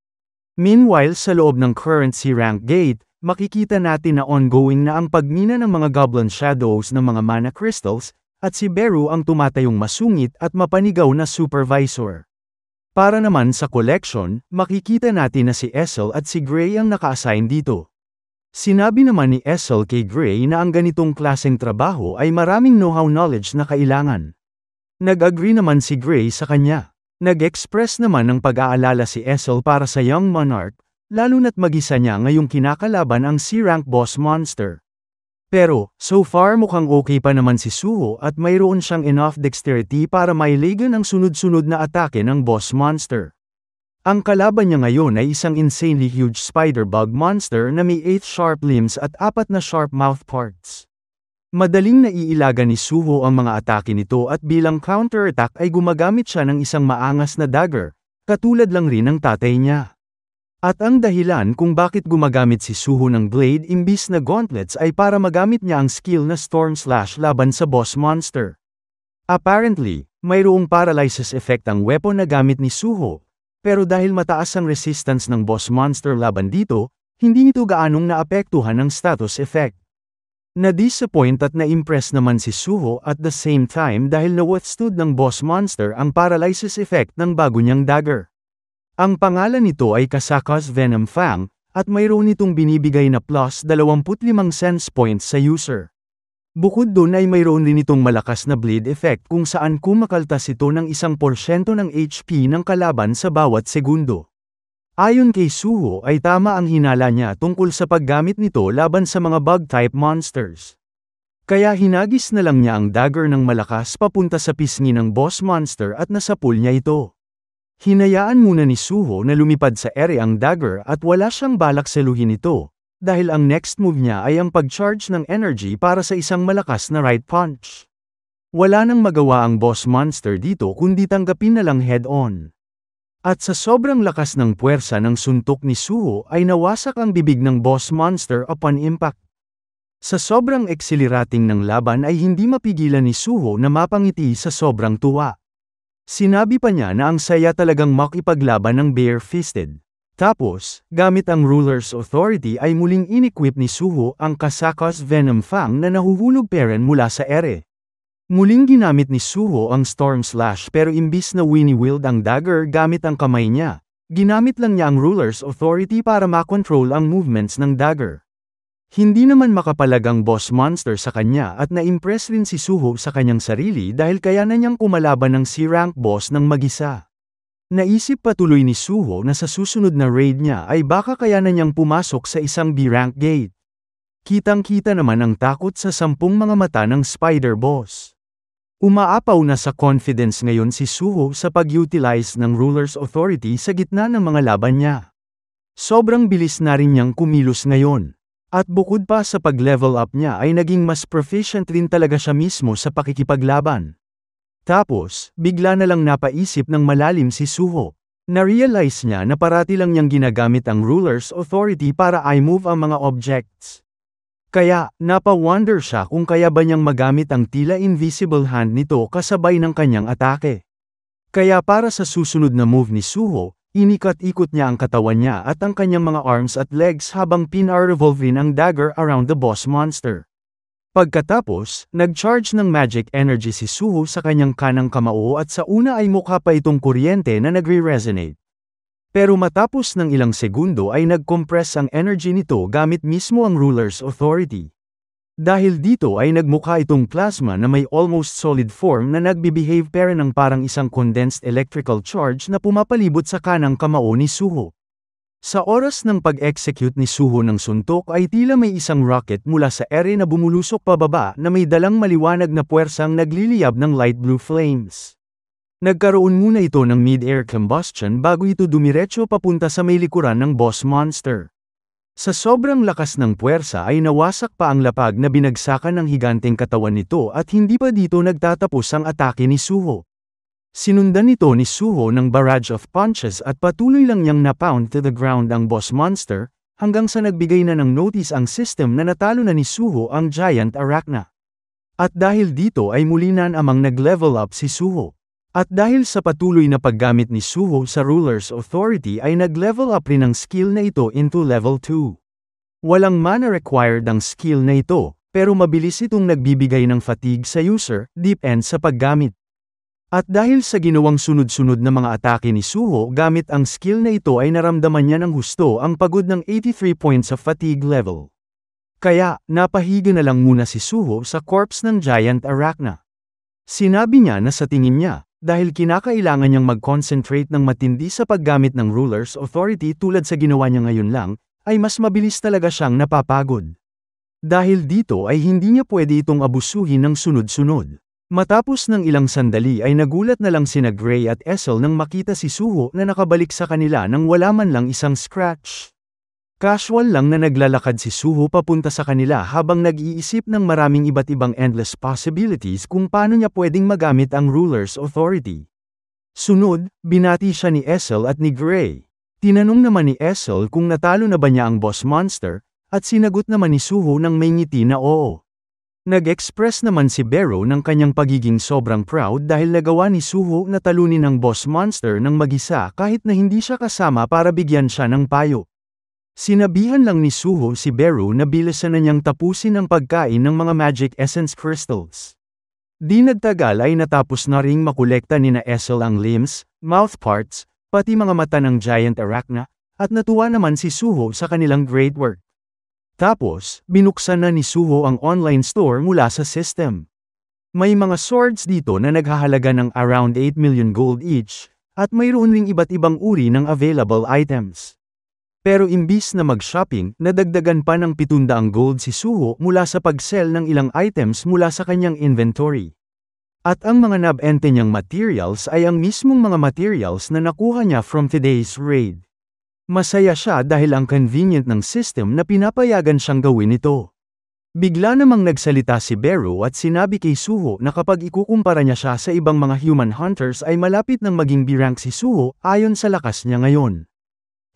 Meanwhile sa loob ng current C-rank gate, makikita natin na ongoing na ang pagmina ng mga goblin shadows ng mga mana crystals, at si Beru ang tumatayong masungit at mapanigaw na supervisor. Para naman sa collection, makikita natin na si Essel at si Gray ang naka-assign dito. Sinabi naman ni Essel kay Gray na ang ganitong klaseng trabaho ay maraming know-how knowledge na kailangan. Nag-agree naman si Gray sa kanya. Nag-express naman ng pag-aalala si Essel para sa Young Monarch, lalo na't mag-isa niya ngayong kinakalaban ang C-rank boss monster. Pero, so far mukhang okay pa naman si Suho at mayroon siyang enough dexterity para mailagan ang sunod-sunod na atake ng boss monster. Ang kalaban niya ngayon ay isang insanely huge spider bug monster na may 8 sharp limbs at 4 na sharp mouth parts. Madaling naiilaga ni Suho ang mga atake nito at bilang counter-attack ay gumagamit siya ng isang maangas na dagger, katulad lang rin ng tatay niya. At ang dahilan kung bakit gumagamit si Suho ng blade imbis na gauntlets ay para magamit niya ang skill na Storm Slash laban sa boss monster. Apparently, mayroong paralysis effect ang weapon na gamit ni Suho. Pero dahil mataas ang resistance ng boss monster laban dito, hindi ito gaanong naapektuhan ng status effect. Na-disappoint at na-impress naman si Suho at the same time dahil na-withstood ng boss monster ang paralysis effect ng bago niyang dagger. Ang pangalan nito ay Kasaka's Venom Fang, at mayroon itong binibigay na plus 25 sense points sa user. Bukod dun ay mayroon din itong malakas na bleed effect kung saan kumakaltas ito ng 1% ng HP ng kalaban sa bawat segundo. Ayon kay Suho ay tama ang hinala niya tungkol sa paggamit nito laban sa mga bug-type monsters. Kaya hinagis na lang niya ang dagger ng malakas papunta sa pisngi ng boss monster at nasapul niya ito. Hinayaan muna ni Suho na lumipad sa ere ang dagger at wala siyang balak seluhin ito, dahil ang next move niya ay ang pag-charge ng energy para sa isang malakas na right punch. Wala nang magawa ang boss monster dito kundi tanggapin na lang head-on. At sa sobrang lakas ng puwersa ng suntok ni Suho ay nawasak ang bibig ng boss monster upon impact. Sa sobrang exhilarating ng laban ay hindi mapigilan ni Suho na mapangiti sa sobrang tuwa. Sinabi pa niya na ang saya talagang makipaglaban ng bare-fisted. Tapos, gamit ang Ruler's Authority ay muling inequip ni Suho ang Kasakas Venom Fang na nahuhulog peren mula sa ere. Muling ginamit ni Suho ang Storm Slash pero imbis na wini-wield ang dagger gamit ang kamay niya, ginamit lang niya ang Ruler's Authority para makontrol ang movements ng dagger. Hindi naman makapalag ang boss monster sa kanya at na-impress rin si Suho sa kanyang sarili dahil kaya na niyang kumalaban ng C-rank boss ng mag-isa. Naisip patuloy ni Suho na sa susunod na raid niya ay baka kaya na niyang pumasok sa isang B-rank gate. Kitang-kita naman ang takot sa 10 mga mata ng Spider Boss. Umaapaw na sa confidence ngayon si Suho sa pag-utilize ng Ruler's Authority sa gitna ng mga laban niya. Sobrang bilis na rin niyang kumilos ngayon. At bukod pa sa pag-level up niya ay naging mas proficient rin talaga siya mismo sa pakikipaglaban. Tapos, bigla na lang napaisip ng malalim si Suho. Na-realize niya na parati lang niyang ginagamit ang Ruler's Authority para i-move ang mga objects. Kaya, napa-wonder siya kung kaya ba niyang magamit ang tila invisible hand nito kasabay ng kanyang atake. Kaya para sa susunod na move ni Suho, inikat-ikot niya ang katawan niya at ang kanyang mga arms at legs habang pina-revolve rin ang dagger around the boss monster. Pagkatapos, nag-charge ng magic energy si Suho sa kanyang kanang kamao at sa una ay mukha pa itong kuryente na nagre-resonate. Pero matapos ng ilang segundo ay nag-compress ang energy nito gamit mismo ang Ruler's Authority. Dahil dito ay nagmukha itong plasma na may almost solid form na nagbibehave para ng parang isang condensed electrical charge na pumapalibot sa kanang kamao ni Suho. Sa oras ng pag-execute ni Suho ng suntok ay tila may isang rocket mula sa ere na bumulusok pababa na may dalang maliwanag na puwersang nagliliyab ng light blue flames. Nagkaroon muna ito ng mid-air combustion bago ito dumiretso papunta sa may likuran ng boss monster. Sa sobrang lakas ng puwersa ay nawasak pa ang lapag na binagsakan ng higanteng katawan nito at hindi pa dito nagtatapos ang atake ni Suho. Sinundan nito ni Suho ng barrage of punches at patuloy lang niyang na-pound to the ground ang boss monster, hanggang sa nagbigay na ng notice ang system na natalo na ni Suho ang Giant Arachna. At dahil dito ay muli na namang nag-level up si Suho. At dahil sa patuloy na paggamit ni Suho sa Ruler's Authority ay nag-level up rin ang skill na ito into level 2. Walang mana required ang skill na ito, pero mabilis itong nagbibigay ng fatigue sa user, depend sa paggamit. At dahil sa ginawang sunod-sunod na mga atake ni Suho gamit ang skill na ito ay naramdaman niya ng husto ang pagod ng 83 points of fatigue level. Kaya, napahiga na lang muna si Suho sa corpse ng Giant Arachna. Sinabi niya na sa tingin niya, dahil kinakailangan niyang mag-concentrate ng matindi sa paggamit ng Ruler's Authority tulad sa ginawa niya ngayon lang, ay mas mabilis talaga siyang napapagod. Dahil dito ay hindi niya pwede itong abusuhin ng sunod-sunod. Matapos ng ilang sandali ay nagulat na lang sina Gray at Essel nang makita si Suho na nakabalik sa kanila nang wala man lang isang scratch. Casual lang na naglalakad si Suho papunta sa kanila habang nag-iisip ng maraming iba't ibang endless possibilities kung paano niya pwedeng magamit ang Ruler's Authority. Sunod, binati siya ni Essel at ni Gray. Tinanong naman ni Essel kung natalo na ba niya ang boss monster, at sinagot naman ni Suho ng may ngiti na oo. Nag-express naman si Bero ng kanyang pagiging sobrang proud dahil nagawa ni Suho na talunin ang boss monster ng mag-isa kahit na hindi siya kasama para bigyan siya ng payo. Sinabihan lang ni Suho si Bero na bilisan na niyang tapusin ang pagkain ng mga magic essence crystals. Di nagtagal ay natapos na ring makolekta nina Essel ang limbs, mouth parts, pati mga mata ng Giant Arachna, at natuwa naman si Suho sa kanilang great work. Tapos, binuksan na ni Suho ang online store mula sa system. May mga swords dito na naghahalaga ng around 8 million gold each, at mayroon ring iba't ibang uri ng available items. Pero imbis na mag-shopping, nadagdagan pa ng 700 gold si Suho mula sa pag-sell ng ilang items mula sa kanyang inventory. At ang mga nabente niyang materials ay ang mismong mga materials na nakuha niya from today's raid. Masaya siya dahil ang convenient ng system na pinapayagan siyang gawin ito. Bigla namang nagsalita si Beru at sinabi kay Suho na kapag ikukumpara niya siya sa ibang mga human hunters ay malapit nang maging B-rank si Suho ayon sa lakas niya ngayon.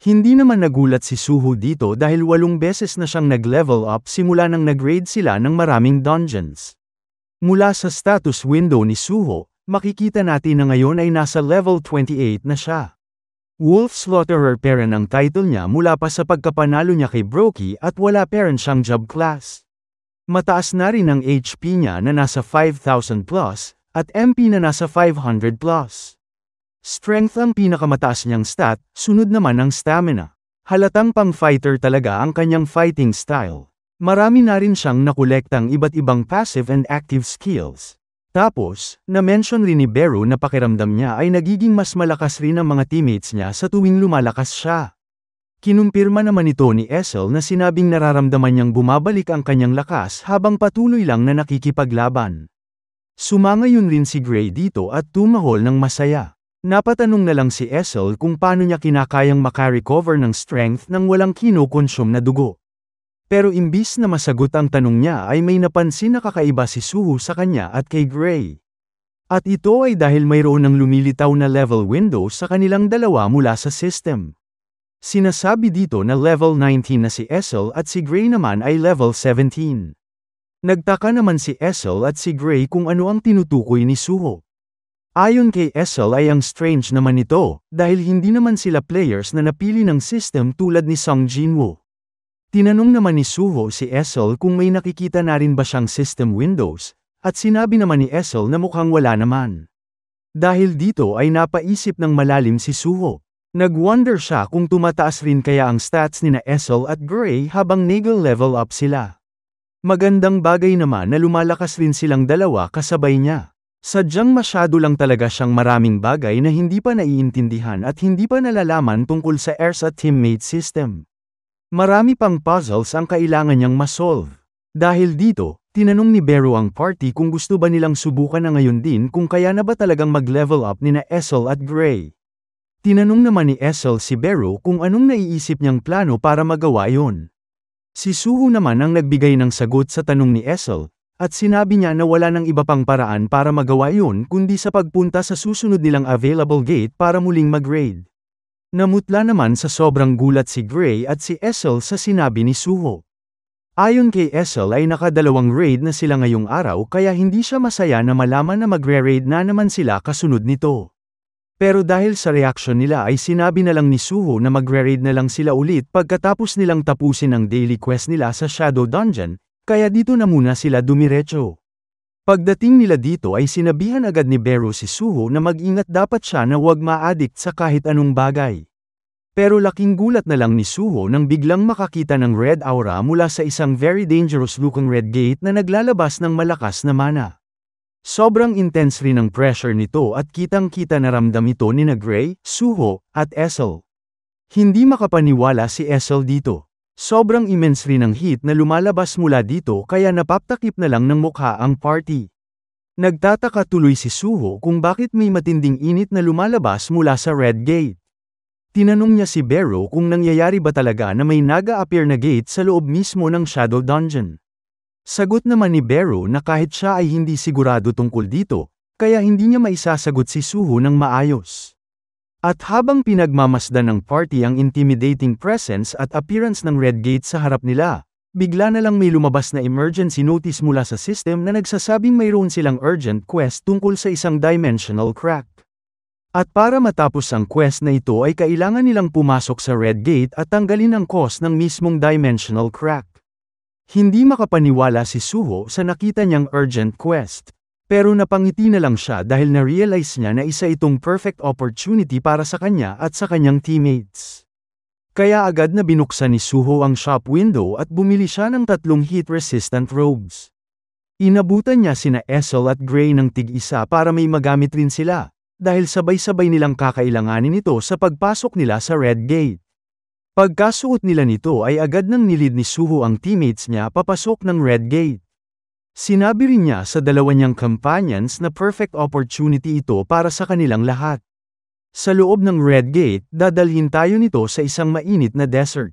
Hindi naman nagulat si Suho dito dahil 8 beses na siyang nag-level up simula nang nag-raid sila ng maraming dungeons. Mula sa status window ni Suho, makikita natin na ngayon ay nasa level 28 na siya. Wolf Slaughterer pa rin ang title niya mula pa sa pagkapanalo niya kay Brokey at wala pa rin siyang job class. Mataas na rin ang HP niya na nasa 5,000 plus, at MP na nasa 500 plus. Strength ang pinakamataas niyang stat, sunod naman ang stamina. Halatang pang-fighter talaga ang kanyang fighting style. Marami na rin siyang nakolektang iba't ibang passive and active skills. Tapos, na-mention rin ni Beru na pakiramdam niya ay nagiging mas malakas rin ang mga teammates niya sa tuwing lumalakas siya. Kinumpirma naman ito ni Essel na sinabing nararamdaman niyang bumabalik ang kanyang lakas habang patuloy lang na nakikipaglaban. Sumangayon rin si Gray dito at tumahol ng masaya. Napatanong na lang si Essel kung paano niya kinakayang makarecover ng strength nang walang kino-consume na dugo. Pero imbis na masagot ang tanong niya ay may napansin na kakaiba si Suho sa kanya at kay Gray. At ito ay dahil mayroon ng lumilitaw na level window sa kanilang dalawa mula sa system. Sinasabi dito na level 19 na si Essel at si Gray naman ay level 17. Nagtaka naman si Essel at si Gray kung ano ang tinutukoy ni Suho. Ayon kay Essel ay ang strange naman ito, dahil hindi naman sila players na napili ng system tulad ni Song Jinwoo. Tinanong naman ni Suho si Essel kung may nakikita na rin ba siyang system windows, at sinabi naman ni Essel na mukhang wala naman. Dahil dito ay napaisip ng malalim si Suho. Nag-wonder siya kung tumataas rin kaya ang stats ni na Essel at Gray habang level up sila. Magandang bagay naman na lumalakas rin silang dalawa kasabay niya. Sadyang masyado lang talaga siyang maraming bagay na hindi pa naiintindihan at hindi pa nalalaman tungkol sa Heirs at teammate system. Marami pang puzzles ang kailangan niyang masolve. Dahil dito, tinanong ni Beru ang party kung gusto ba nilang subukan na ngayon din kung kaya na ba talagang mag-level up ni na Essel at Gray. Tinanong naman ni Essel si Beru kung anong naiisip niyang plano para magawa yon. Si Suho naman ang nagbigay ng sagot sa tanong ni Essel, at sinabi niya na wala nang iba pang paraan para magawa yon kundi sa pagpunta sa susunod nilang available gate para muling mag-raid. Namutla naman sa sobrang gulat si Gray at si Essel sa sinabi ni Suho. Ayon kay Essel ay nakadalawang raid na sila ngayong araw kaya hindi siya masaya na malaman na magre-raid na naman sila kasunod nito. Pero dahil sa reaksyon nila ay sinabi na lang ni Suho na magre-raid na lang sila ulit pagkatapos nilang tapusin ang daily quest nila sa Shadow Dungeon, kaya dito na muna sila dumiretso. Pagdating nila dito ay sinabihan agad ni Beru si Suho na mag-ingat dapat siya na huwag ma-addict sa kahit anong bagay. Pero laking gulat na lang ni Suho nang biglang makakita ng red aura mula sa isang very dangerous looking red gate na naglalabas ng malakas na mana. Sobrang intense rin ang pressure nito at kitang-kita na ramdam ito ni na Gray, Suho, at Essel. Hindi makapaniwala si Essel dito. Sobrang immense rin ang heat na lumalabas mula dito kaya napaptakip na lang ng mukha ang party. Nagtataka tuloy si Suho kung bakit may matinding init na lumalabas mula sa red gate. Tinanong niya si Beru kung nangyayari ba talaga na may naga-appear na gate sa loob mismo ng Shadow Dungeon. Sagot naman ni Beru na kahit siya ay hindi sigurado tungkol dito, kaya hindi niya maisasagot si Suho ng maayos. At habang pinagmamasdan ng party ang intimidating presence at appearance ng red gate sa harap nila, bigla na lang may lumabas na emergency notice mula sa system na nagsasabing mayroon silang urgent quest tungkol sa isang dimensional crack. At para matapos ang quest na ito ay kailangan nilang pumasok sa red gate at tanggalin ang cause ng mismong dimensional crack. Hindi makapaniwala si Suho sa nakita niyang urgent quest. Pero napangiti na lang siya dahil na-realize niya na isa itong perfect opportunity para sa kanya at sa kanyang teammates. Kaya agad na binuksan ni Suho ang shop window at bumili siya ng 3 heat-resistant robes. Inabutan niya sina Essel at Gray ng tig-isa para may magamit rin sila, dahil sabay-sabay nilang kakailanganin ito sa pagpasok nila sa Red Gate. Pagkasuot nila nito ay agad nang nilid ni Suho ang teammates niya papasok ng Red Gate. Sinabi rin niya sa dalawa niyang companions na perfect opportunity ito para sa kanilang lahat. Sa loob ng Red Gate, dadalhin tayo nito sa isang mainit na desert.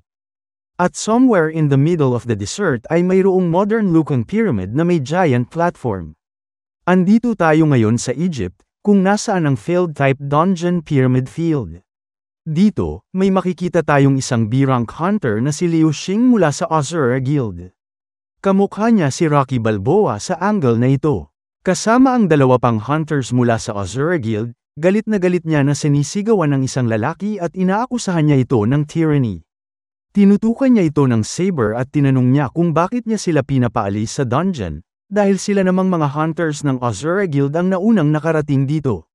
At somewhere in the middle of the desert ay mayroong modern-looking pyramid na may giant platform. Andito tayo ngayon sa Egypt, kung nasaan ang field-type dungeon pyramid field. Dito, may makikita tayong isang B-rank hunter na si Liu Xing mula sa Azura Guild. Kamukha niya si Rocky Balboa sa angle na ito. Kasama ang dalawa pang hunters mula sa Azura Guild, galit niya na sinisigawan ng isang lalaki at inaakusahan niya ito ng tyranny. Tinutukan niya ito ng saber at tinanong niya kung bakit niya sila pinapaalis sa dungeon, dahil sila namang mga hunters ng Azura Guild ang naunang nakarating dito.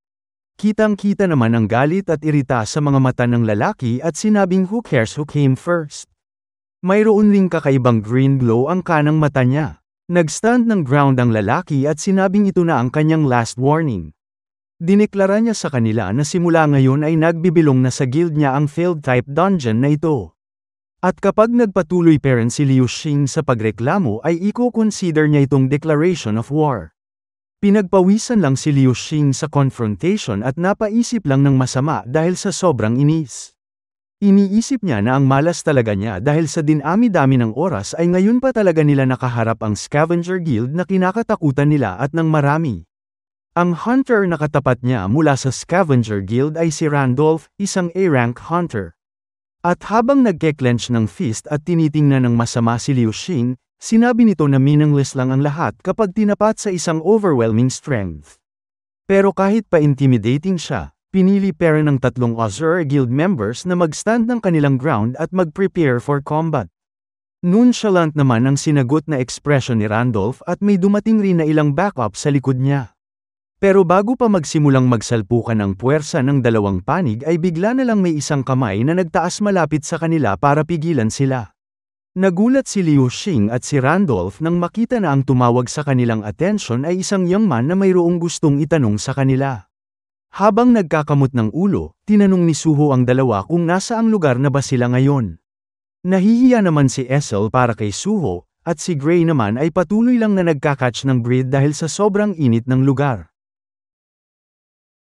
Kitang-kita naman ang galit at irita sa mga mata ng lalaki at sinabing who cares who came first. Mayroon ring kakaibang green glow ang kanang mata niya. Nag-stand ng ground ang lalaki at sinabing ito na ang kanyang last warning. Dineklara niya sa kanila na simula ngayon ay nagbibilong na sa guild niya ang field-type dungeon na ito. At kapag nagpatuloy pa rin si Liu Xing sa pagreklamo ay i-consider niya itong declaration of war. Pinagpawisan lang si Liu Xing sa confrontation at napaisip lang ng masama dahil sa sobrang inis. Iniisip niya na ang malas talaga niya dahil sa dinami-dami ng oras ay ngayon pa talaga nila nakaharap ang Scavenger Guild na kinakatakutan nila at ng marami. Ang hunter na katapat niya mula sa Scavenger Guild ay si Randolph, isang A-rank hunter. At habang nagke-clench ng fist at tinitingnan ng masama si Liu Xing, sinabi nito na meaningless lang ang lahat kapag tinapat sa isang overwhelming strength. Pero kahit pa intimidating siya, pinili pa rin ng 3 Azura Guild members na mag-stand ng kanilang ground at mag-prepare for combat. Nonchalant naman ang sinagot na ekspresyon ni Randolph at may dumating rin na ilang backup sa likod niya. Pero bago pa magsimulang magsalpukan ang puwersa ng dalawang panig ay bigla na lang may isang kamay na nagtaas malapit sa kanila para pigilan sila. Nagulat si Liu Xing at si Randolph nang makita na ang tumawag sa kanilang atensyon ay isang young man na mayroong gustong itanong sa kanila. Habang nagkakamot ng ulo, tinanong ni Suho ang dalawa kung nasaang lugar na ba sila ngayon. Nahihiya naman si Essel para kay Suho, at si Gray naman ay patuloy lang na nagkakatch ng breath dahil sa sobrang init ng lugar.